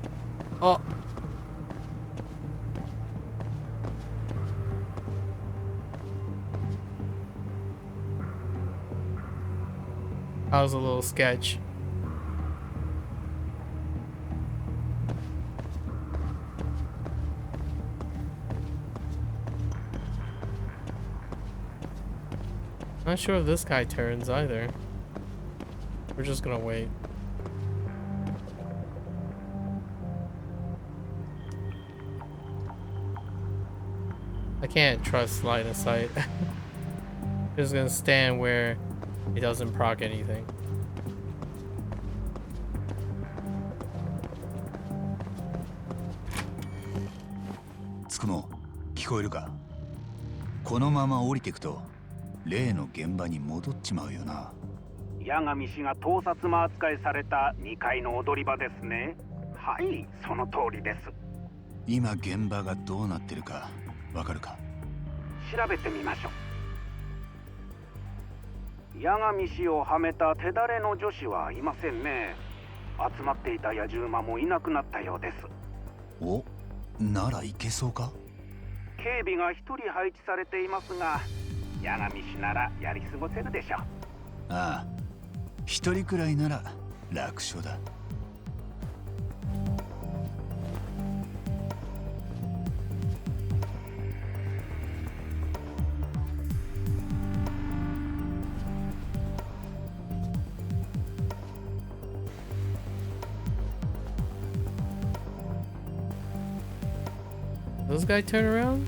Oh! That was a little sketch. Not sure if this guy turns either. We're just gonna wait. I can't trust line of sight. Just gonna stand where it doesn't proc anything. Tsukumo, 聞こえるか？このまま降りていくと例の現場に戻っちまうよな。八神氏が盗撮魔扱いされた2階の踊り場ですね。はい、その通りです。今現場がどうなってるかわかるか？調べてみましょう。八神氏をはめた手だれの女子はいませんね。集まっていた野獣馬もいなくなったようです。お、ならいけそうか？警備が1人配置されていますが、八神氏ならやり過ごせるでしょう。ああ、一人くらいなら楽勝だ。Does this guy turn around?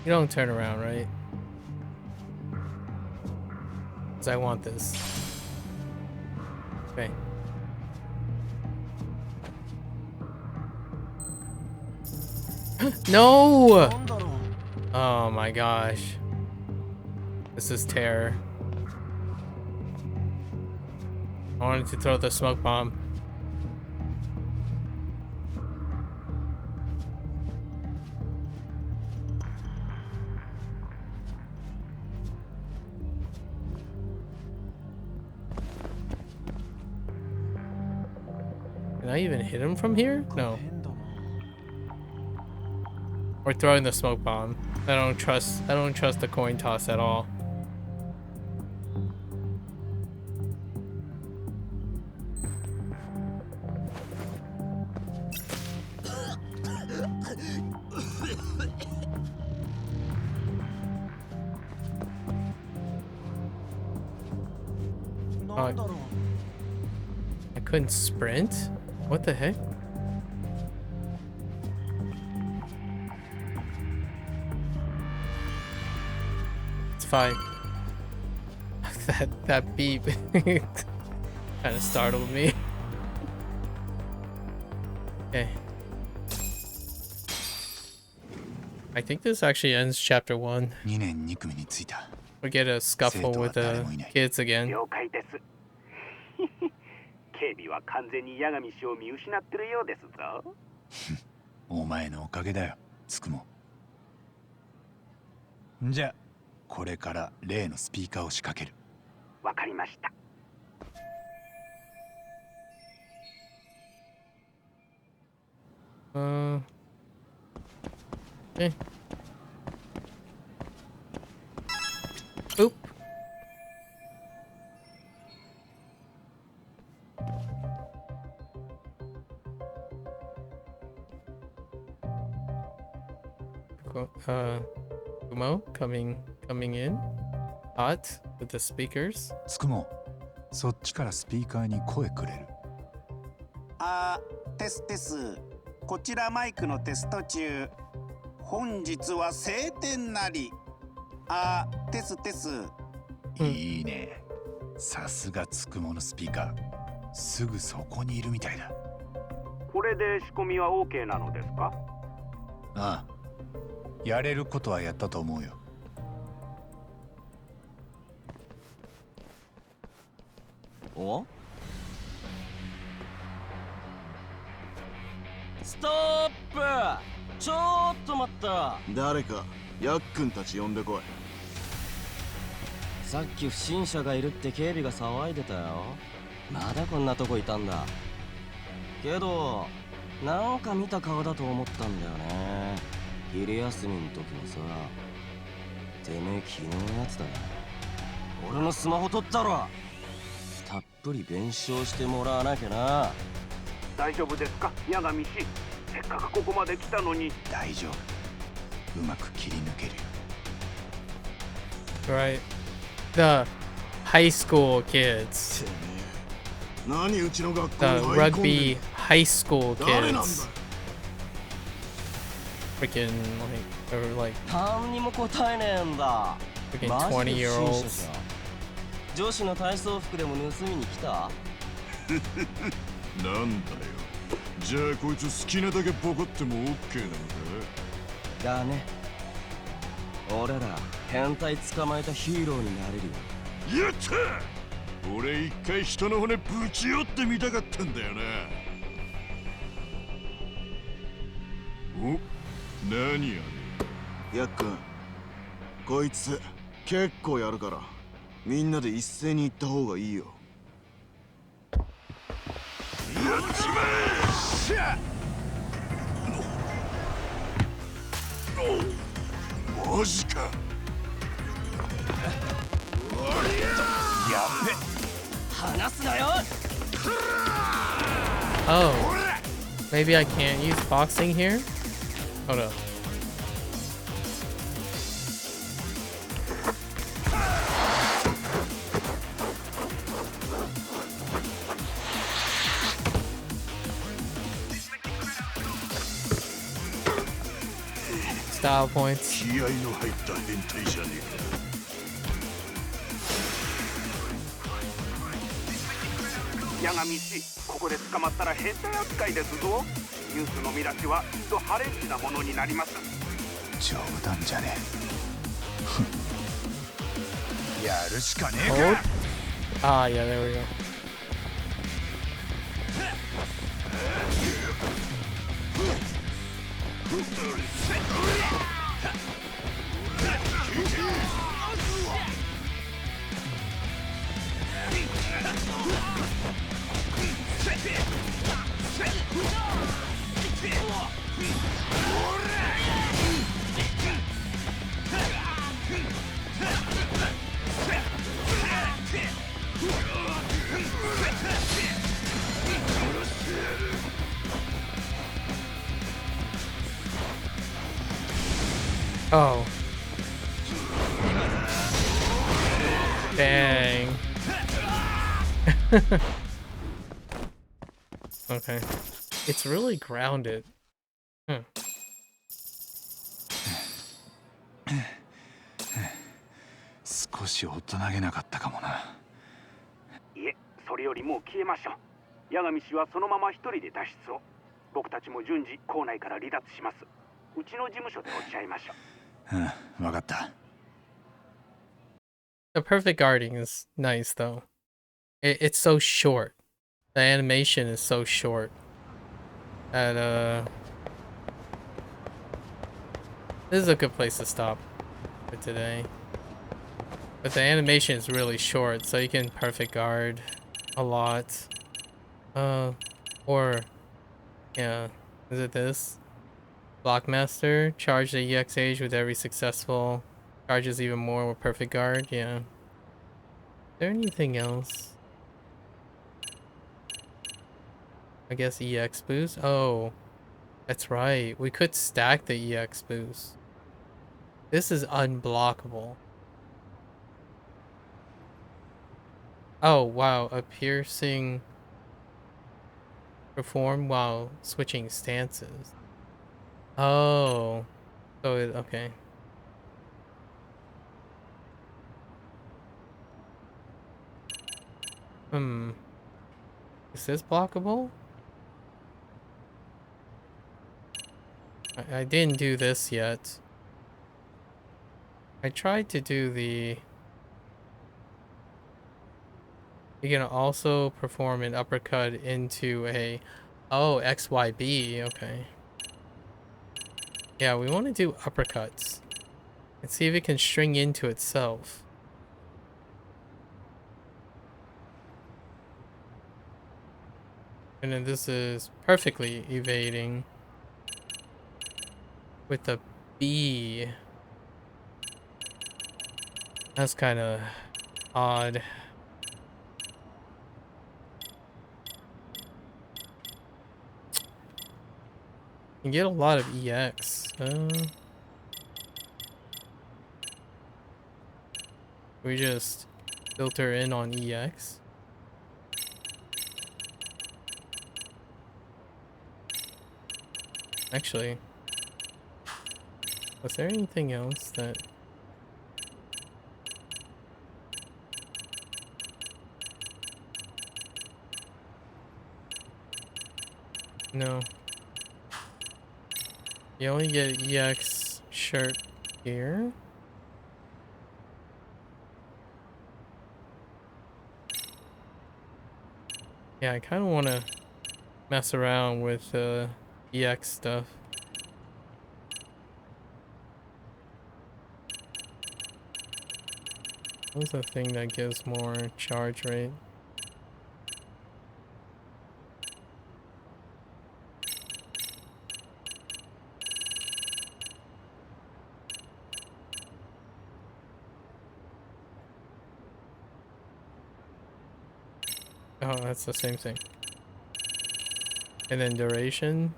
You don't turn around, right? Because I want this. Okay. No! Oh my gosh. This is terror. I wanted to throw the smoke bomb. Can I even hit him from here? No. Or throwing the smoke bomb. I don't trust the coin toss at all. I couldn't sprint? What the heck? It's fine. that beep kind of startled me. Okay. I think this actually ends chapter 1. We get a scuffle with the kids again. 了解です。警備は完全に八神氏を見失ってるようですぞ。お前のおかげだよ、つくも。じゃあ、これから例のスピーカーを仕掛ける。わかりました。Okay. Oop. Kumo coming in hot with the speakers. つくも、そっちからスピーカーに声くれる。テステス。こちらマイクのテスト中。本日は晴天なり。テステス。いいね。さすがつくものスピーカー。すぐそこにいるみたいだ。これで仕込みは OK なのですか？ああ。やれることはやったと思うよ。お？ストップ！ちょっと待った。誰かヤックンたち呼んでこい。さっき不審者がいるって警備が騒いでたよ。まだこんなとこいたんだ。けどなんか見た顔だと思ったんだよね。昼休みの時のさ。てめえ昨日のやつだな。俺のスマホ取ったろ。たっぷり弁償してもらわなきゃな。大丈夫ですか、八神氏。せっかくここまで来たのに。大丈夫。うまく切り抜けるよ。Right. The high school kids. 何うちの学校 The に入り込んで rugby high school 誰なんだ。 kids. Freaking like, or like 何にも答えねえんだ。 freaking マジで不審者 20-year-olds. じゃん。女子の体操服でも盗みに来た？なんだよ。じゃあこいつ好きなだけボコっても OK なのか？だね。俺ら変態捕まえたヒーローになれるよ。やった！俺一回人の骨ぶち折ってみたかったんだよな。お、何やねん。ヤックン、こいつ結構やるからみんなで一斉に行った方がいいよ。やっちまえ！しゃ！マジか。やべ。離すなよ。Oh, maybe I can't use boxing here? Hold up. Style points. 気合の入った変態じゃねえか。八神氏、ここで捕まったら変態扱いですぞ。ニュースの見出しはきっとハレンチなものになります。冗談じゃねえ。やるしかねえか。Ah, yeah, there we go. Oh. Dang. Okay. It's really grounded. Hmm. 少し大人げなかったかもな。いえ、それよりもう消えましょう。八神氏はそのまま一人で脱出を。僕たちも順次校内から離脱します。うちの事務所で落ち合いましょう。うん、わかった。The perfect guarding is nice though. It's so short. The animation is so short. And this is a good place to stop for today. But the animation is really short, so you can perfect guard a lot. Or yeah, is it this? Blockmaster, charge the EX age with every successful, charges even more with perfect guard, yeah. Is there anything else? I guess EX boost? Oh, that's right. We could stack the EX boost. This is unblockable. Oh, wow. A piercing perform while switching stances. Oh. So it, okay. Is this blockable? I didn't do this yet. I tried to do the... You can also perform an uppercut into a... Oh, XYB. Okay. Yeah, we want to do uppercuts. And see if it can string into itself. And then this is perfectly evading. With the B. That's kind of odd. You get a lot of EX. We just filter in on EX. Actually, was there anything else that... No. You only get EX shirt here. Yeah, I kind of want to mess around with EX stuff. What's the thing that gives more charge rate? Oh, that's the same thing. And then duration.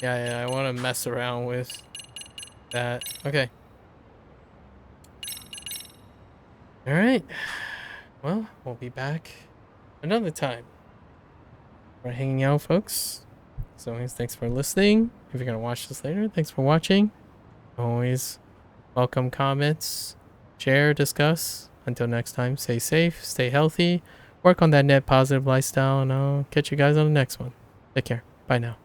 Yeah, I want to mess around with that. Okay. Alright. Well, we'll be back another time. We're hanging out, folks. So anyways, thanks for listening. If you're going to watch this later, thanks for watching. Always welcome comments, share, discuss. Until next time, stay safe, stay healthy, work on that net positive lifestyle, and I'll catch you guys on the next one. Take care. Bye now.